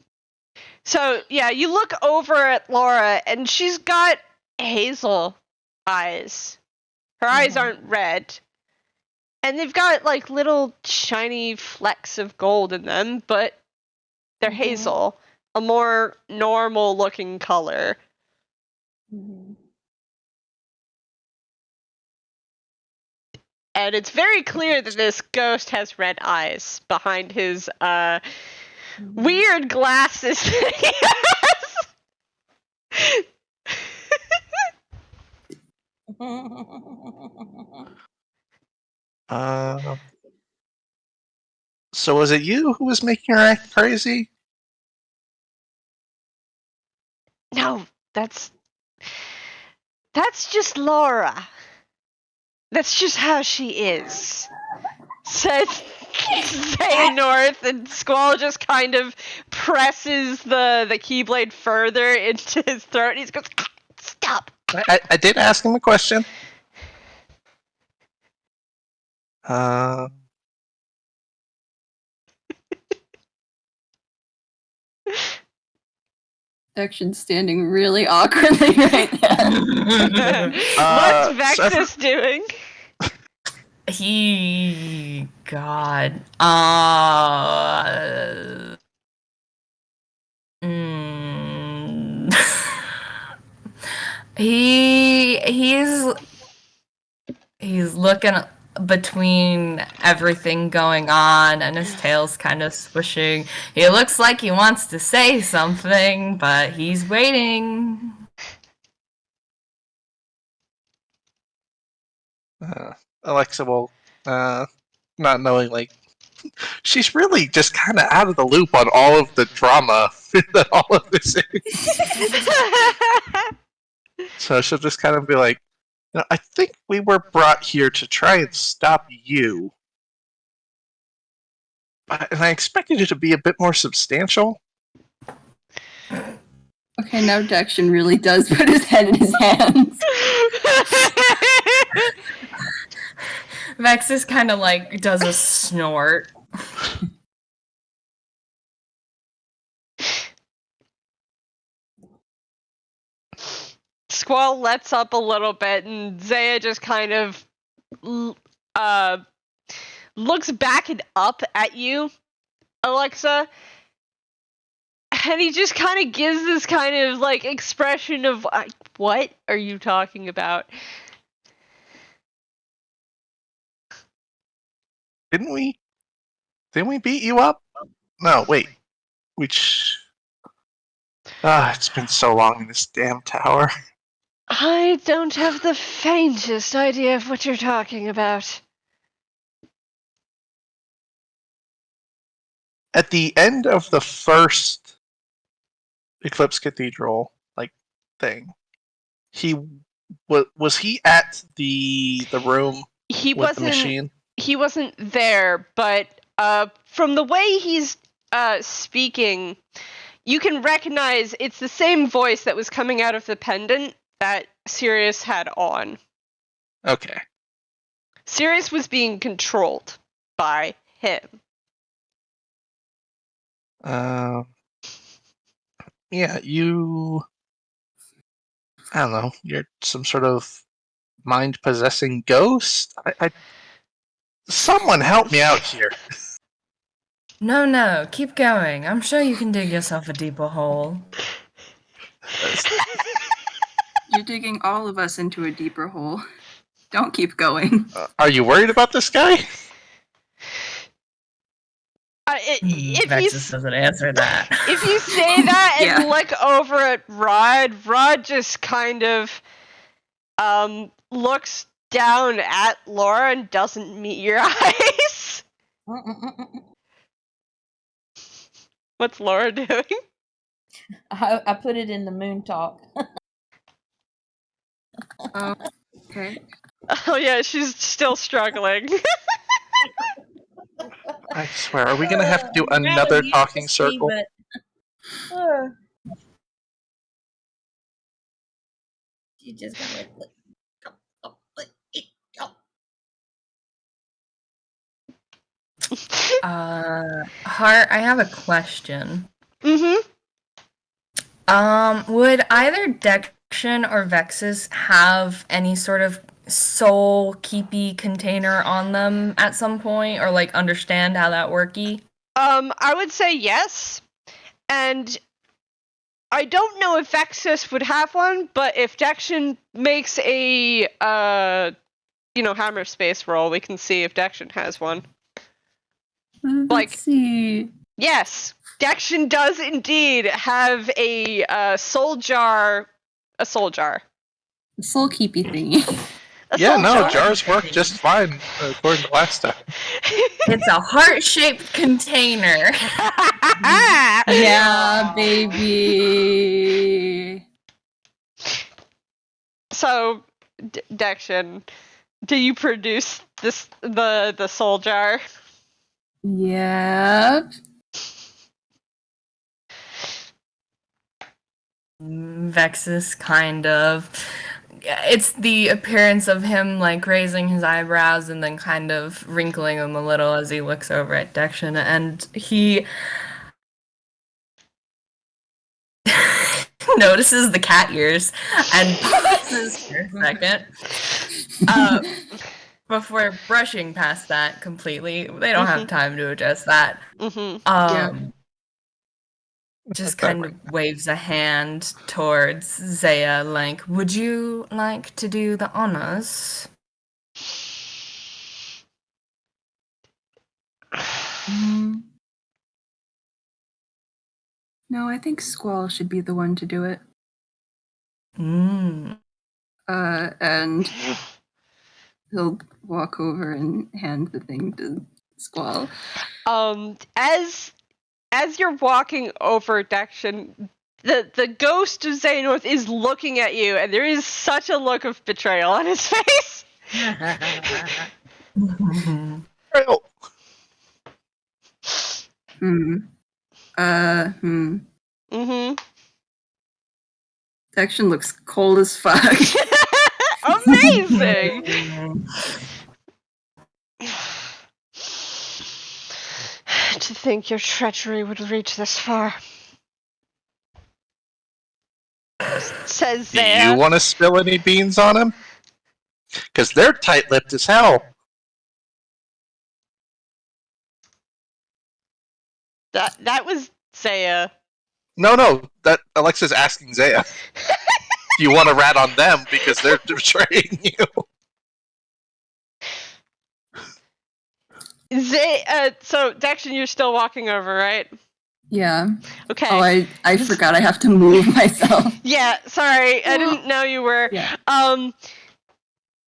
So yeah, you look over at Lara, and she's got hazel eyes. Her eyes aren't red. And they've got like little shiny flecks of gold in them, but they're hazel. A more normal looking color. And it's very clear that this ghost has red eyes behind his weird glasses that he has. So was it you who was making her act crazy? No, that's just Lara. That's just how she is. Says Xehanort, and Squall just kind of presses the keyblade further into his throat, and he goes, "Stop." I did ask him a question. Uh, Dexion standing really awkwardly right now. What's so Vexis doing? God. He's looking between everything going on, and his tail's kind of swishing. He looks like he wants to say something, but he's waiting. Alexa will, not knowing, like, she's really just kind of out of the loop on all of the drama that all of this is. So she'll just kind of be like, I think we were brought here to try and stop you. And I expected it to be a bit more substantial. Okay, now Dexion really does put his head in his hands. Vexis kind of like does a snort. Squall lets up a little bit, and Zaya just kind of looks back and up at you, Alexa, and he just kind of gives this kind of like expression of what are you talking about? Didn't we beat you up? No, wait. It's been so long in this damn tower. I don't have the faintest idea of what you're talking about. At the end of the first Eclipse Cathedral, like, thing, was he at the room with the machine? He wasn't there, but from the way he's speaking, you can recognize it's the same voice that was coming out of the pendant that Sirius had on. Okay. Sirius was being controlled by him. Yeah, I don't know, you're some sort of mind-possessing ghost? Someone help me out here. No, keep going. I'm sure you can dig yourself a deeper hole. You're digging all of us into a deeper hole. Don't keep going. Are you worried about this guy? Vexis doesn't answer that. If you say that and look over at Rod just kind of looks down at Lara and doesn't meet your eyes. What's Lara doing? I put it in the moon talk. Okay. Oh yeah, she's still struggling. I swear, are we gonna have to do another talking circle? You just gotta Heart, I have a question. Mm-hmm. Would either Dexion or Vexis have any sort of soul keepy container on them at some point, or like understand how that worky? I would say yes, and I don't know if Vexis would have one, but if Dexion makes a hammer space roll, we can see if Dexion has one. Let's see. Yes, Dexion does indeed have a soul jar. A soul jar. A soul keepy thingy. Jars work just fine, according to last time. It's a heart-shaped container. Yeah, baby. So, Dexion, do you produce the soul jar? Yep. Vexis kind of it's the appearance of him like raising his eyebrows and then kind of wrinkling them a little as he looks over at Dexion, and he notices the cat ears and pauses for a second before brushing past that completely. They don't have time to adjust that. Just kind of waves a hand towards Zaya, like, would you like to do the honors? No, I think Squall should be the one to do it. And he'll walk over and hand the thing to Squall. As you're walking over, Dexion, the ghost of Xehanort is looking at you, and there is such a look of betrayal on his face. Betrayal. Dexion looks cold as fuck. Amazing! To think your treachery would reach this far. Says Do there. you want to spill any beans on him? Because they're tight-lipped as hell. That was Zaya. No, that Alexa's asking Zaya. Do you want to rat on them because they're betraying you? So Dexion, you're still walking over, right? Yeah. Okay. Oh, I forgot I have to move myself. Yeah, sorry, I didn't know you were. Yeah.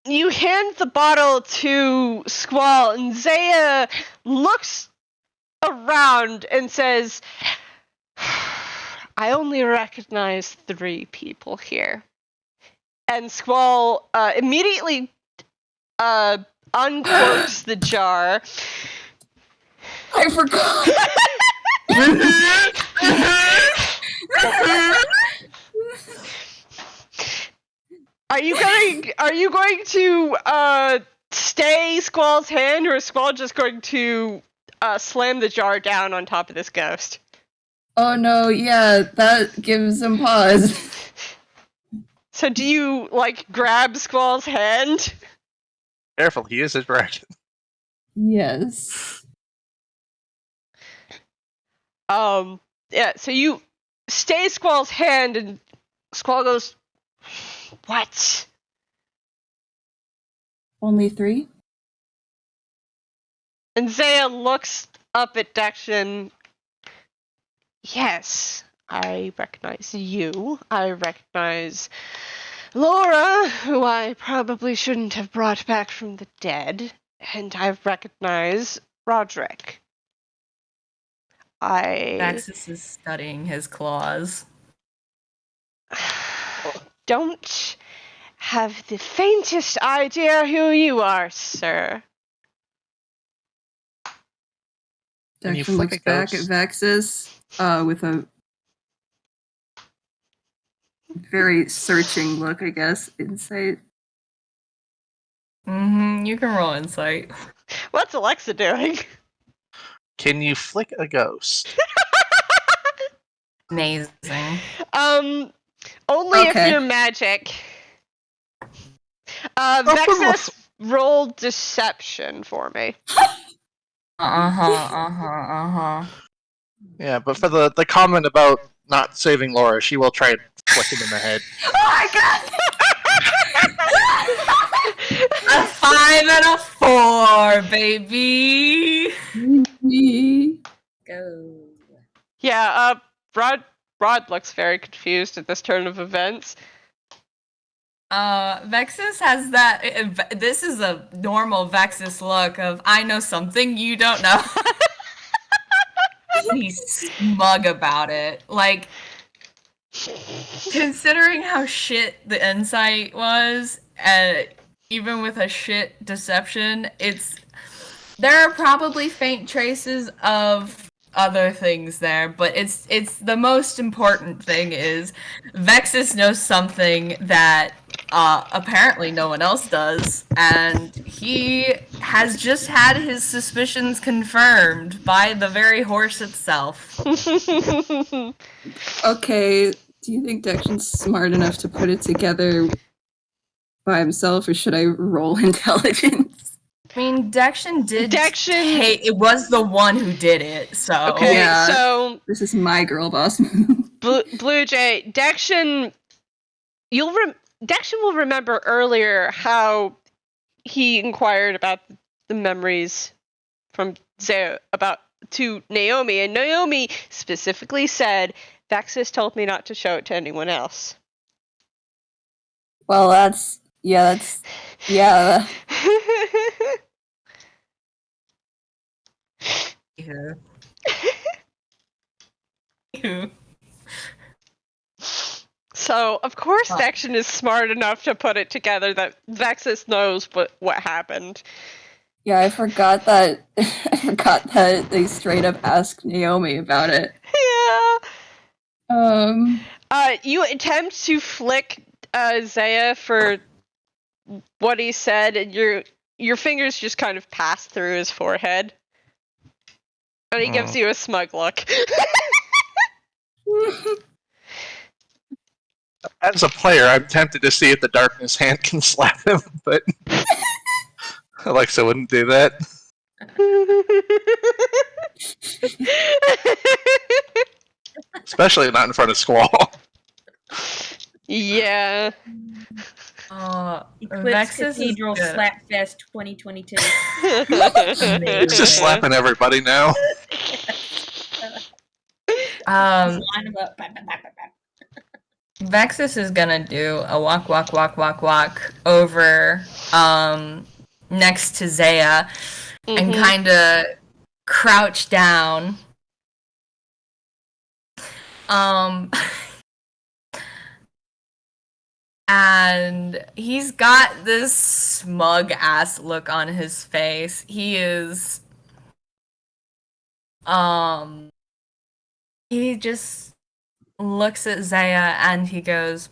You hand the bottle to Squall, and Zaya looks around and says, I only recognize 3 people here. And Squall immediately uncorks the jar. I forgot. Are you going to stay Squall's hand, or is Squall just going to slam the jar down on top of this ghost? Oh no, yeah, that gives him pause. So do you, like, grab Squall's hand? Careful, he is a dragon. Yes. Yeah, so you stay Squall's hand, and Squall goes, what? Only 3? And Zaya looks up at Dexion. Yes, I recognize you. I recognize Lara, who I probably shouldn't have brought back from the dead. And I recognize Roderick. Vexis is studying his claws. Don't have the faintest idea who you are, sir. Dexion looks back at Vexis with a very searching look, I guess. Insight. You can roll insight. What's Alexa doing? Can you flick a ghost? Amazing. Only if you're magic. Vexis, roll deception for me. Yeah, but for the comment about not saving Lara, she will try and flick him in the head. Oh my god! A 5 and a 4, baby! Go. Yeah, Rod looks very confused at this turn of events. Vexis has that. This is a normal Vexis look of, I know something you don't know. He's smug about it. Like, considering how shit the insight was, even with a shit deception, there are probably faint traces of other things there, but it's the most important thing is Vexis knows something that apparently no one else does, and he has just had his suspicions confirmed by the very horse itself. Okay, do you think Dexion's smart enough to put it together by himself, or should I roll intelligence? I mean, Dexion did. Dexion- it was the one who did it, so. Okay, Yeah. so This is my girl boss move. Bluejay, Dexion, Dexion will remember earlier how he inquired about the memories from Zeo to Naomi, and Naomi specifically said, Vexis told me not to show it to anyone else. Well, that's yeah. Yeah. So, of course, Dexion is smart enough to put it together that Vexis knows what happened. Yeah, I forgot that. I forgot that they straight up asked Naomi about it. Yeah. You attempt to flick Zaya for what he said, and your fingers just kind of pass through his forehead. And he gives you a smug look. As a player, I'm tempted to see if the darkness hand can slap him, but Alexa wouldn't do that. Especially not in front of Squall. Yeah. Eclipse Cathedral Slapfest 2022. It's just slapping everybody now. Line them up. Vexis is gonna do a walk over next to Zaya and kind of crouch down. And he's got this smug ass look on his face. He is he just looks at Zaya and he goes,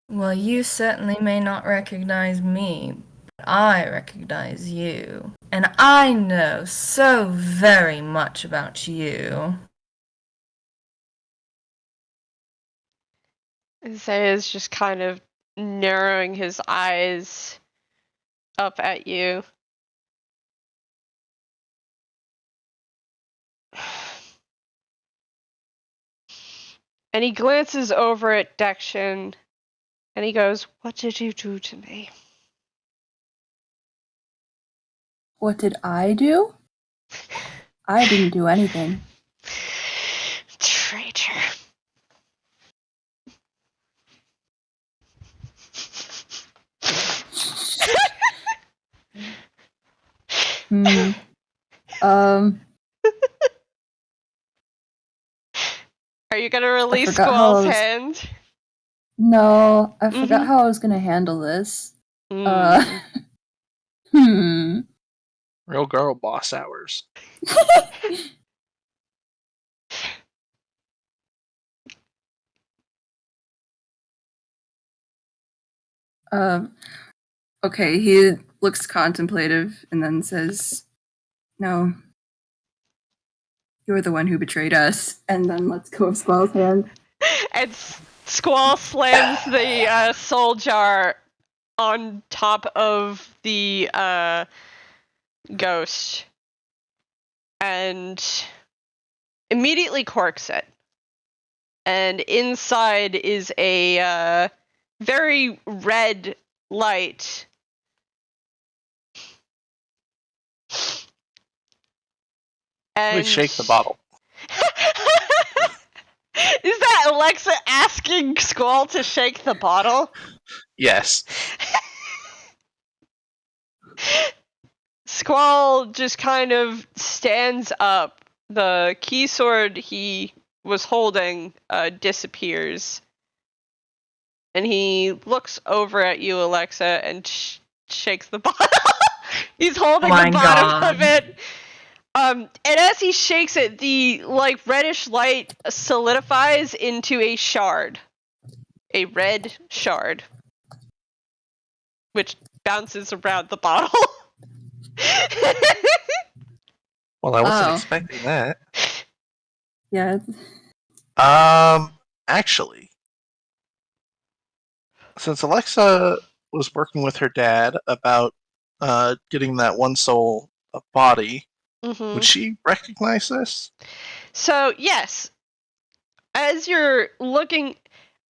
well, you certainly may not recognize me, but I recognize you. And I know so very much about you. Zaya's just kind of narrowing his eyes up at you. And he glances over at Dexion, and he goes, what did you do to me? What did I do? I didn't do anything. Traitor. Are you gonna release Squall's hand? No, I forgot how I was gonna handle this. Real girl boss hours. Okay, he looks contemplative and then says, no, you're the one who betrayed us. And then lets go of Squall's hand. And Squall slams the soul jar on top of the ghost and immediately corks it. And inside is a very red light. And Please shake the bottle. Is that Alexa asking Squall to shake the bottle? Yes. Squall just kind of stands up. The key sword he was holding disappears. And he looks over at you, Alexa, and shakes the bottle. He's holding the bottom of it. And as he shakes it, the reddish light solidifies into a shard. A red shard. Which bounces around the bottle. Well, I wasn't expecting that. Yeah. Actually, since Alexa was working with her dad about getting that one soul a body, would she recognize this? So, yes. As you're looking...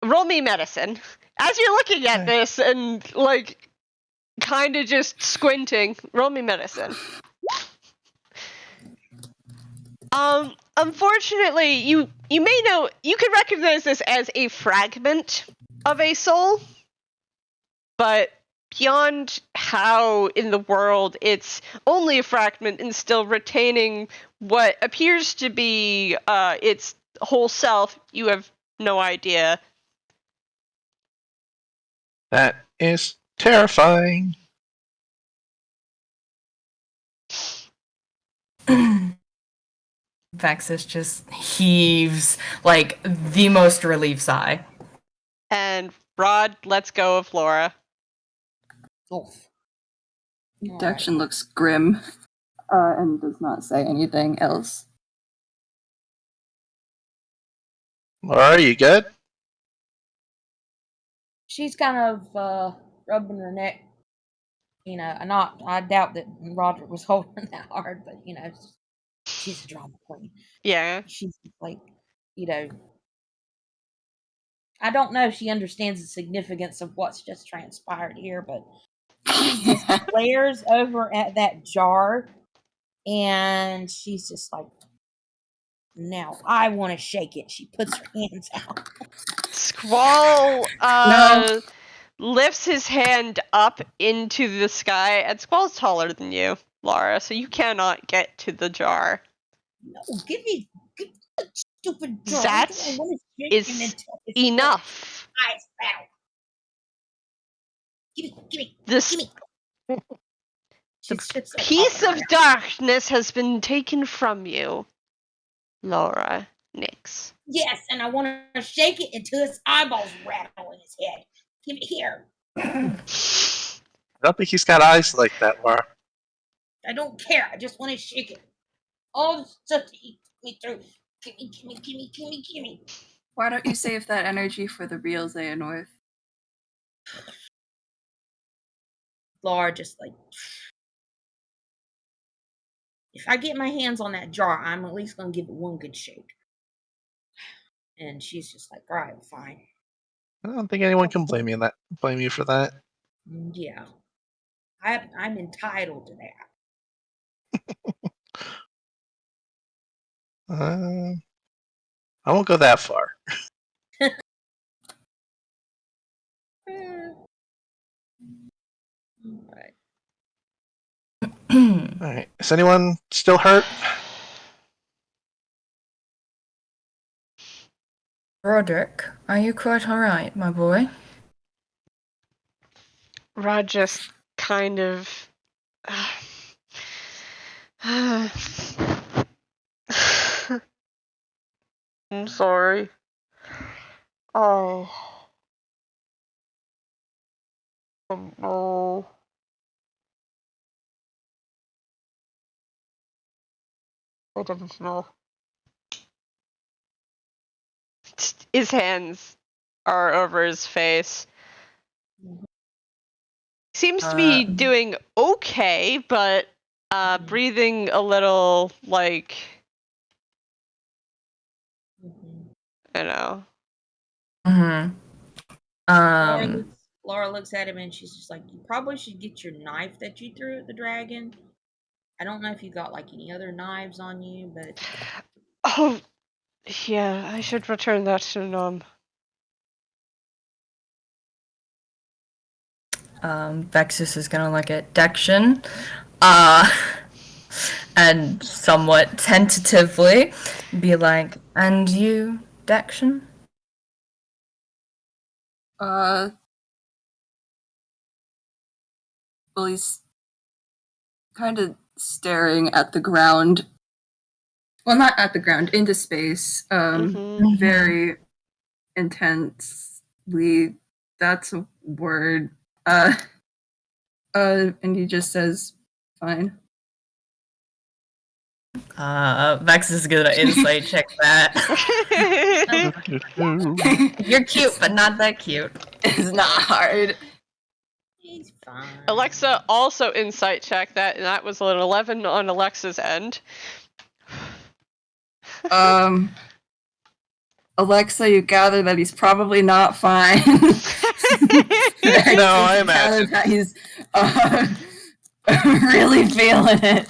Roll me medicine. As you're looking at this and, kind of just squinting, roll me medicine. Unfortunately, you may know... You could recognize this as a fragment of a soul, but beyond how in the world it's only a fragment and still retaining what appears to be its whole self, you have no idea. That is terrifying. Vexis just heaves the most relief sigh. And Rod lets go of Laura. Dexion looks grim and does not say anything else. Laura, you good? She's kind of rubbing her neck. I doubt that Roderick was holding her that hard, but she's a drama queen. Yeah. She's I don't know if she understands the significance of what's just transpired here, but she just glares over at that jar and she's just like, now I want to shake it. She puts her hands out. Squall lifts his hand up into the sky, and Squall's taller than you, Lara, so you cannot get to the jar. No, give me the stupid jar. That is enough. Give me. The piece of darkness has been taken from you, Laura Nyxxe. Yes, and I want to shake it until his eyeballs rattle in his head. Give it here. I don't think he's got eyes like that, Laura. I don't care. I just want to shake it. All the stuff that he put me through. Give me. Why don't you save that energy for the real Xehanort? Lara just if I get my hands on that jar, I'm at least going to give it one good shake. And she's just like, all right, fine. I don't think anyone can blame you for that. Yeah. I'm entitled to that. I won't go that far. Alright. Is anyone still hurt? Roderick, are you quite alright, my boy? Rod just kind of... I'm sorry. Oh no. I didn't know. His hands are over his face. Seems to be doing okay, but breathing a little you know. Laura looks at him and she's just like, you probably should get your knife that you threw at the dragon. I don't know if you got any other knives on you, but... Oh, yeah, I should return that to Nom. Vexis is gonna look at Dexion, and somewhat tentatively be like, and you, Dexion? Well, he's kind of staring at the ground Well, not at the ground, into space. Mhm. Very intensely. That's a word. And he just says, "Fine." Vex is gonna insight check that. You're cute, but not that cute. It's not hard. He's fine. Alexa also insight checked that, and that was an 11 on Alexa's end. Alexa, you gather that he's probably not fine. No, I imagine. That he's really feeling it.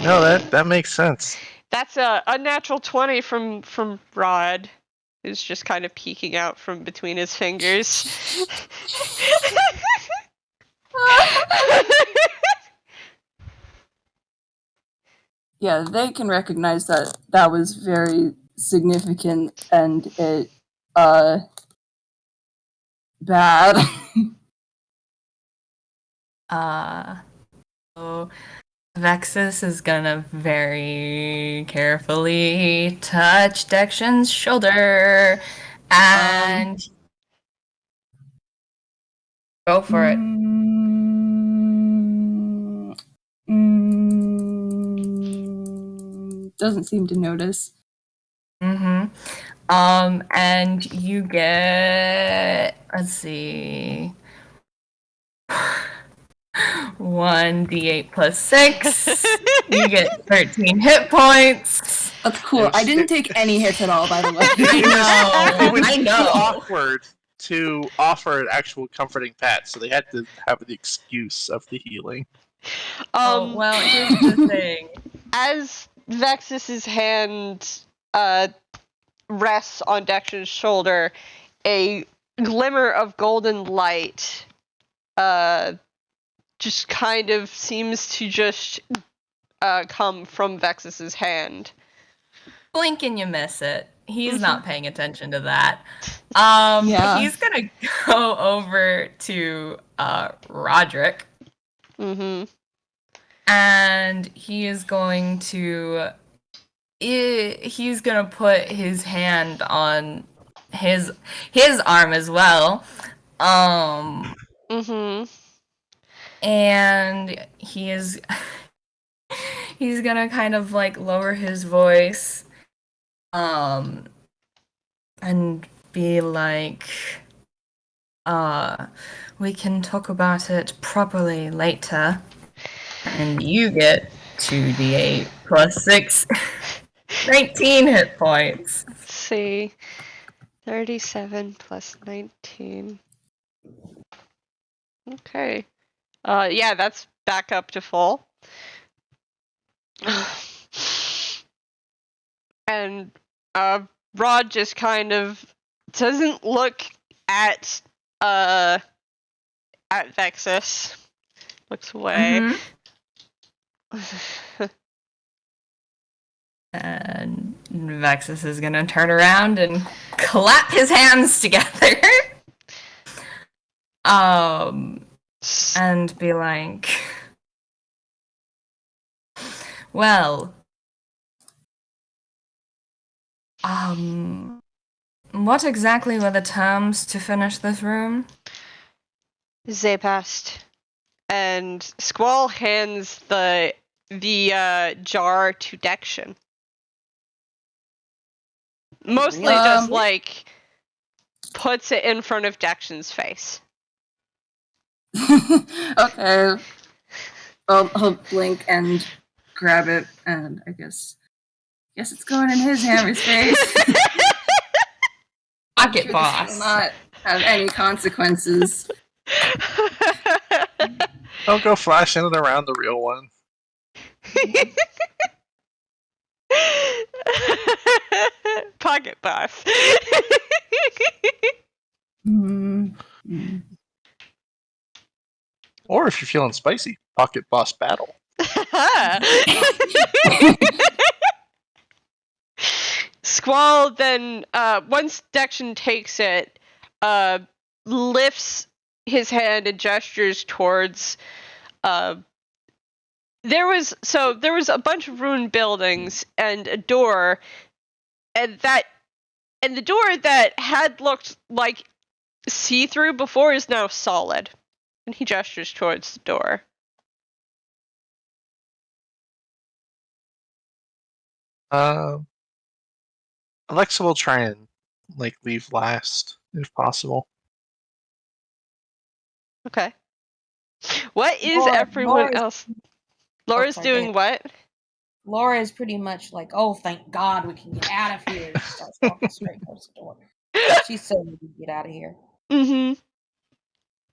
No, that makes sense. That's a unnatural 20 from Rod, who's just kind of peeking out from between his fingers. Yeah, they can recognize that was very significant and it bad. So Vexis is gonna very carefully touch Dexion's shoulder and go for it. Doesn't seem to notice. Mm-hmm. And you get, let's see, 1d8 plus 6. You get 13 hit points. That's cool. I didn't take any hits at all, by the way. It was I know. too awkward to offer an actual comforting pat, so they had to have the excuse of the healing. Well, here's the thing. As Vexis's hand rests on Dexion's shoulder, a glimmer of golden light just kind of seems to just come from Vexis's hand. Blink and you miss it. He's not paying attention to that. Yeah. He's gonna go over to Roderick. Mm-hmm. And he is going to put his hand on his arm as well. Mm-hmm. And he's gonna kind of like lower his voice and be like, we can talk about it properly later. And you get 2d8 plus 6, 19 hit points. Let's see. 37 plus 19. Okay. Yeah, that's back up to full. And Rod just kind of doesn't look at Vexis. Looks away. Mhm. And Vexis is gonna turn around and clap his hands together. And be like, well, what exactly were the terms to finish this room? They passed. And Squall hands the jar to Dexion. Mostly just like puts it in front of Dexion's face. Okay. I'll blink and grab it, and I guess it's going in his hammer's face. Pocket This boss. will not have any consequences. Don't go flashing it around the real one. Pocket boss. Or if you're feeling spicy, pocket boss battle. Squall then, once Dexion takes it, lifts his hand and gestures towards there was a bunch of ruined buildings and a door, and the door that had looked like see-through before is now solid. And he gestures towards the door. Alexa will try and leave last if possible. Okay. What is everyone else? Laura's sorry, doing what? Laura is pretty much like, oh, thank God we can get out of here. She starts walking straight towards the door. She's so ready to get out of here. Mm-hmm.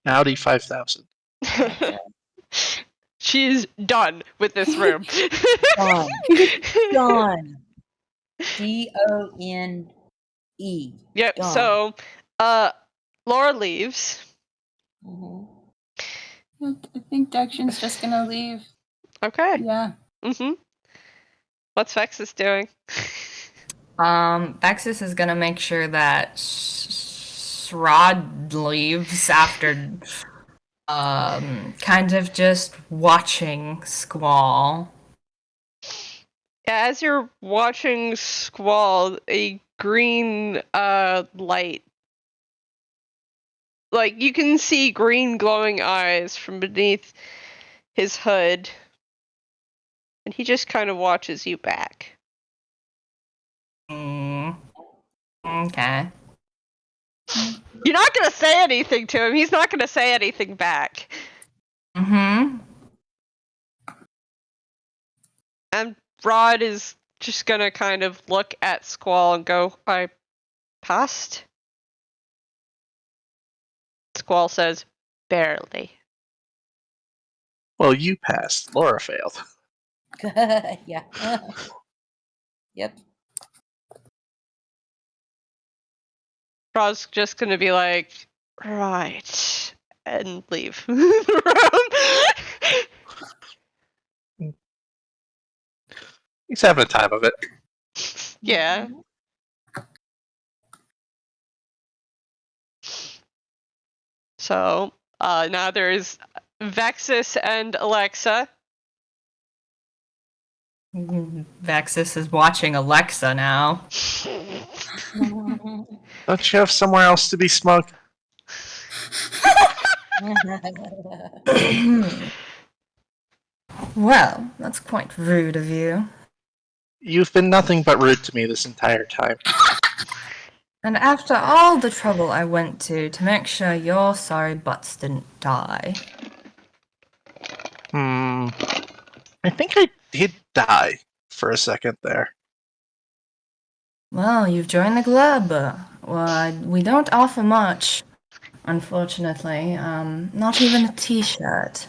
Audi 5000. She's done with this room. Done. Done. D-O-N-E. Yep. Done. So, Laura leaves. Mm-hmm. I think Dexion's just gonna leave. Okay. Yeah. Mm-hmm. What's Vexis doing? Vexis is gonna make sure that Rod leaves after kind of just watching Squall. As you're watching Squall, a green light, like you can see green glowing eyes from beneath his hood, and he just kind of watches you back. Okay. You're not gonna say anything to him. He's not gonna say anything back. Mm-hmm. And Rod is just gonna kind of look at Squall and go, I passed? Squall says, barely. Well, you passed. Laura failed. Yeah. Yep. Rod's just gonna be like, right, and leave the room. He's having a time of it. Yeah. So, now there's Vexis and Alexa. Vexis is watching Alexa now. Don't you have somewhere else to be smug? Well, that's quite rude of you. You've been nothing but rude to me this entire time. And after all the trouble I went to make sure your sorry butts didn't die. I think I did die for a second there. Well, you've joined the club. Well, we don't offer much, unfortunately. Not even a t-shirt.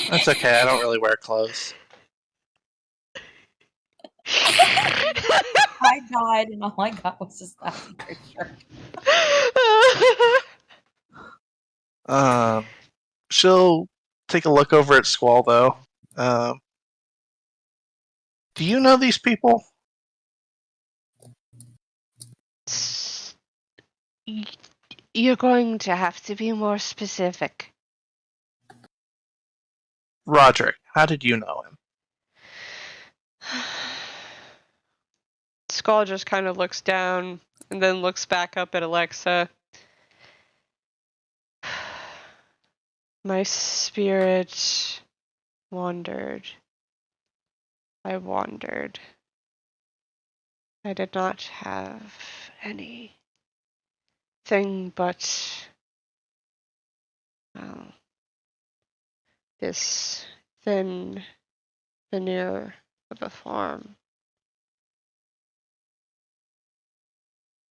That's okay, I don't really wear clothes. I died, and all I got was this last shirt. She'll take a look over at Squall, though. Do you know these people? You're going to have to be more specific. Roderick, how did you know him? Skull just kind of looks down and then looks back up at Alexa. My spirit wandered. I wandered. I did not have anything but, well, this thin veneer of a form.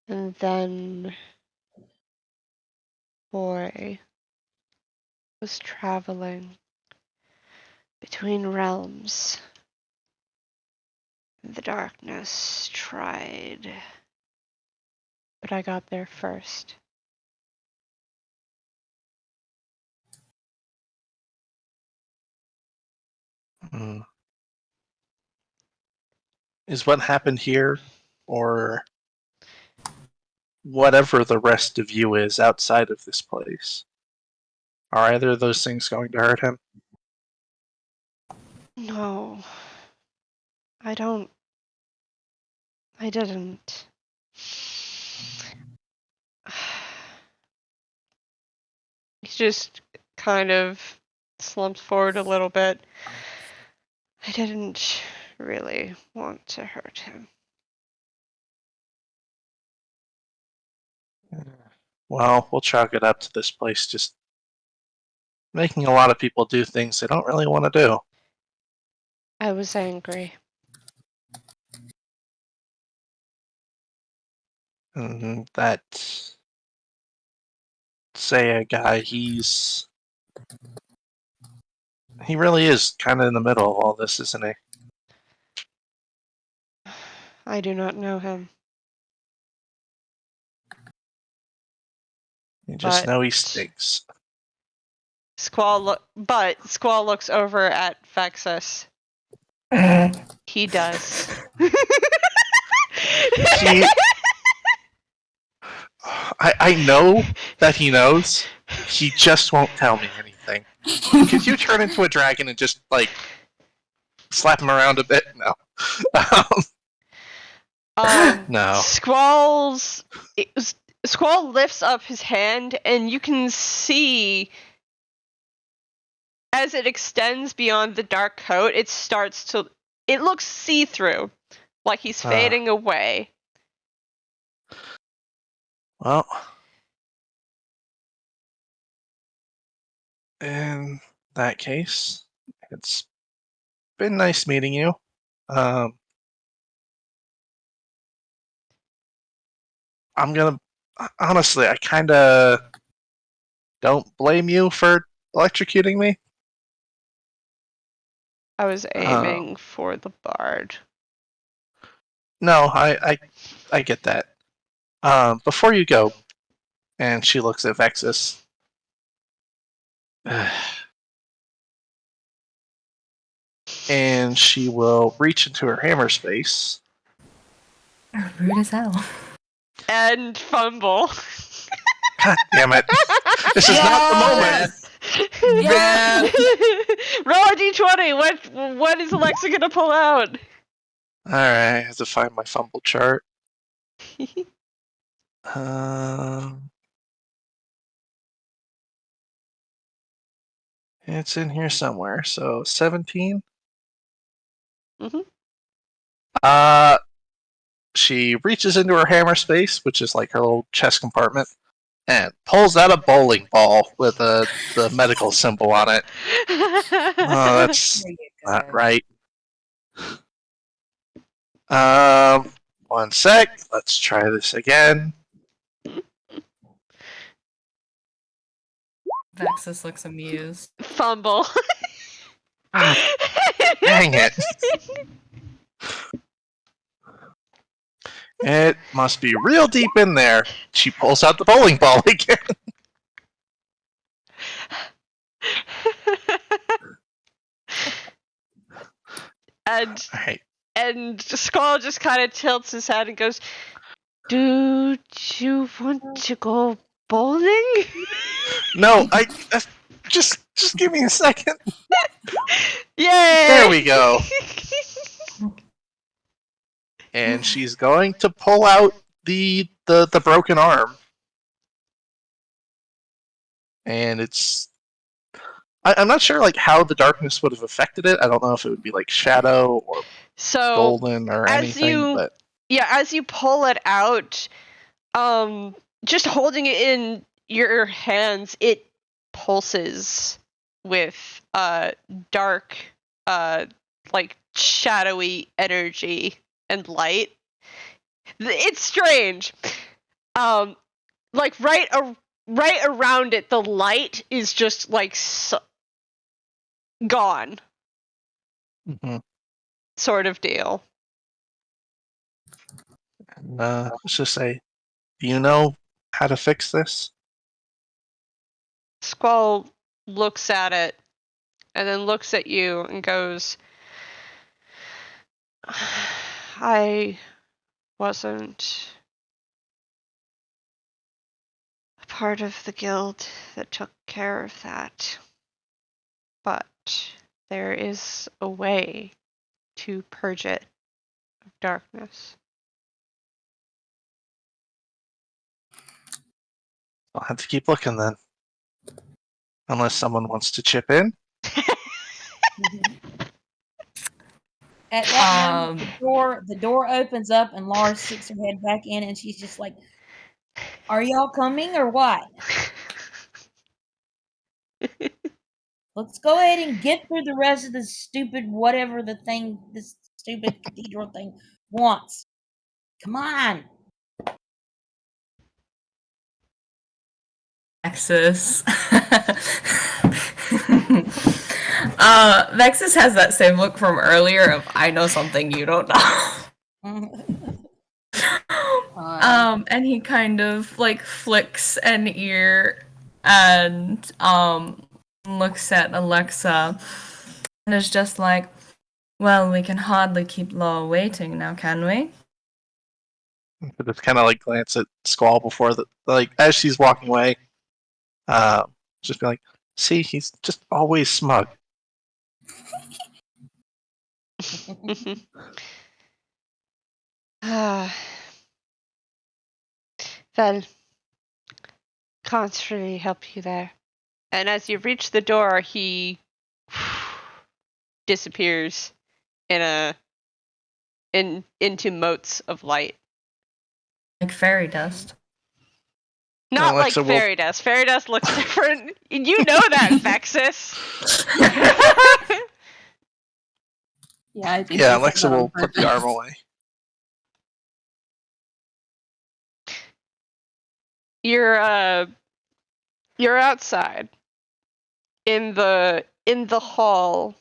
And then boy was traveling between realms. The darkness tried, but I got there first. Is what happened here, or whatever the rest of you is outside of this place, are either of those things going to hurt him? No. I didn't. He just kind of slumps forward a little bit. I didn't really want to hurt him. Well, we'll chalk it up to this place just making a lot of people do things they don't really want to do. I was angry. And that Saya guy, he really is kind of in the middle of all this, isn't he? I do not know him. You just But know he stinks. Squall looks over at Vexis. He does. He, I know that he knows. He just won't tell me anything. Could you turn into a dragon and just, like, slap him around a bit? No. No. Squall lifts up his hand, and you can see as it extends beyond the dark coat, it looks see-through, like he's fading away. Well, in that case, it's been nice meeting you. Honestly, I kinda don't blame you for electrocuting me. I was aiming for the bard. No, I get that. Before you go, and she looks at Vexis. And she will reach into her hammer space. Rude as hell. And fumble. God damn it. This is not the moment. Yeah. Roll a d20. What is Alexa gonna pull out? Alright, I have to find my fumble chart. It's in here somewhere. So 17. She reaches into her hammer space, which is like her little chest compartment, and pulls out a bowling ball with the medical symbol on it. Oh, that's not right. 1 sec. Let's try this again. Vexis looks amused. Fumble. Ah, dang it. It must be real deep in there. She pulls out the bowling ball again. And Squall just kind of tilts his head and goes, "Do you want to go bowling?" No, just give me a second. Yay! There we go. And she's going to pull out the broken arm. And I'm not sure like how the darkness would have affected it. I don't know if it would be like shadow or golden or anything. But as you pull it out, just holding it in your hands, it pulses with dark, like shadowy energy and light. It's strange. Like right around it, the light is just like gone. Mm-hmm. Sort of deal. And let's just say, do you know how to fix this? Squall looks at it and then looks at you and goes, I wasn't a part of the guild that took care of that, but there is a way to purge it of darkness. I'll have to keep looking then. Unless someone wants to chip in. At that moment, the door opens up and Lara sticks her head back in and she's just like, "Are y'all coming or what? Let's go ahead and get through the rest of this stupid whatever this stupid cathedral thing wants. Come on." Vexis. Vexis has that same look from earlier of I know something you don't know. And he kind of like flicks an ear and looks at Alexa and is just like, well, we can hardly keep Law waiting now, can we? But just kind of like glance at Squall before as she's walking away. Just be like, see, he's just always smug. Well, can't really help you there. And as you reach the door, he disappears into motes of light. Like fairy dust. Not Alexa like fairy dust. Fairy dust looks different. You know that, Vexis. Yeah, I think Yeah, he said Alexa that on will put the purpose. arm away. You're outside in the hall,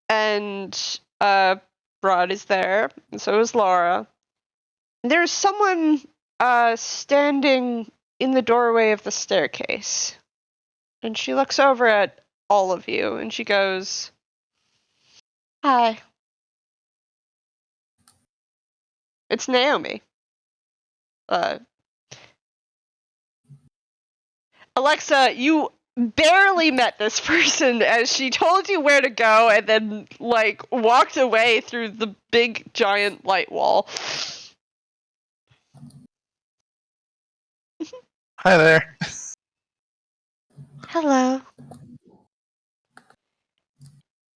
and Rod is there, and so is Lara. There's someone standing in the doorway of the staircase, and she looks over at all of you, and she goes, "Hi. It's Naomi." Alexa, you barely met this person as she told you where to go and then, like, walked away through the big, giant light wall. Hi there. Hello.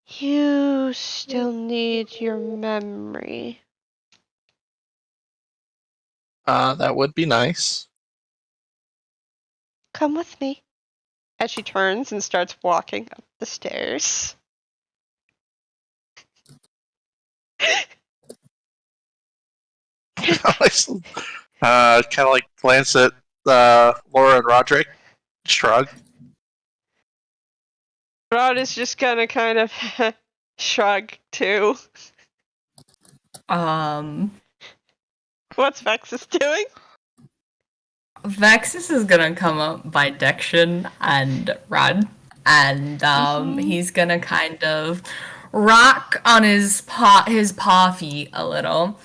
You still need your memory. That would be nice. Come with me. As she turns and starts walking up the stairs. Kind of like glance at Laura and Roderick. Shrug. Rod is just gonna kind of shrug too. What's Vexis doing? Vexis is gonna come up by Dexion and Rod, and he's gonna kind of rock on his paw feet a little,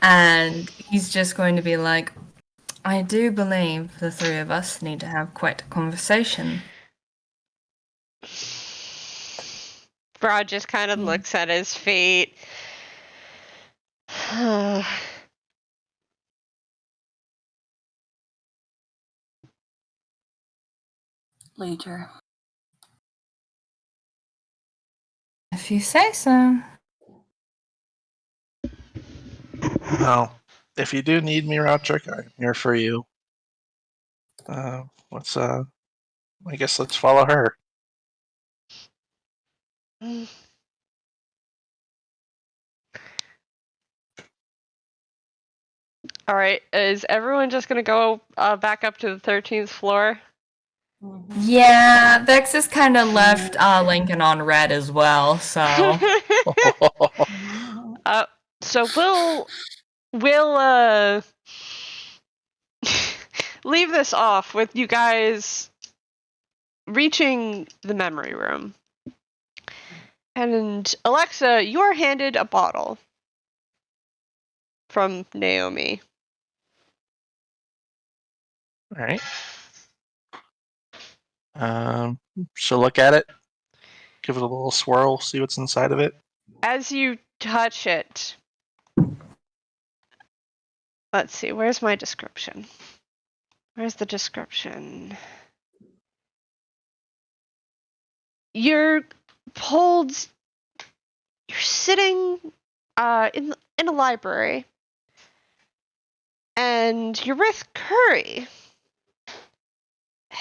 and he's just going to be like, I do believe the three of us need to have quite a conversation. Rod just kind of looks at his feet. Later. If you say so. Well, if you do need me, Roderick, I'm here for you. I guess let's follow her. Alright, is everyone just gonna go back up to the 13th floor? Yeah, Vexis kind of left Lincoln on red as well, so. So we'll leave this off with you guys reaching the memory room. And Alexa, you're handed a bottle from Naomi. Alright. She'll look at it, give it a little swirl, see what's inside of it. As you touch it, let's see, where's my description? Where's the description? You're sitting in a library, and you're with Curry,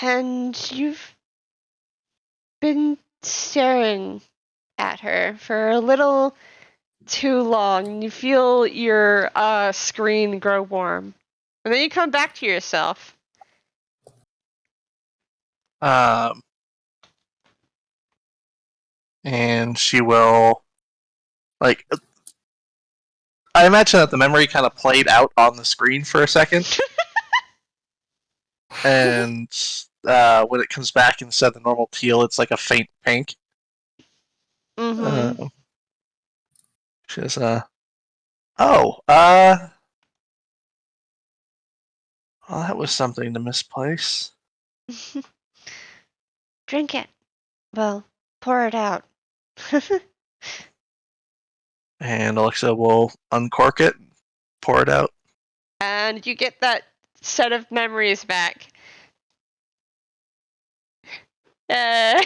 and you've been staring at her for a little too long. You feel your screen grow warm, and then you come back to yourself. And she will, like, I imagine that the memory kind of played out on the screen for a second. And when it comes back, instead of the normal teal, it's like a faint pink. Mm-hmm. She says, well, that was something to misplace. Drink it. Well, pour it out. And Alexa will uncork it, pour it out. And you get that set of memories back. Yay!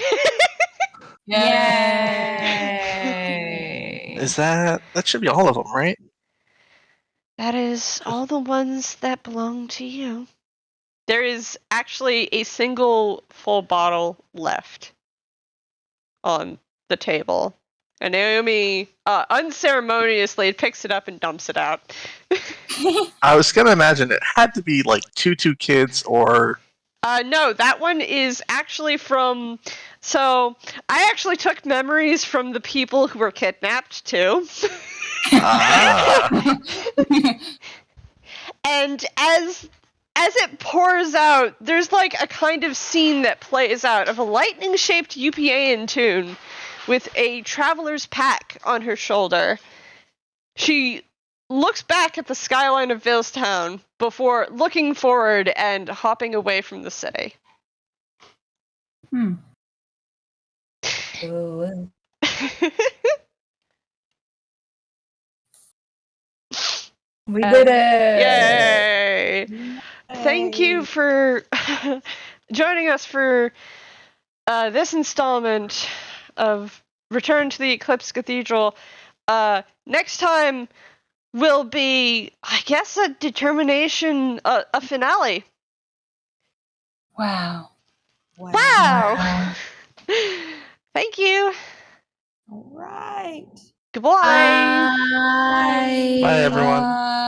That should be all of them, right? That is all the ones that belong to you. There is actually a single full bottle left on the table. And Naomi unceremoniously picks it up and dumps it out. I was going to imagine it had to be like two kids or... No, that one is actually from... So, I actually took memories from the people who were kidnapped, too. And as it pours out, there's like a kind of scene that plays out of a lightning-shaped UPA in tune with a traveler's pack on her shoulder. She looks back at the skyline of Valestown before looking forward and hopping away from the city. Ooh. We did it! Yay! Thank you for joining us for this installment of Return to the Eclipse Cathedral. Next time will be, I guess, a determination, a finale. Wow. Wow! Thank you. All right. Goodbye. Bye. Bye, everyone. Bye.